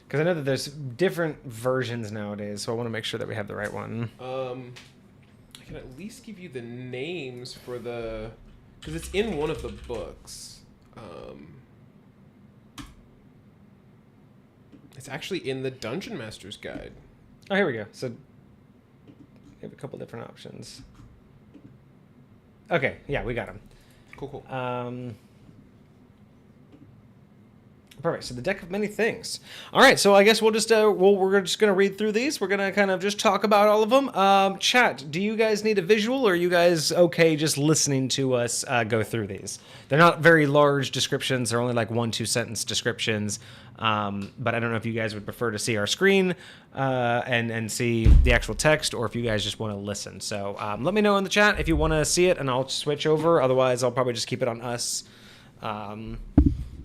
Because I know that there's different versions nowadays, so I want to make sure that we have the right one. I can at least give you the names for the, because it's in one of the books. It's actually in the Dungeon Master's Guide. Oh, here we go. So we have a couple different options. Okay, yeah, we got them. Cool. Perfect. So the deck of many things. All right. So I guess we'll just we're just gonna read through these. We're gonna kind of just talk about all of them. Chat. Do you guys need a visual, or are you guys okay just listening to us go through these? They're not very large descriptions. They're only like 1-2 sentence descriptions. But I don't know if you guys would prefer to see our screen and see the actual text, or if you guys just want to listen. So let me know in the chat if you want to see it, and I'll switch over. Otherwise, I'll probably just keep it on us.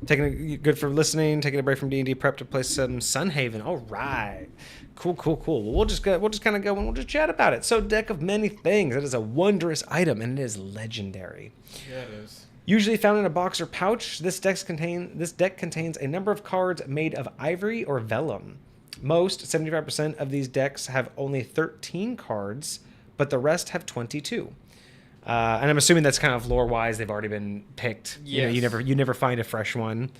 Good for listening. Taking a break from D&D prep to play some Sunhaven. All right, cool. We'll just kind of go and we'll just chat about it. So, deck of many things. It is a wondrous item, and it is legendary. Yeah, it is. Usually found in a box or pouch, this deck contains a number of cards made of ivory or vellum. Most, 75% of these decks have only 13 cards, but the rest have 22. And I'm assuming that's kind of lore-wise. They've already been picked. Yes. You never find a fresh one.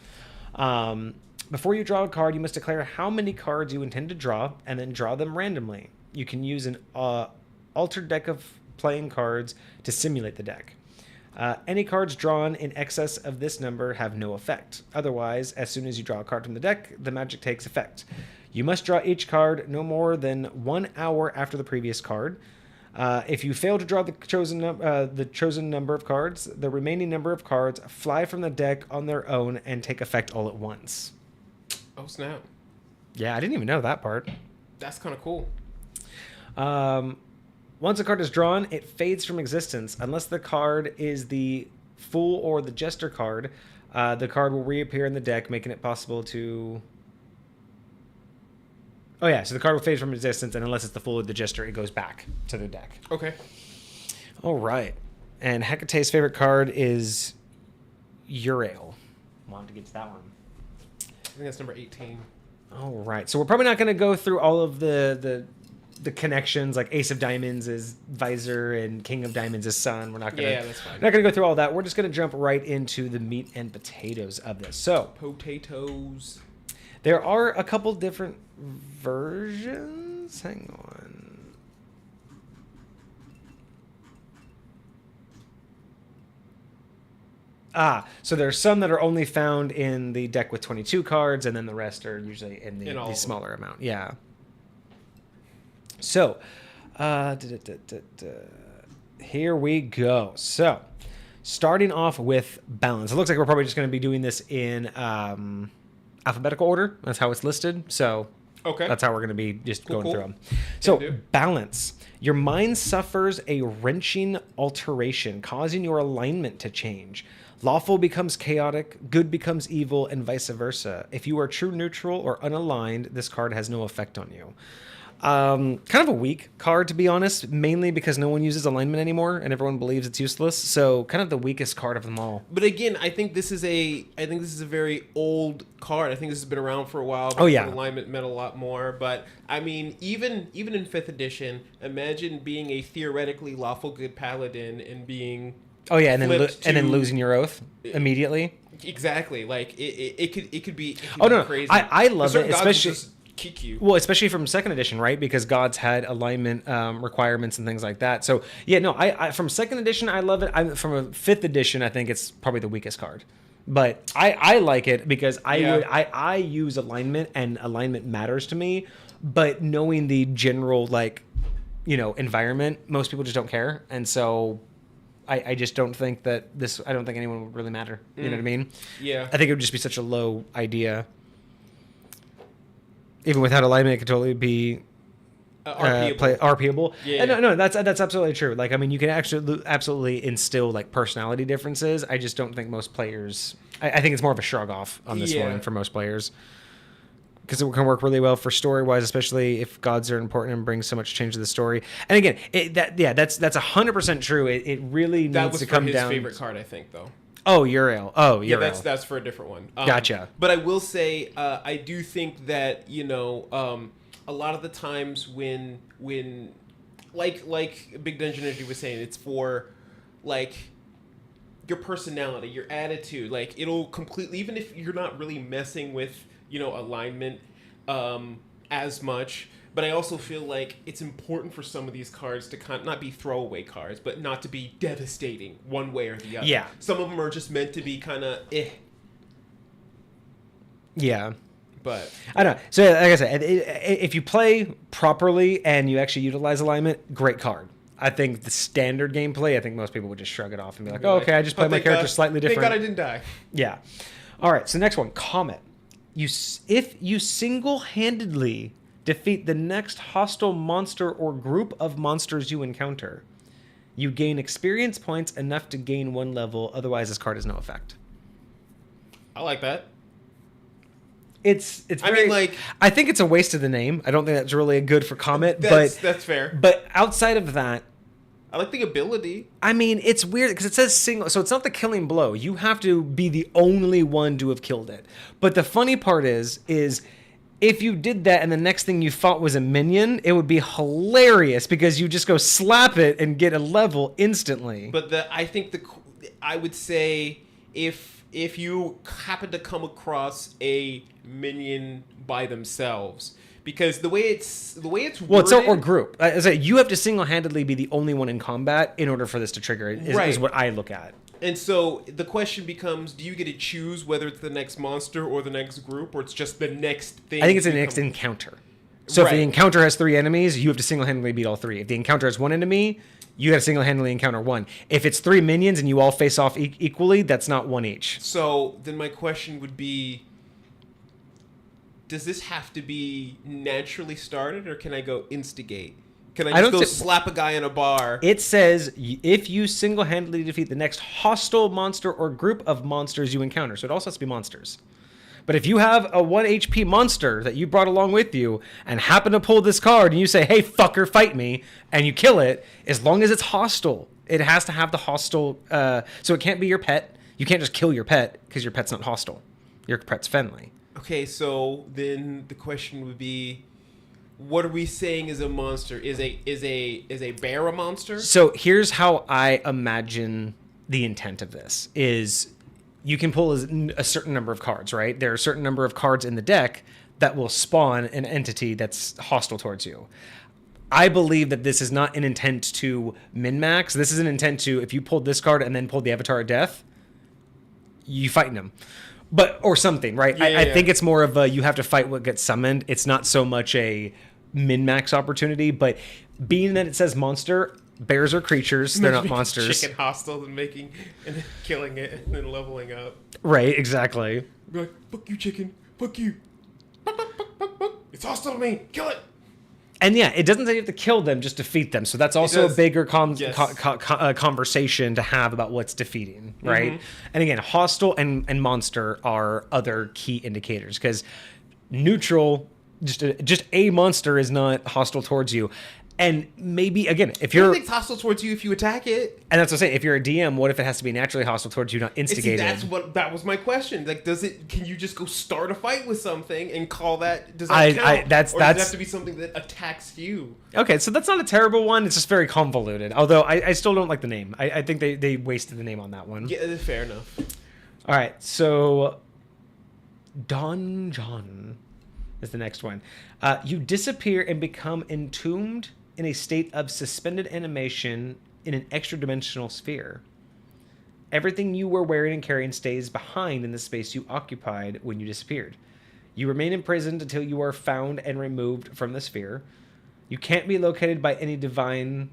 Before you draw a card, you must declare how many cards you intend to draw, and then draw them randomly. You can use an altered deck of playing cards to simulate the deck. Any cards drawn in excess of this number have no effect. Otherwise, as soon as you draw a card from the deck, the magic takes effect. You must draw each card no more than 1 hour after the previous card. If you fail to draw the chosen number of cards, the remaining number of cards fly from the deck on their own and take effect all at once. Oh, snap. Yeah, I didn't even know that part. That's kind of cool. Once a card is drawn, it fades from existence. Unless the card is the Fool or the Jester card, the card will reappear in the deck, making it possible to... Oh yeah, so the card will fade from existence, and unless it's the Fool or the Jester, it goes back to the deck. Okay. All right. And Hecate's favorite card is Urail. Wanted to get to that one. I think that's number 18. All right. So we're probably not going to go through all of the connections, like Ace of Diamonds is Visor and King of Diamonds is Sun. We're not going to. Yeah, that's fine. Not going to go through all that. We're just going to jump right into the meat and potatoes of this. So potatoes. There are a couple different versions. Hang on. So there's some that are only found in the deck with 22 cards, and then the rest are usually in the smaller amount. Yeah. So, here we go. So, starting off with balance. It looks like we're probably just going to be doing this in alphabetical order. That's how it's listed. So, Okay. That's how we're going to be just going cool. through them. So, do. balance. Your mind suffers a wrenching alteration, causing your alignment to change. Lawful becomes chaotic, good becomes evil, and vice versa. If you are true neutral or unaligned, this card has no effect on you. Kind of a weak card, to be honest, mainly because no one uses alignment anymore and everyone believes it's useless. So kind of the weakest card of them all. But again, I think this is a very old card. I think this has been around for a while. Oh, yeah. Alignment meant a lot more. But I mean, even in 5th edition, imagine being a theoretically lawful good paladin and being Oh yeah, and then to- losing your oath immediately. exactly like it could be Oh no, crazy. I love Certain it, gods will especially just kick you. well, especially from 2nd edition, right? Because gods had alignment requirements and things like that. So yeah, no, I from 2nd edition I love it. From a 5th edition, I think it's probably the weakest card. But I like it because I use alignment and alignment matters to me. But knowing the general environment, most people just don't care, and so. I just don't think that I don't think anyone would really matter. You know what I mean? Yeah. I think it would just be such a low idea. Even without alignment, it could totally be RPable. Yeah, And yeah. no, that's absolutely true. Like, I mean, you can actually absolutely instill like personality differences. I just don't think most players. I think it's more of a shrug off on this one for most players. Because it can work really well for story-wise, especially if gods are important and bring so much change to the story. And again, that's 100% true. It really needs to come down. That was his favorite card, I think, though. Oh, Uriel. Oh, Uriel. Yeah, that's for a different one. Gotcha. But I will say, I do think that a lot of the times when like Big Dungeon Energy was saying, it's for like your personality, your attitude. Like it'll completely, even if you're not really messing with alignment as much, but I also feel like it's important for some of these cards to not be throwaway cards, but not to be devastating one way or the other. Yeah. Some of them are just meant to be kind of Yeah. But I don't know. So like I said, if you play properly and you actually utilize alignment, great card. I think the standard gameplay, I think most people would just shrug it off and be like, oh, okay, I just played my character slightly different. Thank God I didn't die. Yeah. All right, so next one, Comet. If you single-handedly defeat the next hostile monster or group of monsters you encounter, you gain experience points enough to gain 1 level. Otherwise, this card has no effect. I like that. It's very, I think it's a waste of the name. I don't think that's really good for Comet. That's fair. But outside of that, I like the ability. I mean, it's weird because it says single, so it's not the killing blow. You have to be the only one to have killed it. But the funny part is if you did that and the next thing you fought was a minion, it would be hilarious because you just go slap it and get a level instantly. But I would say if you happen to come across a minion by themselves. Because the way it's worded, well, it's or group. I say you have to single-handedly be the only one in combat in order for this to trigger. Is what I look at. And so the question becomes: do you get to choose whether it's the next monster or the next group, or it's just the next thing? I think it's the next encounter. So if the encounter has 3 enemies, you have to single-handedly beat all 3. If the encounter has 1 enemy, you got to single-handedly encounter 1. If it's 3 minions and you all face off equally, that's not 1 each. So then my question would be: does this have to be naturally started, or can I go instigate? Can I just go slap a guy in a bar? It says if you single-handedly defeat the next hostile monster or group of monsters you encounter. So it also has to be monsters. But if you have a 1 HP monster that you brought along with you and happen to pull this card and you say, hey, fucker, fight me, and you kill it, as long as it's hostile, it has to have the hostile... so it can't be your pet. You can't just kill your pet because your pet's not hostile. Your pet's friendly. Okay, so then the question would be, what are we saying is a monster? Is a bear a monster? So here's how I imagine the intent of this is you can pull a certain number of cards, right? There are a certain number of cards in the deck that will spawn an entity that's hostile towards you. I believe that this is not an intent to min-max. This is an intent to, if you pulled this card and then pulled the Avatar of Death, you fighting them. Or something, right? I think it's more of a you have to fight what gets summoned. It's not so much a min-max opportunity, but being that it says monster, bears are creatures. They're not monsters. Chicken hostile and killing it and then leveling up. Right, exactly. Be like, fuck you, chicken. Fuck you. It's hostile to me. Kill it. And yeah, it doesn't say you have to kill them, just defeat them. So that's also a bigger Yes. conversation to have about what's defeating, right? And again, hostile and monster are other key indicators, because neutral, just a monster is not hostile towards you. And maybe, again, if you're... Anything's hostile towards you if you attack it. And that's what I'm saying. If you're a DM, what if it has to be naturally hostile towards you, not instigated? That was my question. Like, can you just go start a fight with something and call that, does that count? Does it have to be something that attacks you? Okay, so that's not a terrible one. It's just very convoluted. Although I still don't like the name. I think they wasted the name on that one. Yeah, fair enough. All right, so Don John is the next one. You disappear and become entombed in a state of suspended animation in an extra-dimensional sphere. Everything you were wearing and carrying stays behind in the space you occupied when you disappeared. You remain imprisoned until you are found and removed from the sphere. You can't be located by any divine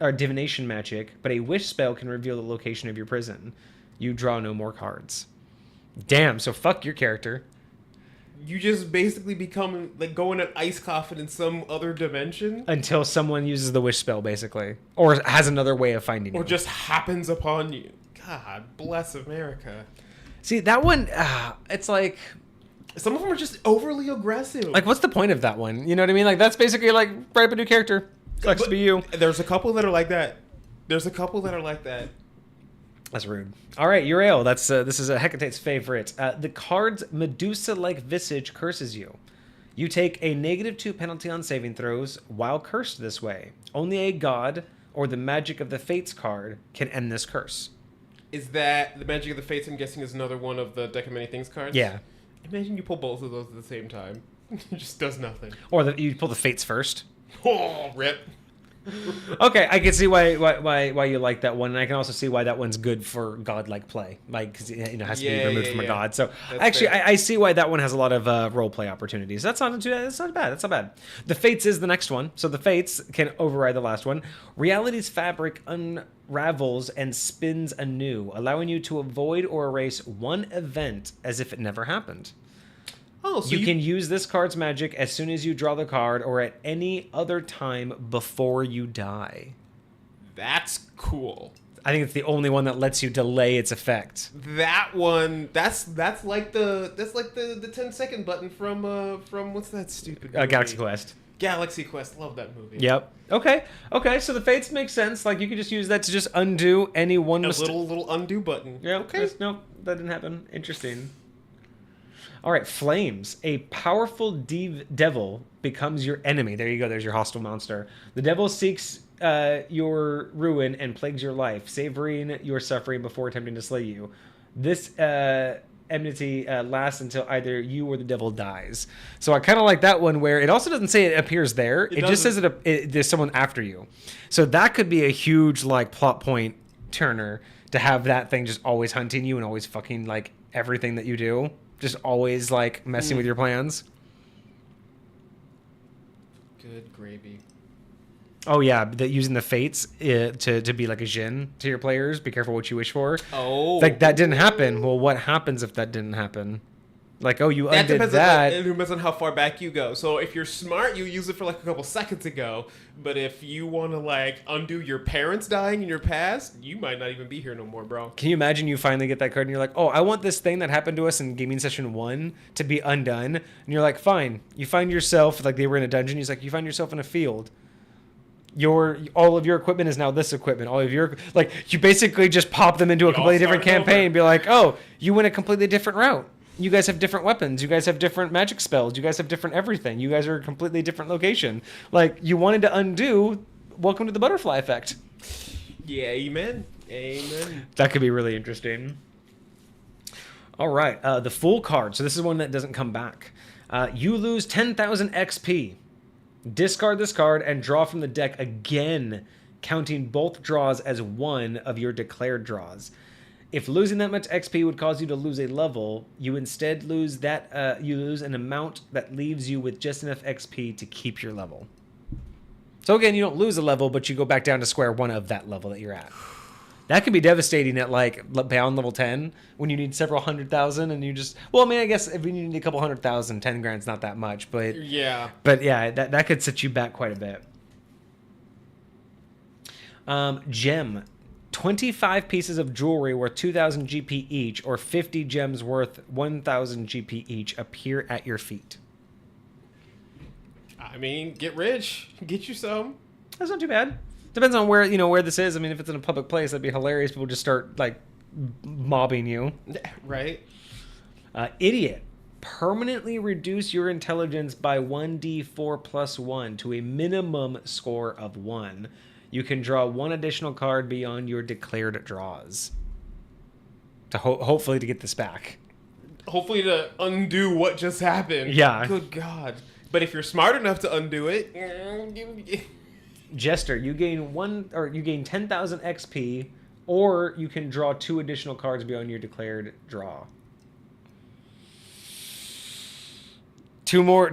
or divination magic, but a wish spell can reveal the location of your prison. You draw no more cards. Damn, so fuck your character. You just basically become, like, go in an ice coffin in some other dimension. Until someone uses the wish spell, basically. Or has another way of finding you. Or just happens upon you. God bless America. See, that one, it's like... Some of them are just overly aggressive. Like, what's the point of that one? You know what I mean? Like, that's basically like, write up a new character. Sucks to be you. There's a couple that are like that. That's rude. All right, Uriel. This is a Hecate's favorite. The card's Medusa-like visage curses you. You take a -2 penalty on saving throws while cursed this way. Only a god or the Magic of the Fates card can end this curse. Is that the Magic of the Fates? I'm guessing is another one of the Deck of Many Things cards. Yeah. Imagine you pull both of those at the same time. It just does nothing. Or you pull the Fates first. Oh, rip. Okay, I can see why you like that one, and I can also see why that one's good for godlike play, like because it has to be removed from a god. So actually, I see why that one has a lot of role play opportunities. That's not bad. That's not bad. The Fates is the next one, so the Fates can override the last one. Reality's fabric unravels and spins anew, allowing you to avoid or erase one event as if it never happened. Oh, so you can use this card's magic as soon as you draw the card or at any other time before you die. That's cool. I think it's the only one that lets you delay its effect. That one, that's like the 10-second button from what's that stupid movie? Galaxy Quest. Galaxy Quest, love that movie. Yep. Okay. So the Fates make sense. Like you could just use that to just undo any one mistake. Little undo button. Yeah. Okay. Nope, that didn't happen. Interesting. All right, Flames. A powerful devil becomes your enemy. There you go. There's your hostile monster. The devil seeks your ruin and plagues your life, savoring your suffering before attempting to slay you. This enmity lasts until either you or the devil dies. So I kind of like that one where it also doesn't say it appears there. It just says there's someone after you. So that could be a huge like plot point turner to have that thing just always hunting you and always fucking like everything that you do. Just always like messing with your plans. Good gravy. Oh yeah, using the Fates to be like a djinn to your players. Be careful what you wish for. Oh, like that didn't happen. Well, what happens if that didn't happen? Like, oh, you undid that. It depends on how far back you go. So if you're smart, you use it for like a couple seconds ago. But if you want to like undo your parents dying in your past, you might not even be here no more, bro. Can you imagine you finally get that card and you're like, oh, I want this thing that happened to us in gaming session 1 to be undone. And you're like, fine. You find yourself, like they were in a dungeon. He's like, you find yourself in a field. All of your equipment is now this equipment. All of your, like, you basically just pop them into a completely different campaign and be like, oh, you went a completely different route. You guys have different weapons. You guys have different magic spells. You guys have different everything. You guys are a completely different location. Like, you wanted to undo, welcome to the butterfly effect. Yeah, amen. That could be really interesting. All right, the Fool card. So this is one that doesn't come back. You lose 10,000 XP. Discard this card and draw from the deck again, counting both draws as one of your declared draws. If losing that much XP would cause you to lose a level, you instead lose an amount that leaves you with just enough XP to keep your level. So again, you don't lose a level, but you go back down to square one of that level that you're at. That can be devastating at like bound level 10 when you need several 100,000 and you just, well, I mean, I guess if you need a couple 100,000, 10 grand's not that much, but Yeah. that could set you back quite a bit. Gem. 25 pieces of jewelry worth 2,000 GP each or 50 gems worth 1,000 GP each appear at your feet. I mean, get rich. Get you some. That's not too bad. Depends on where, where this is. I mean, if it's in a public place, that'd be hilarious. People just start, like, mobbing you. Right. Idiot. Permanently reduce your intelligence by 1d4 plus 1 to a minimum score of 1. You can draw one additional card beyond your declared draws. To hopefully to get this back. Hopefully to undo what just happened. Yeah. Good God. But if you're smart enough to undo it... Jester, you gain 10,000 XP, or you can draw 2 additional cards beyond your declared draw. Two more,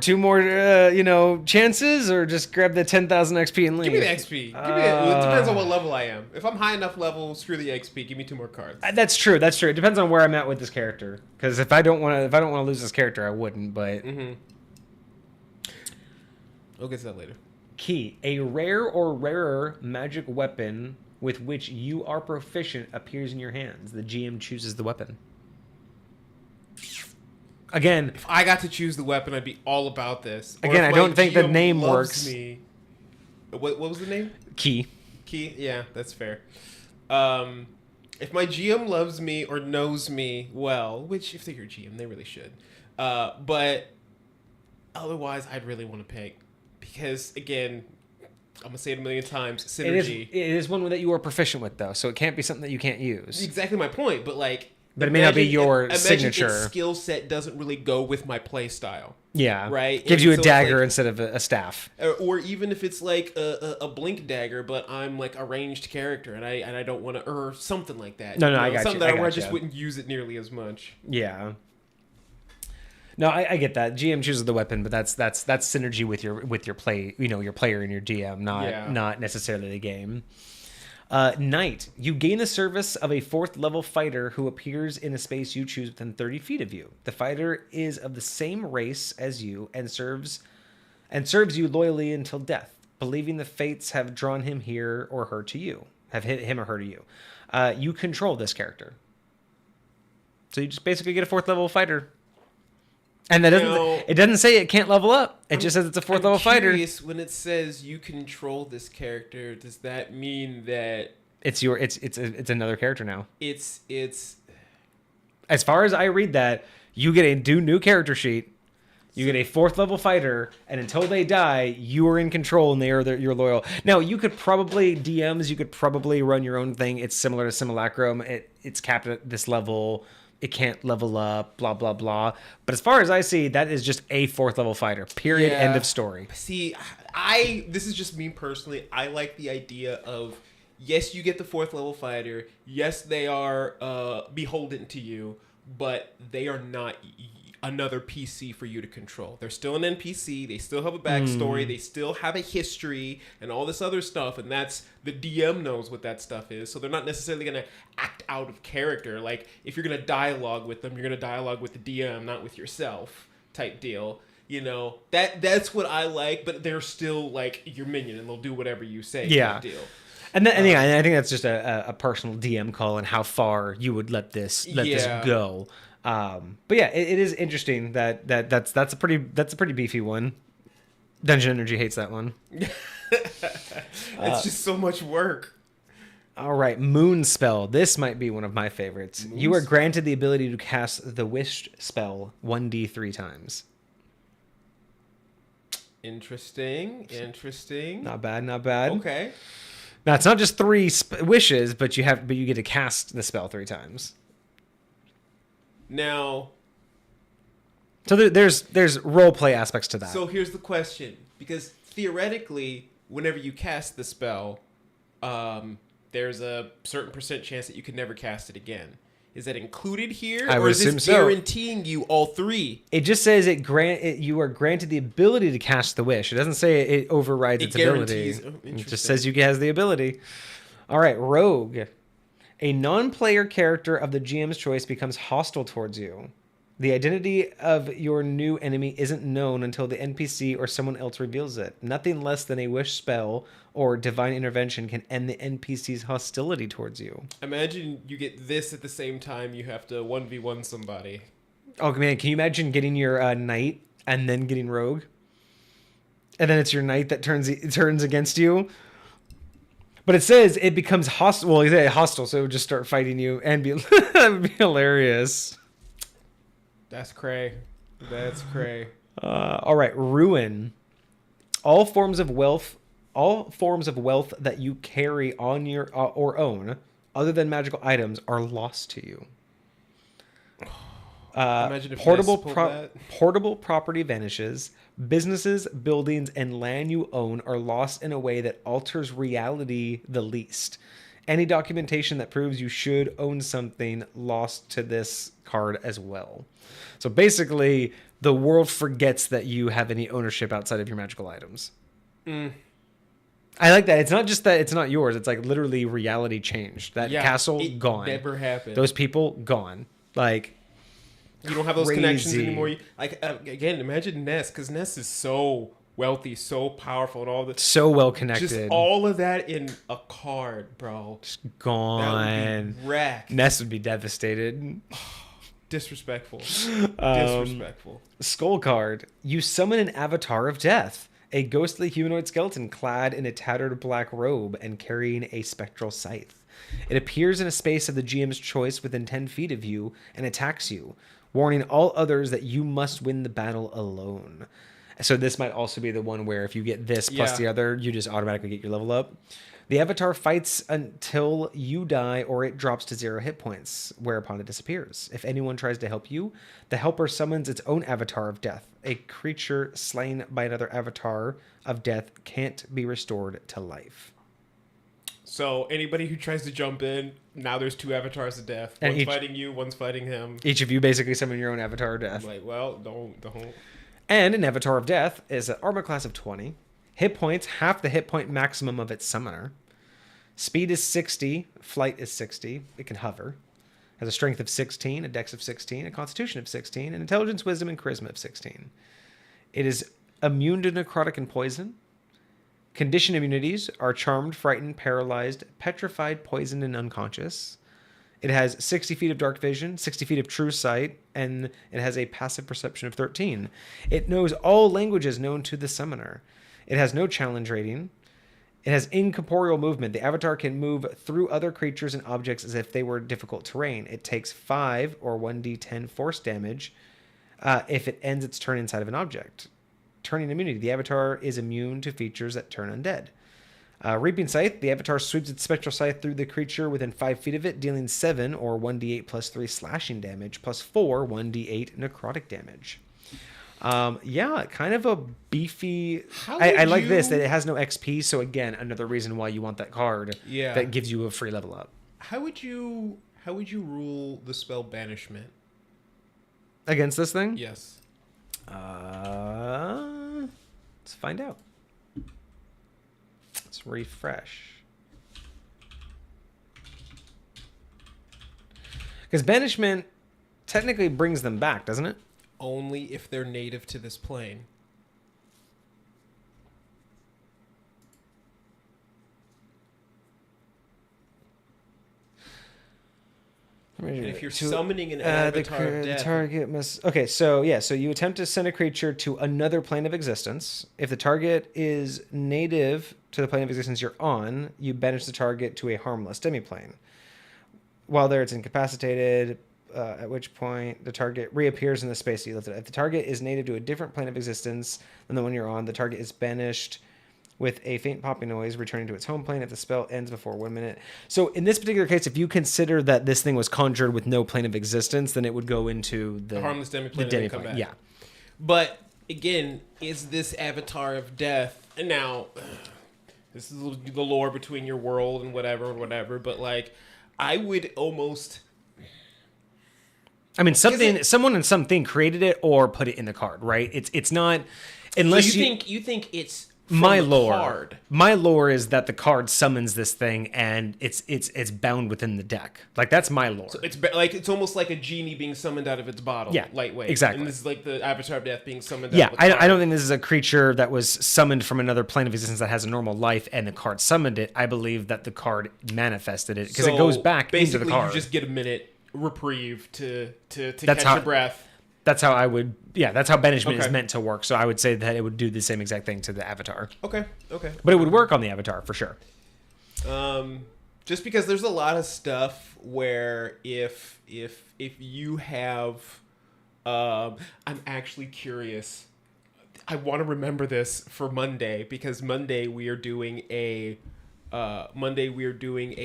chances, or just grab the 10,000 XP and leave. Give me the XP. It depends on what level I am. If I'm high enough level, screw the XP. Give me 2 more cards. That's true. It depends on where I'm at with this character. Because if I don't want to lose this character, I wouldn't. But We'll get to that later. Key: a rare or rarer magic weapon with which you are proficient appears in your hands. The GM chooses the weapon. Again, if I got to choose the weapon, I'd be all about this. Again, I don't think the name works. What was the name? Key. Yeah, that's fair. If my GM loves me or knows me well, which if they're your GM, they really should. But otherwise, I'd really want to pick. Because, again, I'm going to say it a million times, synergy. It is one that you are proficient with, though, so it can't be something that you can't use. Exactly my point, but, like... But it may not be your signature. Its skill set doesn't really go with my play style. Yeah. Right? Gives you a dagger instead of a staff. Or even if it's like a blink dagger, but I'm like a ranged character and I don't want to, or something like that. No, I got you. Something where I just wouldn't use it nearly as much. Yeah. No, I get that. GM chooses the weapon, but that's synergy with your play, your player and your DM, not necessarily the game. Knight, you gain the service of a 4th level fighter who appears in a space you choose within 30 feet of you. The fighter is of the same race as you and serves you loyally until death, believing the fates have drawn him here or her to you, have hit him or her to you. You control this character, so you just basically get a 4th level fighter. And that it doesn't say it can't level up. It just says it's a 4th level fighter. When it says you control this character, does that mean that it's another character now? It's as far as I read that, you get a new character sheet. You get a 4th level fighter, and until they die, you are in control, and you're loyal. Now, you could probably run your own thing. It's similar to Simulacrum. It's capped at this level. It can't level up, blah, blah, blah. But as far as I see, that is just a 4th level fighter. Period. End of story. See, this is just me personally. I like the idea of, yes, you get the 4th level fighter. Yes, they are beholden to you, but they are not another PC for you to control. They're still an NPC. They still have a backstory. They still have a history and all this other stuff. And that's the DM knows what that stuff is. So they're not necessarily going to act out of character. Like if you're going to dialogue with them, you're going to dialogue with the DM, not with yourself type deal. That's what I like. But they're still like your minion and they'll do whatever you say. Yeah. Type deal. And I think that's just a personal DM call and how far you would let this go. But yeah, it is interesting that's a pretty beefy one. Dungeon Energy hates that one. It's just so much work. All right, Moon Spell. This might be one of my favorites. You are granted the ability to cast the Wish spell 1d3 times. Interesting. Not bad. Okay. Now it's not just 3 wishes, but you get to cast the spell 3 times. Now, so there's role play aspects to that. So here's the question, because theoretically, whenever you cast the spell, there's a certain % chance that you can never cast it again. Is that included here, or is this guaranteeing you all 3? It just says you are granted the ability to cast the wish. It doesn't say it overrides its ability. Oh, it just says you has the ability. All right, Rogue. A non-player character of the GM's choice becomes hostile towards you. The identity of your new enemy isn't known until the NPC or someone else reveals it. Nothing less than a wish spell or divine intervention can end the NPC's hostility towards you. Imagine you get this at the same time you have to 1v1 somebody. Oh man, can you imagine getting your knight and then getting rogue? And then it's your knight that turns against you? But it says it becomes hostile. Well, it's hostile, so it would just start fighting you and be that would be hilarious. That's cray. That's cray. All right, ruin. All forms of wealth that you carry on your or own, other than magical items, are lost to you. Imagine if portable property vanishes. Businesses, buildings, and land you own are lost in a way that alters reality the least. Any documentation that proves you should own something lost to this card as well. So basically, the world forgets that you have any ownership outside of your magical items. I like that. It's not just that it's not yours. It's like literally reality changed. That castle, gone. Never happened. Those people, gone. Like, you don't have those connections anymore. Again, imagine Ness, because Ness is so wealthy, so powerful, and all that. So well connected. Just all of that in a card, bro. Just gone. That would be wrecked. Ness would be devastated. Disrespectful. Disrespectful. Skull card. You summon an avatar of death. A ghostly humanoid skeleton clad in a tattered black robe and carrying a spectral scythe. It appears in a space of the GM's choice within 10 feet of you and attacks you, warning all others that you must win the battle alone. So this might also be the one where if you get this plus the other, you just automatically get your level up. The avatar fights until you die or it drops to 0 hit points, whereupon it disappears. If anyone tries to help you, the helper summons its own avatar of death. A creature slain by another avatar of death can't be restored to life. So anybody who tries to jump in, now there's 2 avatars of death. And one's fighting you, one's fighting him. Each of you basically summon your own avatar of death. I'm like, well, don't. And an avatar of death is an armor class of 20. Hit points, half the hit point maximum of its summoner. Speed is 60. Flight is 60. It can hover. Has a strength of 16, a dex of 16, a constitution of 16, an intelligence, wisdom, and charisma of 16. It is immune to necrotic and poison. Condition immunities are charmed, frightened, paralyzed, petrified, poisoned, and unconscious. It has 60 feet of dark vision, 60 feet of true sight, and it has a passive perception of 13. It knows all languages known to the summoner. It has no challenge rating. It has incorporeal movement. The avatar can move through other creatures and objects as if they were difficult terrain. It takes 5 or 1d10 force damage if it ends its turn inside of an object. Turning immunity. The avatar is immune to features that turn undead. Reaping Scythe. The avatar sweeps its spectral scythe through the creature within 5 feet of it, dealing 7 or 1d8 plus 3 slashing damage, plus 4 1d8 necrotic damage. Kind of a beefy. I like this, that it has no XP, so again, another reason why you want that card that gives you a free level up. How would you rule the spell Banishment? Against this thing? Yes. Let's find out. Let's refresh. Because Banishment technically brings them back, doesn't it? Only if they're native to this plane. And if you're summoning an avatar of death, the target must. Okay, so you attempt to send a creature to another plane of existence. If the target is native to the plane of existence you're on, you banish the target to a harmless demiplane. While there, it's incapacitated. At which point the target reappears in the space that you lifted. If the target is native to a different plane of existence than the one you're on, the target is banished with a faint popping noise, returning to its home plane if the spell ends before 1 minute. So in this particular case, if you consider that this thing was conjured with no plane of existence, then it would go into the harmless demiplane and come back. Yeah. But again, is this avatar of death? And now, this is the lore between your world and whatever. But like, I would almost. I mean, someone and something created it or put it in the card, right? It's not unless so you think it's my the lore. card. My lore is that the card summons this thing, and it's bound within the deck. Like that's my lore. So it's almost like a genie being summoned out of its bottle. Yeah, Lightweight. exactly. And this is like the Avatar of Death being summoned Yeah, out of the card. I don't think this is a creature that was summoned from another plane of existence that has a normal life, and the card summoned it. I believe that the card manifested it because it goes back into the card. Basically, you just get a minute reprieve to catch how- your breath. That's how I would. Yeah, that's how banishment is Okay. meant to work. So I would say that it would do the same exact thing to the Avatar. Okay. But it would work on the Avatar for sure. Just because there's a lot of stuff where if you have, I'm actually curious. I want to remember this for Monday because Monday we are doing a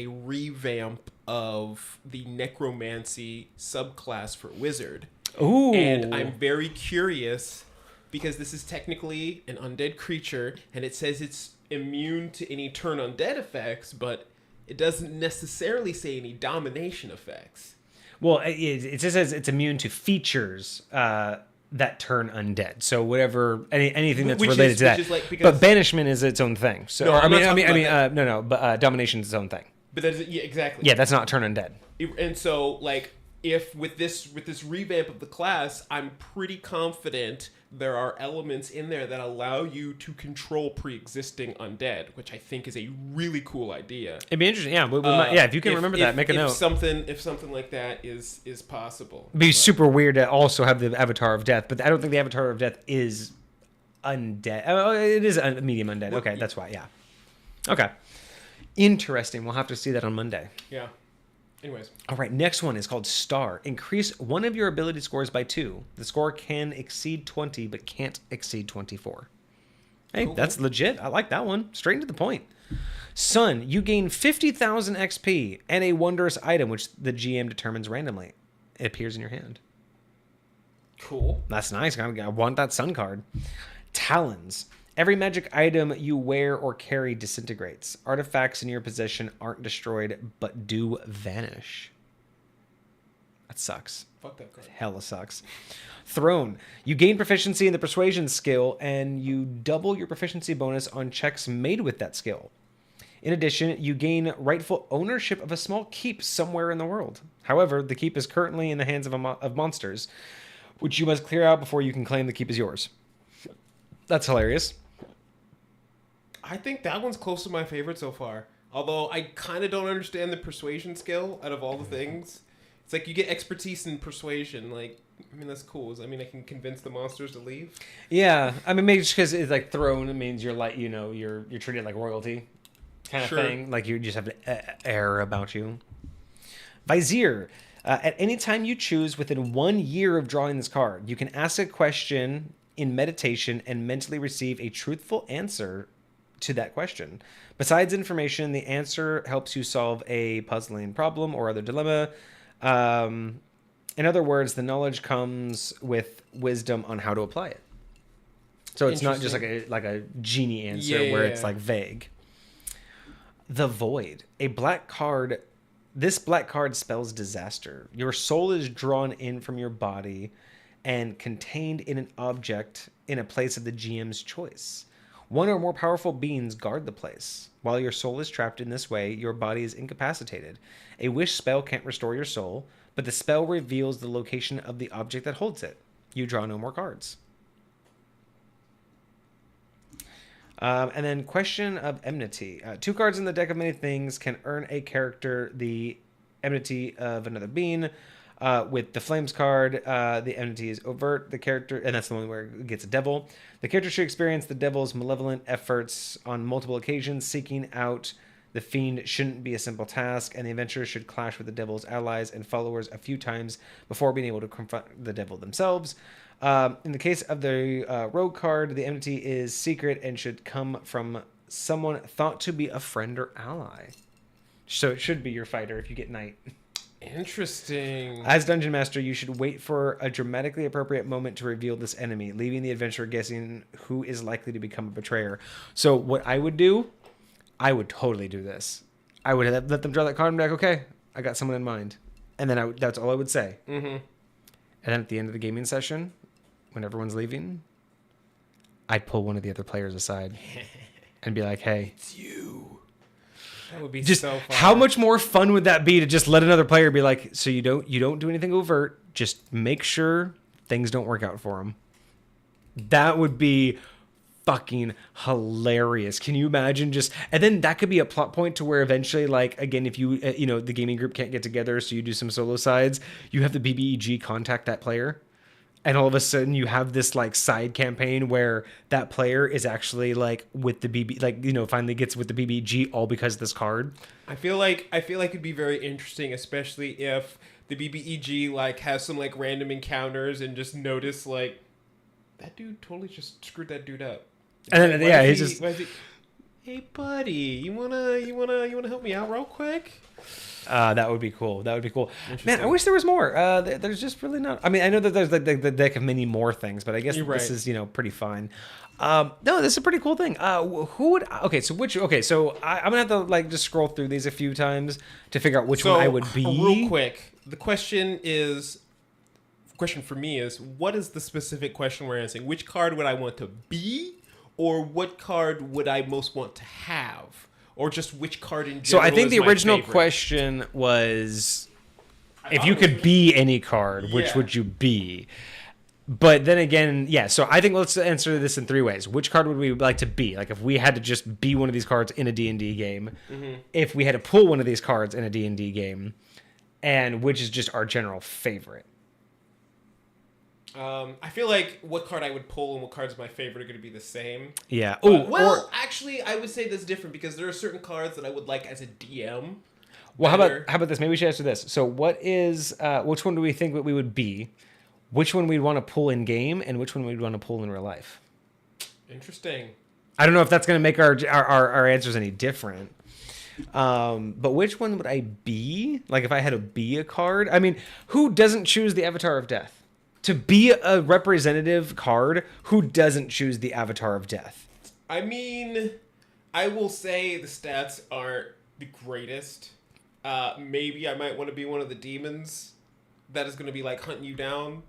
revamp of the necromancy subclass for wizard. Ooh. And I'm very curious because this is technically an undead creature and it says it's immune to any turn undead effects, but it doesn't necessarily say any domination effects. Well, it just says it's immune to features that turn undead. So whatever, anything that's related to that. But banishment is its own thing. So but domination is its own thing. But that is, yeah, exactly. Yeah, that's not turn undead. And so, like, if with this revamp of the class, I'm pretty confident there are elements in there that allow you to control pre-existing undead, which I think is a really cool idea. It'd be interesting. Yeah, if you can remember that, make a note. If something like that is possible. It'd be super weird to also have the Avatar of Death, but I don't think the Avatar of Death is undead. Oh, it is a medium undead. Okay, that's why. Yeah. Okay. Interesting. We'll have to see that on Monday. Yeah. Anyways. All right, next one is called Star. Increase one of your ability scores by 2. The score can exceed 20, but can't exceed 24. Hey, cool. That's legit. I like that one. Straight to the point. Sun, you gain 50,000 XP and a wondrous item, which the GM determines randomly. It appears in your hand. Cool. That's nice. I want that Sun card. Talons. Every magic item you wear or carry disintegrates. Artifacts in your possession aren't destroyed, but do vanish. That sucks. Fuck that card. Hella sucks. Throne. You gain proficiency in the persuasion skill, and you double your proficiency bonus on checks made with that skill. In addition, you gain rightful ownership of a small keep somewhere in the world. However, the keep is currently in the hands of monsters, which you must clear out before you can claim the keep is yours. That's hilarious. I think that one's close to my favorite so far. Although I kind of don't understand the persuasion skill out of all the things. It's like you get expertise in persuasion. Like, I mean, that's cool. I mean, I can convince the monsters to leave. Yeah, I mean, maybe just because it's like throne, it means you're like, you're treated like royalty, kind of thing. Like you just have an air about you. Vizier. At any time you choose within 1 year of drawing this card, you can ask a question in meditation and mentally receive a truthful answer to that question. Besides information, the answer helps you solve a puzzling problem or other dilemma. In other words, the knowledge comes with wisdom on how to apply it. So it's not just like a genie answer where it's like vague. The Void. A black card. This black card spells disaster. Your soul is drawn in from your body and contained in an object in a place of the GM's choice. One or more powerful beings guard the place. While your soul is trapped in this way, your body is incapacitated. A wish spell can't restore your soul, but the spell reveals the location of the object that holds it. You draw no more cards. And then Question of Enmity. 2 cards in the deck of many things can earn a character the enmity of another being. With the Flames card, the enmity is overt. The character, and that's the one where it gets a devil. The character should experience the devil's malevolent efforts on multiple occasions. Seeking out the fiend shouldn't be a simple task, and the adventurer should clash with the devil's allies and followers a few times before being able to confront the devil themselves. In the case of the rogue card, the enmity is secret and should come from someone thought to be a friend or ally. So it should be your fighter if you get knight. Interesting. As Dungeon Master, you should wait for a dramatically appropriate moment to reveal this enemy, leaving the adventurer guessing who is likely to become a betrayer. So what I would do, I would totally do this. I would let them draw that card and be like, okay, I got someone in mind. And then that's all I would say. Mm-hmm. And then at the end of the gaming session, when everyone's leaving, I'd pull one of the other players aside and be like, "Hey, It's you." That would be just so fun. how much more fun would that be to just let another player be like, so you don't do anything overt, just make sure things don't work out for him." That would be fucking hilarious. Can you imagine just, and then that could be a plot point to where eventually, like, again, if you, the gaming group can't get together, so you do some solo sides, you have the BBEG contact that player. And all of a sudden you have this like side campaign where that player is actually like with the BB, like, finally gets with the BBG all because of this card. I feel like it'd be very interesting, especially if the BBEG like has some like random encounters and just notice like that dude totally just screwed that dude up. And then, Why yeah, is he's just, why is he, hey buddy, you wanna help me out real quick? that would be cool. That would be cool. Man, I wish there was more. There's just really not. I mean, I know that there's like the deck of many more things, but I guess You're right. this is pretty fine. No, this is a pretty cool thing. Who would? Okay, so I'm gonna have to like just scroll through these a few times to figure out which one I would be. Real quick, the question for me is, what is the specific question we're answering? Which card would I want to be, or what card would I most want to have? Or just which card in So general I think is the my original favorite? question was, if you could be any card, which Yeah. would you be? But then again, yeah. So I think let's answer this in three ways. Which card would we like to be? Like if we had to just be one of these cards in a D&D game, if we had to pull one of these cards in a D&D game, and which is just our general favorite. I feel like what card I would pull and what cards my favorite are going to be the same. Yeah. Actually, I would say that's different because there are certain cards that I would like as a DM. Well, how better. about this? Maybe we should answer this. So, what is which one do we think that we would be? Which one we'd want to pull in game, and which one we'd want to pull in real life? Interesting. I don't know if that's going to make our answers any different. But which one would I be? Like if I had to be a card? I mean, who doesn't choose the Avatar of Death? To be a representative card, who doesn't choose the Avatar of Death? I mean, I will say the stats aren't the greatest. Maybe I might want to be one of the demons that is going to be like hunting you down.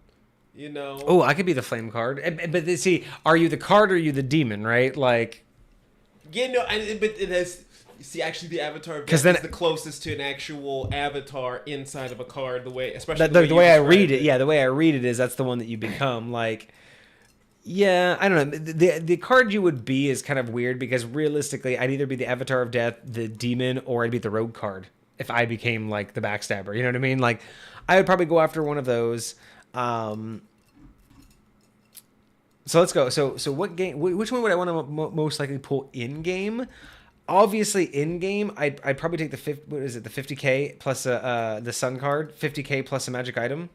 Oh, I could be the flame card. But see, are you the card or are you the demon, right? Like, Yeah, no, but it has. See, actually, the Avatar of 'Cause Death then- is the closest to an actual avatar inside of a card. The way, especially the way you I read described it, yeah, the way I read it is that's the one that you become. Like, yeah, I don't know. The card you would be is kind of weird because realistically, I'd either be the Avatar of Death, the demon, or I'd be the rogue card if I became like the backstabber. You know what I mean? Like, I would probably go after one of those. So let's go. So what game? Which one would I want to most likely pull in game? Obviously, in game, I'd probably take the 50K plus the Sun card, 50K plus a magic item.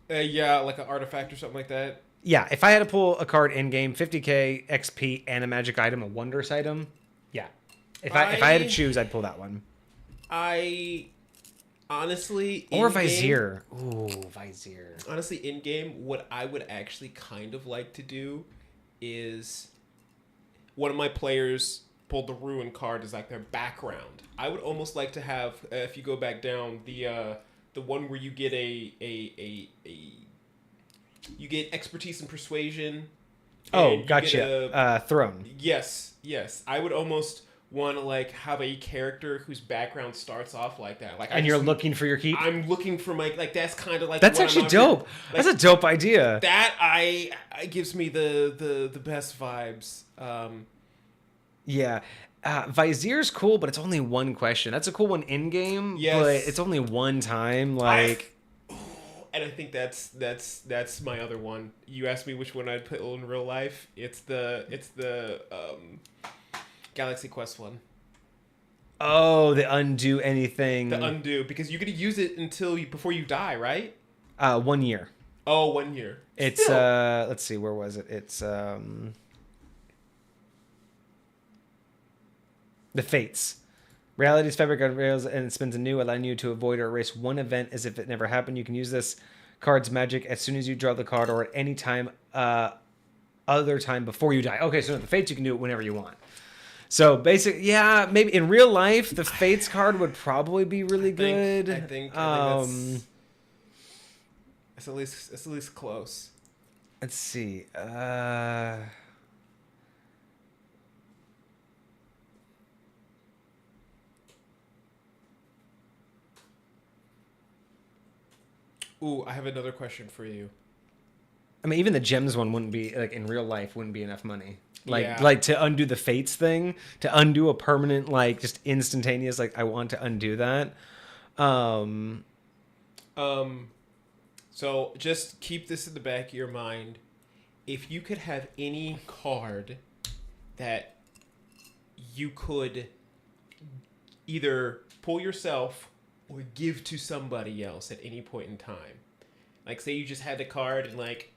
Yeah, like an artifact or something like that. Yeah, if I had to pull a card in game, 50K XP and a magic item, a wondrous item. Yeah, if I had to choose, I'd pull that one. I honestly, Or in-game- Vizier. Ooh, Vizier. Honestly, in game, what I would actually kind of like to do is one of my players pulled the Ruin card as like their background. I would almost like to have, if you go back down, the one where you get you get expertise and persuasion. Oh, and you gotcha. get Throne. Yes. I would almost want to like have a character whose background starts off like that. Like, And you're looking for your keep? I'm looking for my like that's kind of like That's what actually I'm dope. like, That's a dope idea. that I gives me the best vibes. Yeah. Vizier's cool, but it's only one question. That's a cool one in game, Yes. but it's only one time. Like, And I think that's my other one. You asked me which one I'd put in real life. It's the Galaxy Quest one. oh, the undo anything. The undo, because you're gonna use it before you die, right? 1 year. Oh, 1 year. It's Still. let's see, where was it? It's the Fates. Reality's fabric unveils and spins anew, allowing you to avoid or erase one event as if it never happened. You can use this card's magic as soon as you draw the card or at any time other time before you die. Okay, so the Fates you can do it whenever you want. So basically, yeah, maybe in real life the Fates card would probably be really good. I think it's at least close. Let's see. Ooh, I have another question for you. I mean, even the gems one wouldn't be like in real life wouldn't be enough money. Yeah. Like to undo the fates thing, to undo a permanent like just instantaneous like I want to undo that. So just keep this in the back of your mind. If you could have any card that you could either pull yourself or give to somebody else at any point in time. Like say you just had the card and like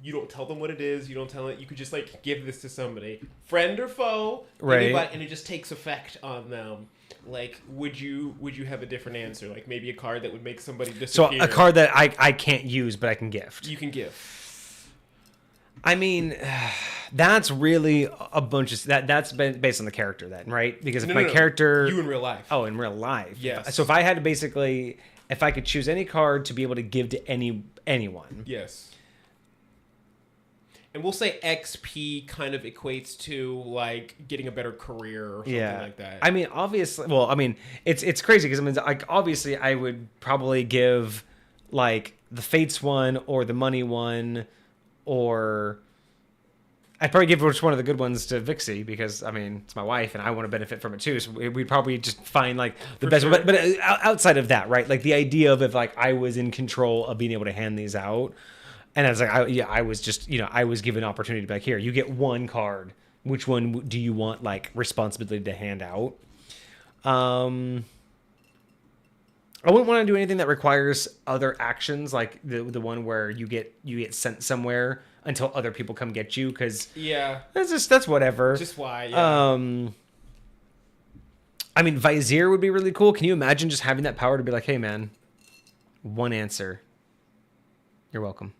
you don't tell them what it is, you don't tell it, you could just like give this to somebody, friend or foe, right? Anybody, and it just takes effect on them. Like, would you have a different answer? Like maybe a card that would make somebody disappear. So a card that I can't use but I can gift. You can gift. I mean, that's really a bunch of that's based on the character then, right? Because if my character, you in real life. Oh, in real life. Yes. So if I had to basically, if I could choose any card to be able to give to anyone. Yes. And we'll say XP kind of equates to like getting a better career or something like that. I mean, obviously, well, I mean, it's crazy because I mean, like, obviously, I would probably give like the Fates one or the Money one, or I'd probably give which one of the good ones to Vixie because I mean, it's my wife and I want to benefit from it too. So we'd probably just find like the best. Sure. But outside of that, right? Like the idea of if like I was in control of being able to hand these out. And I was like, I was just, I was given an opportunity to be like, here, you get one card. Which one do you want, like, responsibility to hand out? I wouldn't want to do anything that requires other actions, like the one where you get sent somewhere until other people come get you, because that's whatever. Just why? Yeah. I mean, Vizier would be really cool. Can you imagine just having that power to be like, hey, man, one answer. You're welcome.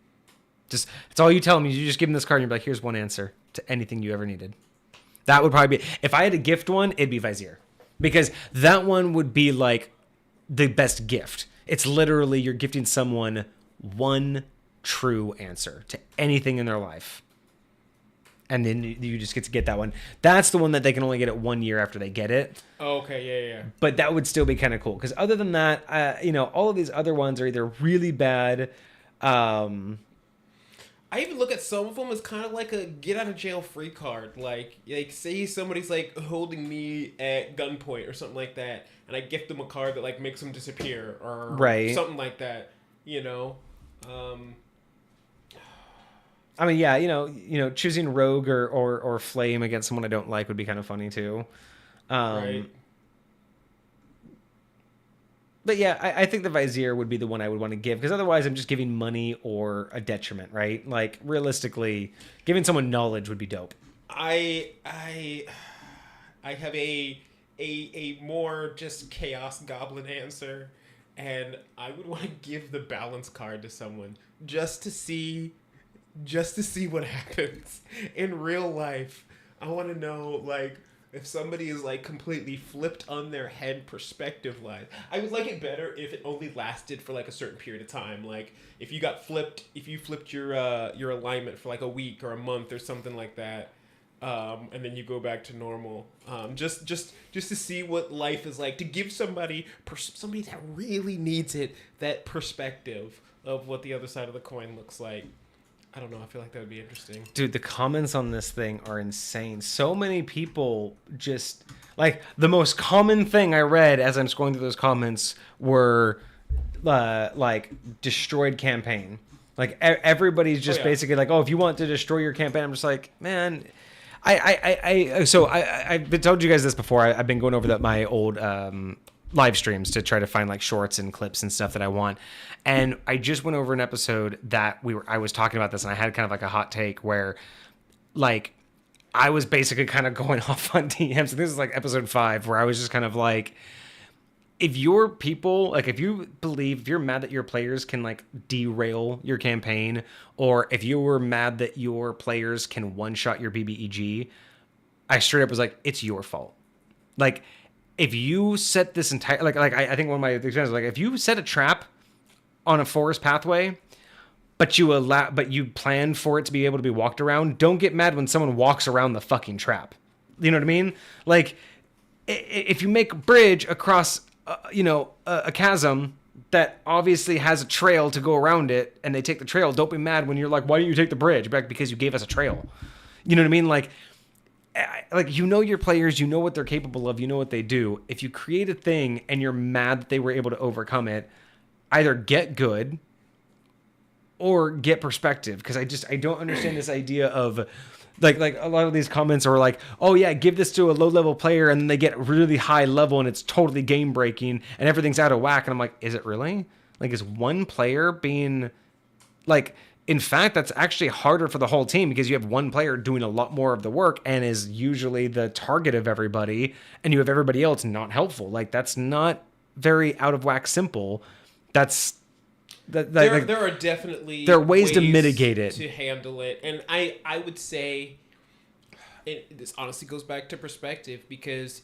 Just it's all you tell them. You just give them this card and you're like, here's one answer to anything you ever needed. That would probably be, if I had to gift one, it'd be Vizier. Because that one would be like the best gift. It's literally you're gifting someone one true answer to anything in their life. And then you just get to get that one. That's the one that they can only get it 1 year after they get it. Oh, okay, yeah. But that would still be kind of cool. Because other than that, all of these other ones are either really bad. I even look at some of them as kind of like a get out of jail free card. Like say somebody's like holding me at gunpoint or something like that, and I gift them a card that like makes them disappear or something like that. I mean, yeah, choosing Rogue or Flame against someone I don't like would be kind of funny too. Right. But yeah, I think the Vizier would be the one I would want to give, because otherwise I'm just giving money or a detriment, right? Like realistically, giving someone knowledge would be dope. I have a more just chaos goblin answer, and I would want to give the balance card to someone just to see what happens in real life. I want to know like if somebody is like completely flipped on their head perspective-wise. I would like it better if it only lasted for like a certain period of time. Like if you flipped your alignment for like a week or a month or something like that, and then you go back to normal. Just to see what life is like. To give somebody that really needs it that perspective of what the other side of the coin looks like. I don't know. I feel like that would be interesting. Dude, the comments on this thing are insane. So many people just... Like, the most common thing I read as I'm scrolling through those comments were, like, destroyed campaign. Like, everybody's just basically like, oh, if you want to destroy your campaign, I'm just like, man... I've told you guys this before. I've been going over my old live streams to try to find like shorts and clips and stuff that I want. And I just went over an episode that I was talking about this, and I had kind of like a hot take where like I was basically kind of going off on DMs. So this is like episode 5 where I was just kind of like, if your people, like if you're mad that your players can like derail your campaign, or if you were mad that your players can one-shot your BBEG, I straight up was like, it's your fault. Like, if you set this entire, I think one of my experiences was like, if you set a trap on a forest pathway, but you plan for it to be able to be walked around, don't get mad when someone walks around the fucking trap. You know what I mean? Like, if you make a bridge across, a chasm, that obviously has a trail to go around it, and they take the trail, don't be mad when you're like, why didn't you take the bridge? Back because you gave us a trail. You know what I mean? Like you know your players, you know what they're capable of, you know what they do. If you create a thing and you're mad that they were able to overcome it, either get good or get perspective. Because I don't understand this idea of like a lot of these comments are like, oh yeah, give this to a low level player and then they get really high level and it's totally game breaking and everything's out of whack. And I'm like, is it really? Like, is one player being like, in fact, that's actually harder for the whole team because you have one player doing a lot more of the work and is usually the target of everybody, and you have everybody else not helpful. Like, that's not very out of whack simple. There are definitely there are ways to mitigate it, to handle it, and I would say this honestly goes back to perspective, because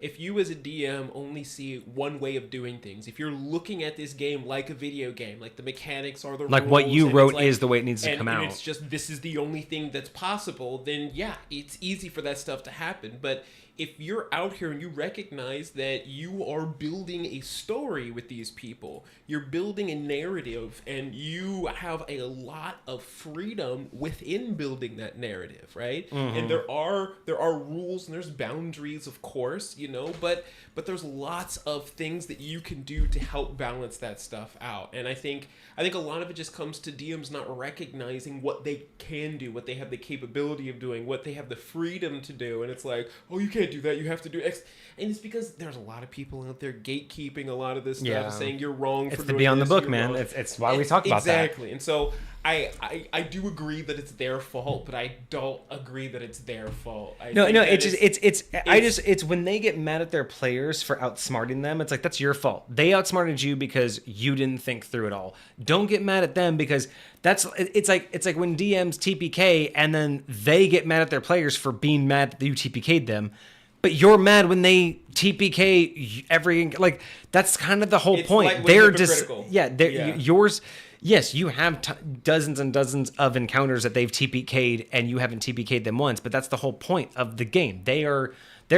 if you as a DM only see one way of doing things, if you're looking at this game like a video game, like the mechanics are the like rules, what you wrote like, is the way it needs to come out, and it's just this is the only thing that's possible, then yeah, it's easy for that stuff to happen. But if you're out here and you recognize that you are building a story with these people, you're building a narrative, and you have a lot of freedom within building that narrative, right? Mm-hmm. And there are rules and there's boundaries, of course, you know, but there's lots of things that you can do to help balance that stuff out. And I think a lot of it just comes to DMs not recognizing what they can do, what they have the capability of doing, what they have the freedom to do. And it's like, oh, you can't do that, you have to do X. And it's because there's a lot of people out there gatekeeping a lot of this stuff, saying you're wrong for doing this. It's to be on the book, man. It's why we talk about that. Exactly. And so I do agree that it's their fault, but I don't agree that it's their fault. It's when they get mad at their players for outsmarting them. It's like, that's your fault. They outsmarted you because you didn't think through it all. Don't get mad at them because it's like when DMs TPK and then they get mad at their players for being mad that you TPK'd them. But you're mad when they TPK like, that's kind of the whole point. Like they're just yours. Yes, you have dozens and dozens of encounters that they've TPK'd and you haven't TPK'd them once, but that's the whole point of the game. They're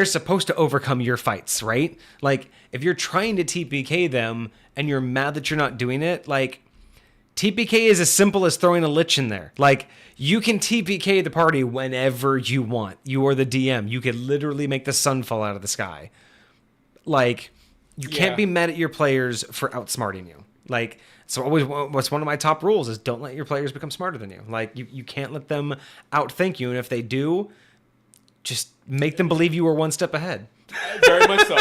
supposed to overcome your fights, right? Like, if you're trying to TPK them and you're mad that you're not doing it, like, TPK is as simple as throwing a lich in there. Like, you can TPK the party whenever you want. You are the DM. You could literally make the sun fall out of the sky. Like, you can't be mad at your players for outsmarting you. Like, so what's one of my top rules is don't let your players become smarter than you. Like, you can't let them outthink you. And if they do, just make them believe you were one step ahead. Very much so.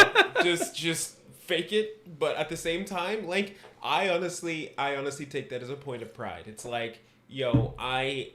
Just fake it. But at the same time, like, I honestly take that as a point of pride. It's like, yo, I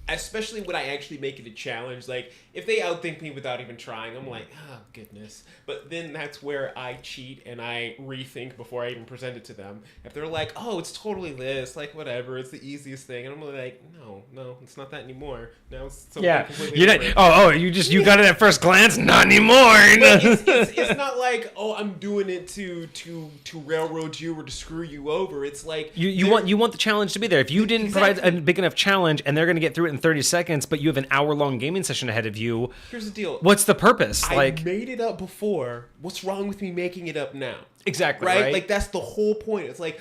especially when I actually make it a challenge, like, if they outthink me without even trying, I'm like, oh, goodness. But then that's where I cheat and I rethink before I even present it to them. If they're like, oh, it's totally this, like, whatever, it's the easiest thing. And I'm like, no, it's not that anymore. Now it's something completely different. You got it at first glance? Not anymore. It's not like, oh, I'm doing it to railroad you or to screw you over. It's like... You want the challenge to be there. If you didn't provide a big enough challenge and they're going to get through it in 30 seconds, but you have an hour-long gaming session ahead of you, here's the deal. What's the purpose? I made it up before. What's wrong with me making it up now? Exactly. Right? Like, that's the whole point. It's like,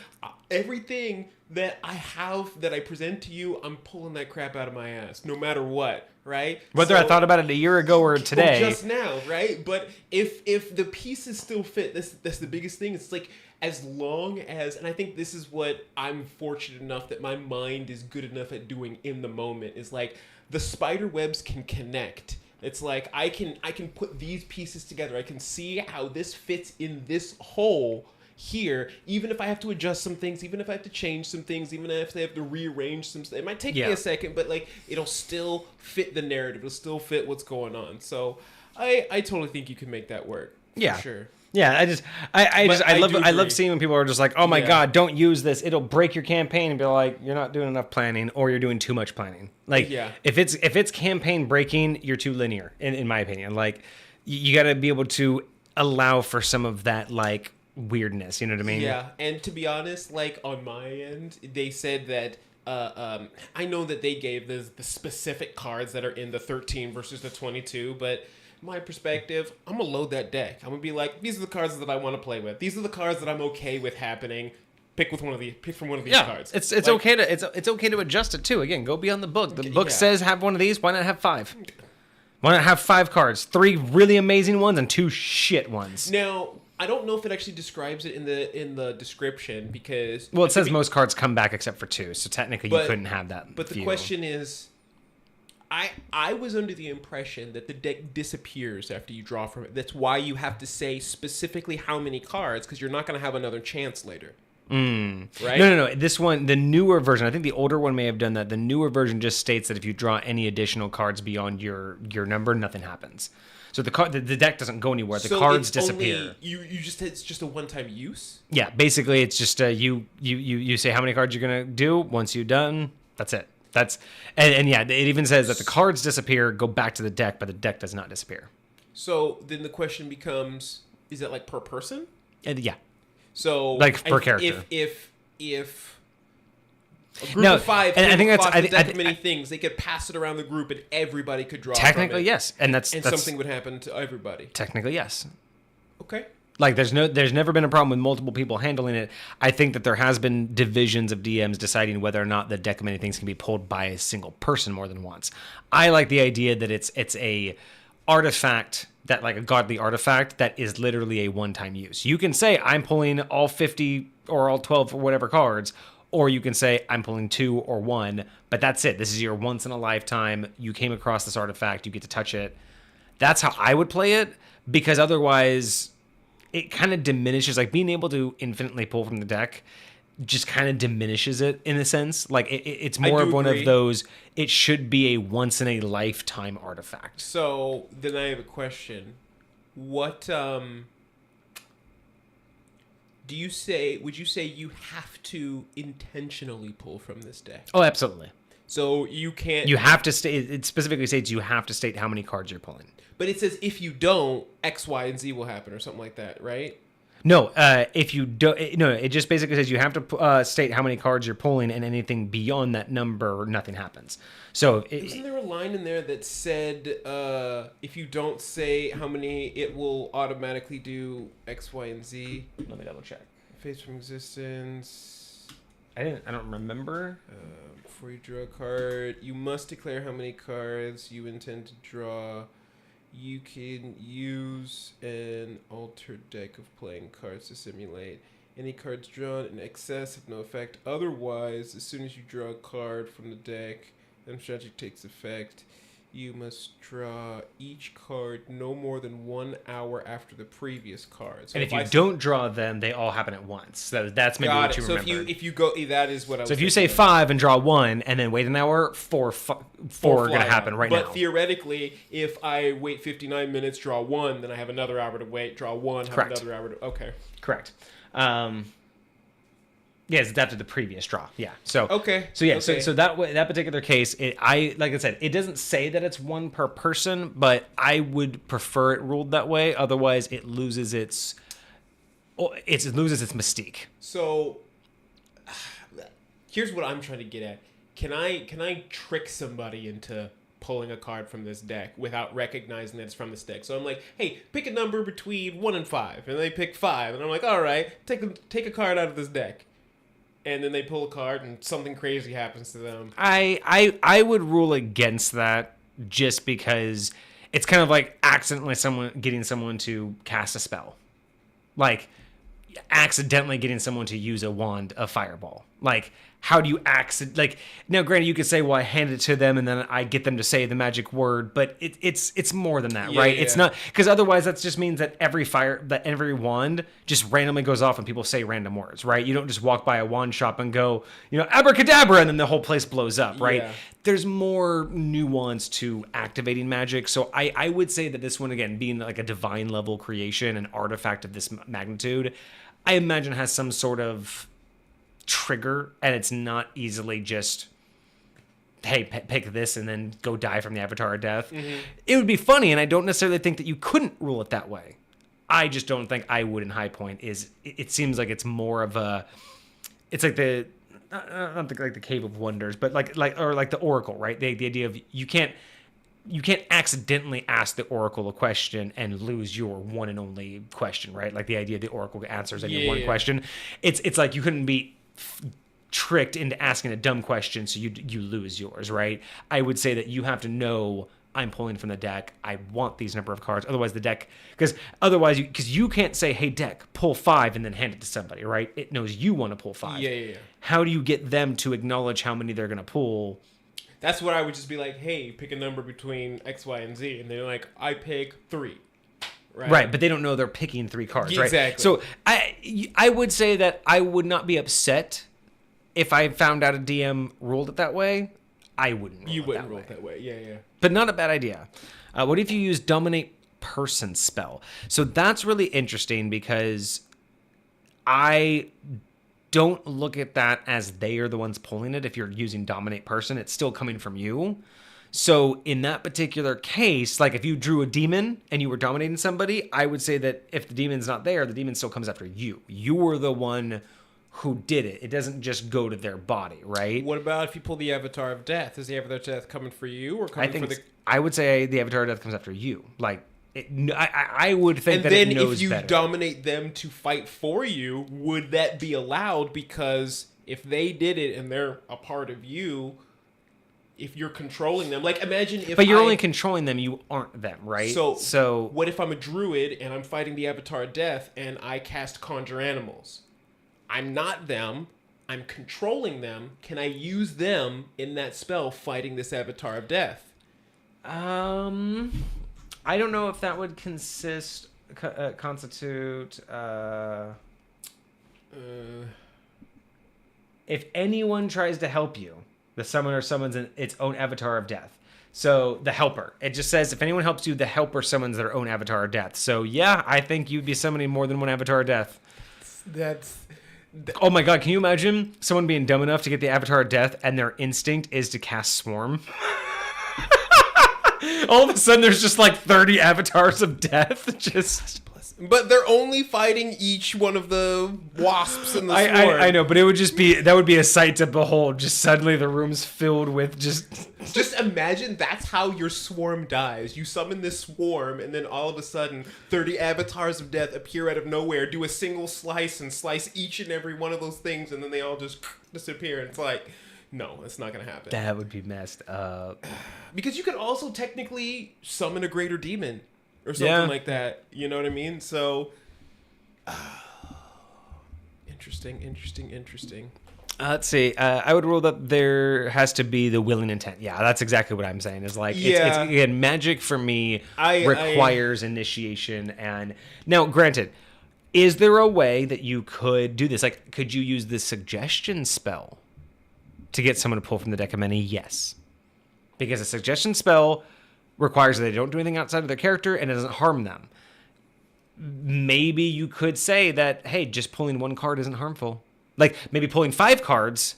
everything that I have that I present to you, I'm pulling that crap out of my ass, no matter what. Right? Whether I thought about it a year ago or today. Or just now, right? But if the pieces still fit, that's the biggest thing. It's like, as long as, and I think this is what I'm fortunate enough that my mind is good enough at doing in the moment, is like, the spider webs can connect. It's like, I can put these pieces together. I can see how this fits in this hole here, even if I have to adjust some things, even if I have to change some things, even if I have to rearrange some stuff. It might take me a second, but like, it'll still fit the narrative. It'll still fit what's going on. So I totally think you can make that work. Yeah. For sure. Yeah, I love seeing when people are just like, oh my God, don't use this. It'll break your campaign, and be like, you're not doing enough planning, or you're doing too much planning. Like, if it's campaign breaking, you're too linear, in my opinion. Like, you got to be able to allow for some of that, like, weirdness. You know what I mean? Yeah, and to be honest, like, on my end, they said that I know that they gave the specific cards that are in the 13 versus the 22, but my perspective, I'm gonna load that deck. I'm gonna be like, these are the cards that I want to play with. These are the cards that I'm okay with happening. Pick from one of these cards. It's okay to it's okay to adjust it too. Again, go beyond the book. The book says have one of these. Why not have 5? Why not have 5 cards? 3 really amazing ones and 2 shit ones. Now, I don't know if it actually describes it in the description because it says most cards come back except for 2, so technically you couldn't have that. But the question is, I was under the impression that the deck disappears after you draw from it. That's why you have to say specifically how many cards, because you're not going to have another chance later. Right? No. This one, the newer version, I think the older one may have done that. The newer version just states that if you draw any additional cards beyond your number, nothing happens. So the deck doesn't go anywhere. The cards disappear. It's just a one-time use? Yeah, basically it's just you say how many cards you're going to do. Once you're done, that's it. And yeah, it even says that the cards disappear, go back to the deck, but the deck does not disappear. So then the question becomes, is that like per person? Yeah. So like per character. If a group of 5 and I think that's a deck of many things, they could pass it around the group and everybody could draw. Technically, from it, yes, and something would happen to everybody. Technically, yes. Okay. Like there's never been a problem with multiple people handling it. I think that there has been divisions of DMs deciding whether or not the deck of many things can be pulled by a single person more than once. I like the idea that it's a artifact, that like a godly artifact that is literally a one-time use. You can say I'm pulling all 50 or all 12 or whatever cards, or you can say I'm pulling 2 or 1, but that's it. This is your once in a lifetime. You came across this artifact, you get to touch it. That's how I would play it, because otherwise it kind of diminishes, like being able to infinitely pull from the deck just kind of diminishes it in a sense. Like it's more of one of those, it should be a once in a lifetime artifact. So then I have a question. What would you say you have to intentionally pull from this deck? Oh, absolutely. So you can't... You have to state... It specifically states you have to state how many cards you're pulling. But it says if you don't, X, Y, and Z will happen or something like that, right? No, if you don't... No, it just basically says you have to state how many cards you're pulling, and anything beyond that number, nothing happens. So... Isn't there a line in there that said if you don't say how many, it will automatically do X, Y, and Z? Let me double check. Face from existence... I don't remember. Before you draw a card, you must declare how many cards you intend to draw. You can use an altered deck of playing cards to simulate. Any cards drawn in excess have no effect. Otherwise, as soon as you draw a card from the deck, then strategy takes effect. You must draw each card no more than 1 hour after the previous card. So and if you don't draw them, they all happen at once. So that's maybe what you remember. So if you go, that is what I was So if you say 5 and draw 1 and then wait an hour, four are going to happen right now. But theoretically, if I wait 59 minutes, draw 1, then I have another hour to wait, draw 1, have another hour to... Okay. Correct. Yeah, it's adapted to the previous draw. Yeah. So okay. So yeah. Okay. So that way, that particular case, like I said, it doesn't say that it's 1 per person, but I would prefer it ruled that way. Otherwise, it loses its mystique. So here's what I'm trying to get at. Can I trick somebody into pulling a card from this deck without recognizing that it's from this deck? So I'm like, hey, pick a number between 1 and 5, and they pick 5, and I'm like, all right, take a card out of this deck. And then they pull a card and something crazy happens to them. I would rule against that just because it's kind of like accidentally getting someone to cast a spell. Like accidentally getting someone to use a wand of fireball. Like how do you now granted you could say, well, I hand it to them and then I get them to say the magic word, but it's more than that, right? Yeah. It's not, because otherwise that just means that every wand just randomly goes off and people say random words, right? You don't just walk by a wand shop and go, abracadabra, and then the whole place blows up, right? Yeah. There's more nuance to activating magic. So I would say that this one, again, being like a divine level creation, an artifact of this magnitude, I imagine has some sort of trigger, and it's not easily just, hey, pick this and then go die from the avatar of death. Mm-hmm. It would be funny, and I don't necessarily think that you couldn't rule it that way. I just don't think I would in High Point. It seems like it's more of a, it's like the, I don't think like the Cave of Wonders, but like the Oracle, right? The idea of you can't, you can't accidentally ask the Oracle a question and lose your one and only question, right? Like the idea the Oracle answers any one question. It's like you couldn't be tricked into asking a dumb question, so you lose yours, right? I would say that you have to know, I'm pulling from the deck, I want these number of cards. Otherwise the deck, because you can't say, hey deck, pull 5 and then hand it to somebody, right? It knows you want to pull 5. Yeah. How do you get them to acknowledge how many they're going to pull? That's what I would just be like, hey, pick a number between X, Y, and Z. And they're like, I pick 3. Right, but they don't know they're picking 3 cards, right? Exactly. So I would say that I would not be upset if I found out a DM ruled it that way. I wouldn't rule You it wouldn't that rule way. it that way. Yeah. But not a bad idea. What if you use Dominate Person spell? So that's really interesting because I don't look at that as they are the ones pulling it. If you're using Dominate Person, it's still coming from you. So in that particular case, like if you drew a demon and you were dominating somebody, I would say that if the demon's not there, the demon still comes after you. You were the one who did it. It doesn't just go to their body, right? What about if you pull the Avatar of Death? Is the Avatar of Death coming for you or coming for the... I would say the Avatar of Death comes after you. Like, I would think and that it then knows if you better. dominate them to fight for you, would that be allowed? Because if they did it and they're a part of you, if you're controlling them, like imagine if But you're only controlling them, you aren't them, right? So what if I'm a druid and I'm fighting the Avatar of Death and I cast Conjure Animals? I'm not them. I'm controlling them. Can I use them in that spell fighting this Avatar of Death? I don't know if that would constitute. If anyone tries to help you, the summoner summons its own Avatar of Death. So the helper. It just says if anyone helps you, the helper summons their own Avatar of Death. So yeah, I think you'd be summoning more than one Avatar of Death. Oh my god, can you imagine someone being dumb enough to get the Avatar of Death and their instinct is to cast Swarm? All of a sudden there's just like 30 Avatars of Death. But they're only fighting each one of the wasps in the swarm. I know, but it would just be, that would be a sight to behold. Just suddenly the room's filled with just... Just imagine that's how your swarm dies. You summon this swarm, and then all of a sudden, 30 Avatars of Death appear out of nowhere, do a single slice, and slice each and every one of those things, and then they all just disappear. And it's like, no, it's not going to happen. That would be messed up. Because you could also technically summon a greater demon. Or something like that. You know what I mean? So, interesting. Let's see. I would rule that there has to be the willing intent. Yeah, that's exactly what I'm saying. Is like, it's again, magic for me requires initiation. And now, granted, is there a way that you could do this? Like, could you use the suggestion spell to get someone to pull from the deck of many? Yes. Because a suggestion spell requires that they don't do anything outside of their character and it doesn't harm them. Maybe you could say that, hey, just pulling one card isn't harmful. Like, maybe pulling 5 cards,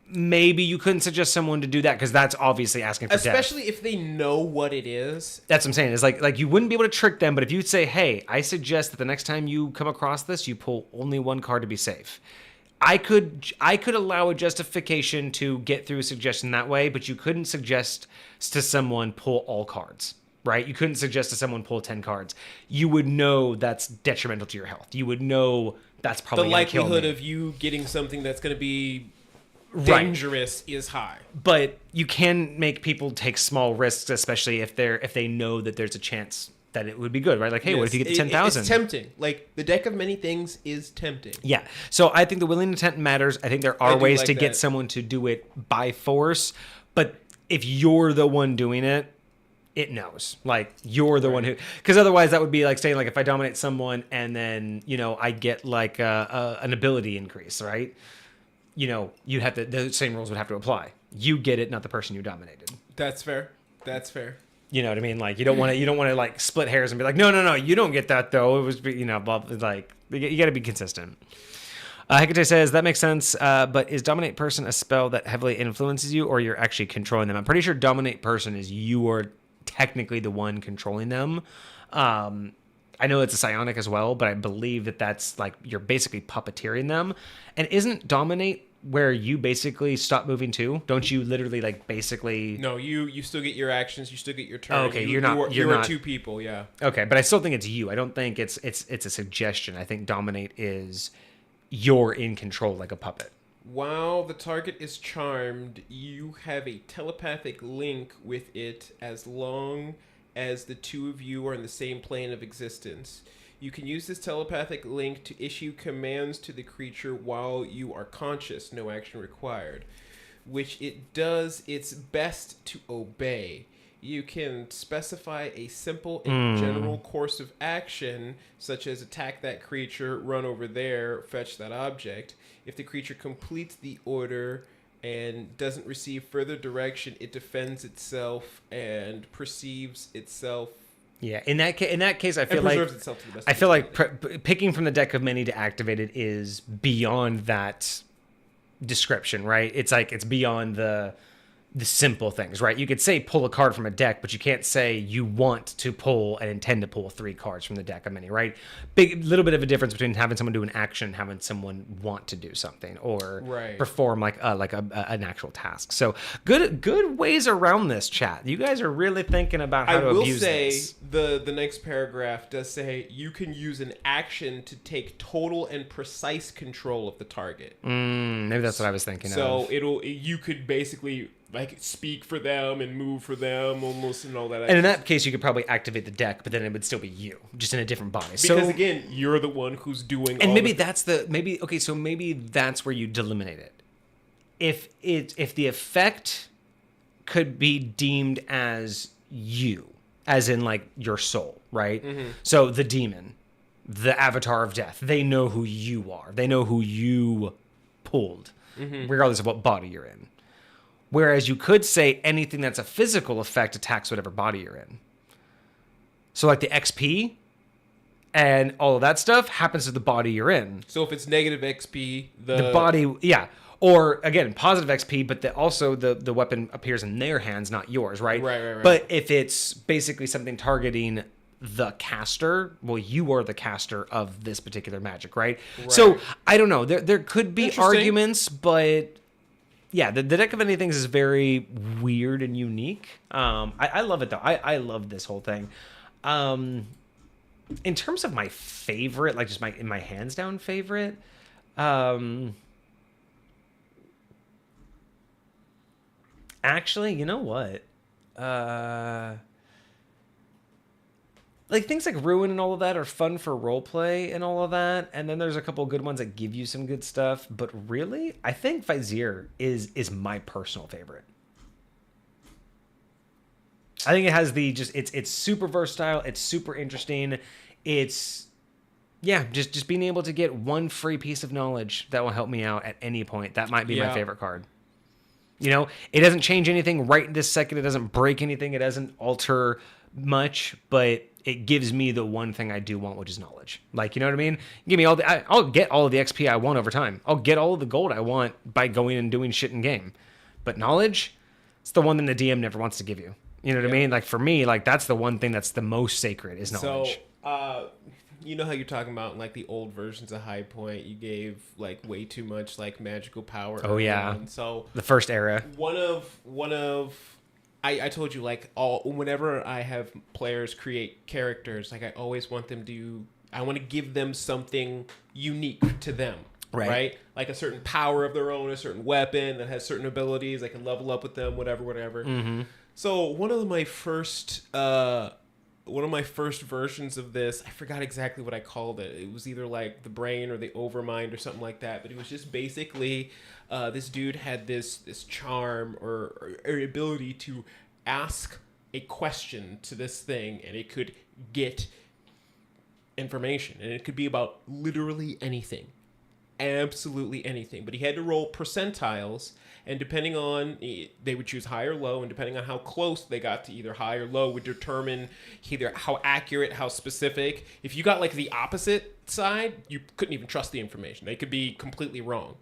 maybe you couldn't suggest someone to do that because that's obviously asking for death. Especially if they know what it is. That's what I'm saying. It's like you wouldn't be able to trick them, but if you'd say, hey, I suggest that the next time you come across this, you pull only one card to be safe. I could allow a justification to get through a suggestion that way, but you couldn't suggest to someone pull all cards, right? You couldn't suggest to someone pull 10 cards. You would know that's detrimental to your health. You would know that's probably going to kill me. The likelihood of you getting something that's going to be dangerous is high. But you can make people take small risks, especially if they know that there's a chance that it would be good, right? Like, hey, what if you get the 10,000? It's tempting. Like, the deck of many things is tempting. Yeah. So I think the willing intent matters. I think there are ways to get someone to do it by force. But if you're the one doing it, it knows. Like, you're the one who... Because otherwise that would be like saying, like, if I dominate someone and then, I get, like, an ability increase, right? You'd have to... The same rules would have to apply. You get it, not the person you dominated. That's fair. You know what I mean? Like, you don't want to like split hairs and be like, no, you don't get that though. It was, blah, like, you got to be consistent. Hecate says that makes sense. But is dominate person a spell that heavily influences you, or you're actually controlling them? I'm pretty sure dominate person is you are technically the one controlling them. I know it's a psionic as well, but I believe that that's like you're basically puppeteering them. And isn't dominate where you basically stop moving too? Don't you literally like basically? No, you still get your actions. You still get your turn. Oh, okay, you're You're not two people. Yeah. Okay, but I still think it's you. I don't think it's a suggestion. I think dominate is you're in control like a puppet. While the target is charmed, you have a telepathic link with it as long as the two of you are in the same plane of existence. You can use this telepathic link to issue commands to the creature while you are conscious, no action required, which it does its best to obey. You can specify a simple and general course of action, such as attack that creature, run over there, fetch that object. If the creature completes the order and doesn't receive further direction, it defends itself and perceives itself. Yeah, in that case, I feel like itself to the best I feel like picking from the deck of many to activate it is beyond that description, right? It's like it's beyond the simple things, right? You could say pull a card from a deck, but you can't say you want to pull and intend to pull 3 cards from the deck of many, right? Little bit of a difference between having someone do an action and having someone want to do something or perform like an actual task. So good ways around this, chat. You guys are really thinking about how to abuse this. I will say the next paragraph does say you can use an action to take total and precise control of the target. Maybe that's what I was thinking of. So you could basically like speak for them and move for them almost and all that. And in that case, you could probably activate the deck, but then it would still be you, just in a different body. Because again, you're the one who's doing. And maybe that's maybe that's where you delimit it. If the effect could be deemed as you, as in like your soul, right? Mm-hmm. So the demon, the avatar of death, they know who you are. They know who you pulled, regardless of what body you're in. Whereas you could say anything that's a physical effect attacks whatever body you're in. So like the XP and all of that stuff happens to the body you're in. So if it's negative XP, the body, yeah. Or again, positive XP, but also the weapon appears in their hands, not yours, right? Right. But if it's basically something targeting the caster, well, you are the caster of this particular magic, right? So I don't know. There could be arguments, but yeah, the deck of many things is very weird and unique. I love it though. I love this whole thing. In terms of my favorite, like just my hands down favorite, actually, you know what? Like things like Ruin and all of that are fun for roleplay and all of that, and then there's a couple good ones that give you some good stuff. But really, I think Vizier is my personal favorite. I think it has it's super versatile, it's super interesting. It's just being able to get one free piece of knowledge that will help me out at any point. That might be my favorite card. You know, it doesn't change anything right this second. It doesn't break anything. It doesn't alter much, but it gives me the one thing I do want, which is knowledge. Like, you know what I mean? Give me I'll get all of the XP I want over time. I'll get all of the gold I want by going and doing shit in game. But knowledge, it's the one thing the DM never wants to give you. You know what I mean? Like for me, like that's the one thing that's the most sacred is knowledge. So, you know how you're talking about like the old versions of High Point, you gave like way too much like magical power. Oh yeah. And so the first era. One of I told you like whenever I have players create characters, like I always want them I want to give them something unique to them. Right? Like a certain power of their own, a certain weapon that has certain abilities. I can level up with them, whatever. Mm-hmm. So one of my first versions of this, I forgot exactly what I called it. It was either like the brain or the overmind or something like that. But it was just basically this dude had this charm or ability to ask a question to this thing, and it could get information, and it could be about literally anything. Absolutely anything. But he had to roll percentiles, and depending on, they would choose high or low, and depending on how close they got to either high or low would determine either how accurate, how specific. If you got like the opposite side, you couldn't even trust the information. They could be completely wrong.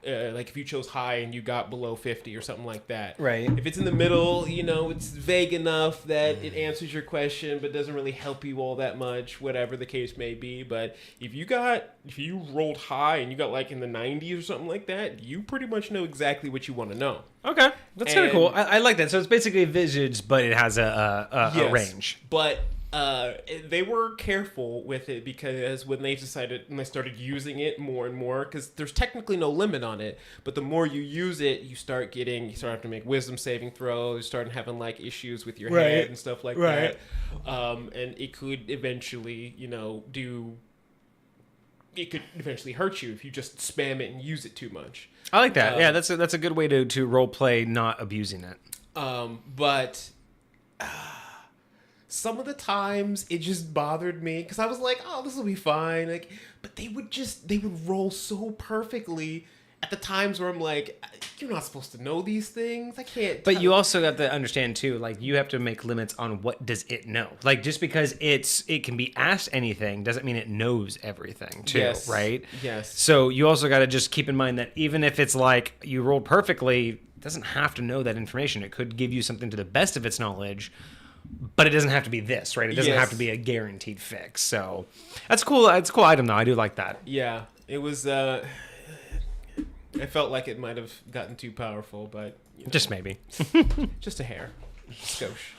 like if you chose high and you got below 50 or something like that. Right. If it's in the middle, you know, it's vague enough that it answers your question but doesn't really help you all that much, whatever the case may be. But if you rolled high and you got like in the 90s or something like that, you pretty much know exactly what you want to know. Okay, that's kind of cool. I like that. So it's basically Visage, but it has a range. But they were careful with it because when they started using it more and more, because there's technically no limit on it, but the more you use it, you start having to make wisdom saving throws, you start having like issues with your head and stuff like that. And it could eventually, it could eventually hurt you if you just spam it and use it too much. I like that. Yeah, that's a good way to role play, not abusing it. But some of the times it just bothered me because I was like, oh, this will be fine. Like, but they would roll so perfectly at the times where I'm like, you're not supposed to know these things. I can't. But you also have to understand too, like you have to make limits on what does it know. Like just because it can be asked anything doesn't mean it knows everything too, right? Yes. So you also got to just keep in mind that even if it's like you rolled perfectly, it doesn't have to know that information. It could give you something to the best of its knowledge. But it doesn't have to be this, right? It doesn't have to be a guaranteed fix. So that's cool. It's a cool item, though. I do like that. Yeah, it was. I felt like it might have gotten too powerful, but just maybe, just a hair, skosh.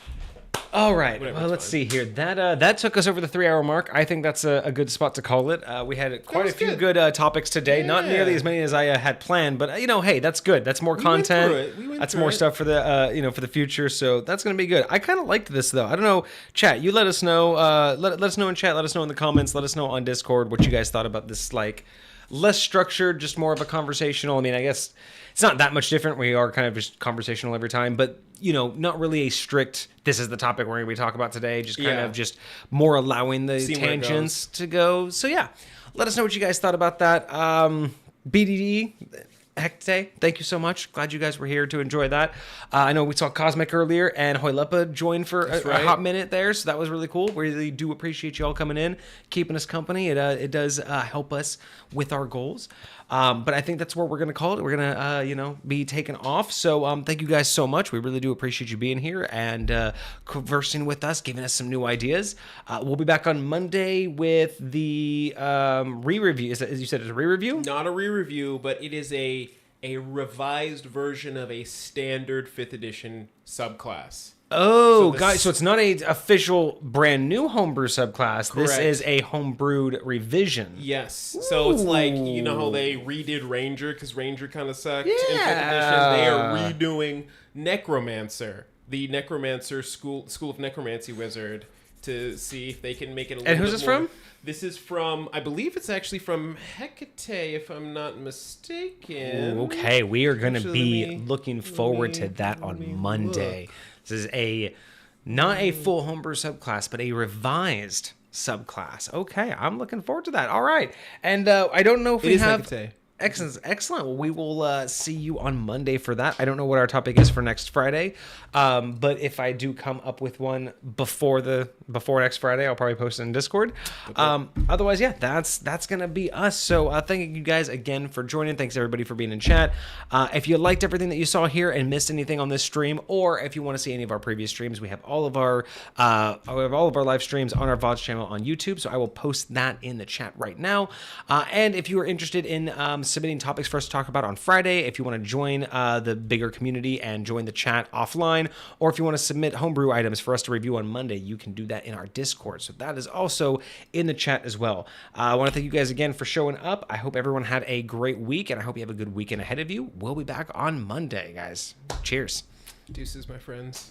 All right. Well, let's see here. That took us over the 3-hour mark. I think that's a good spot to call it. We had quite a few good topics today. Yeah. Not nearly as many as I had planned, but hey, that's good. That's more content. That's more stuff for the for the future. So that's gonna be good. I kind of liked this though. I don't know, chat. You let us know. Let us know in chat. Let us know in the comments. Let us know on Discord what you guys thought about this. Like less structured, just more of a conversational. I mean, I guess it's not that much different. We are kind of just conversational every time, but not really a strict, this is the topic we're going to be talking about today, just kind of just more allowing the tangents to go. So yeah, let us know what you guys thought about that. BDD, Hecate, thank you so much. Glad you guys were here to enjoy that. I know we saw Cosmic earlier, and Hoylepa joined for a hot minute there, so that was really cool. We really do appreciate you all coming in, keeping us company. It does help us with our goals. But I think that's where we're going to call it. We're going to, be taken off. So thank you guys so much. We really do appreciate you being here and conversing with us, giving us some new ideas. We'll be back on Monday with the re-review. As you said, it's a re-review? Not a re-review, but it is a revised version of a standard 5th edition subclass. Oh, guys, so it's not a official brand new homebrew subclass. Correct. This is a homebrewed revision. Yes. So it's like, how they redid Ranger because Ranger kind of sucked in 5th Yeah. edition. They are redoing Necromancer, the Necromancer School of Necromancy wizard, to see if they can make it a little bit more. And who's this from? This is from, I believe it's actually from Hecate, if I'm not mistaken. Ooh, okay, we are going to be looking forward to that on Monday. Look. This is not a full homebrew subclass, but a revised subclass. Okay, I'm looking forward to that. All right, and I don't know if we have. Hecate. Excellent. Well, we will see you on Monday for that. I don't know what our topic is for next Friday, but if I do come up with one before next Friday, I'll probably post it in Discord. Okay. Otherwise, yeah, that's gonna be us. So thank you guys again for joining. Thanks everybody for being in chat. If you liked everything that you saw here and missed anything on this stream, or if you want to see any of our previous streams, we have all of our live streams on our VODs channel on YouTube. So I will post that in the chat right now. And if you are interested in submitting topics for us to talk about on Friday, if you want to join the bigger community and join the chat offline, or if you want to submit homebrew items for us to review on Monday, you can do that in our Discord. So that is also in the chat as well. I want to thank you guys again for showing up. I hope everyone had a great week, and I hope you have a good weekend ahead of you. We'll be back on Monday, guys. Cheers. Deuces, my friends.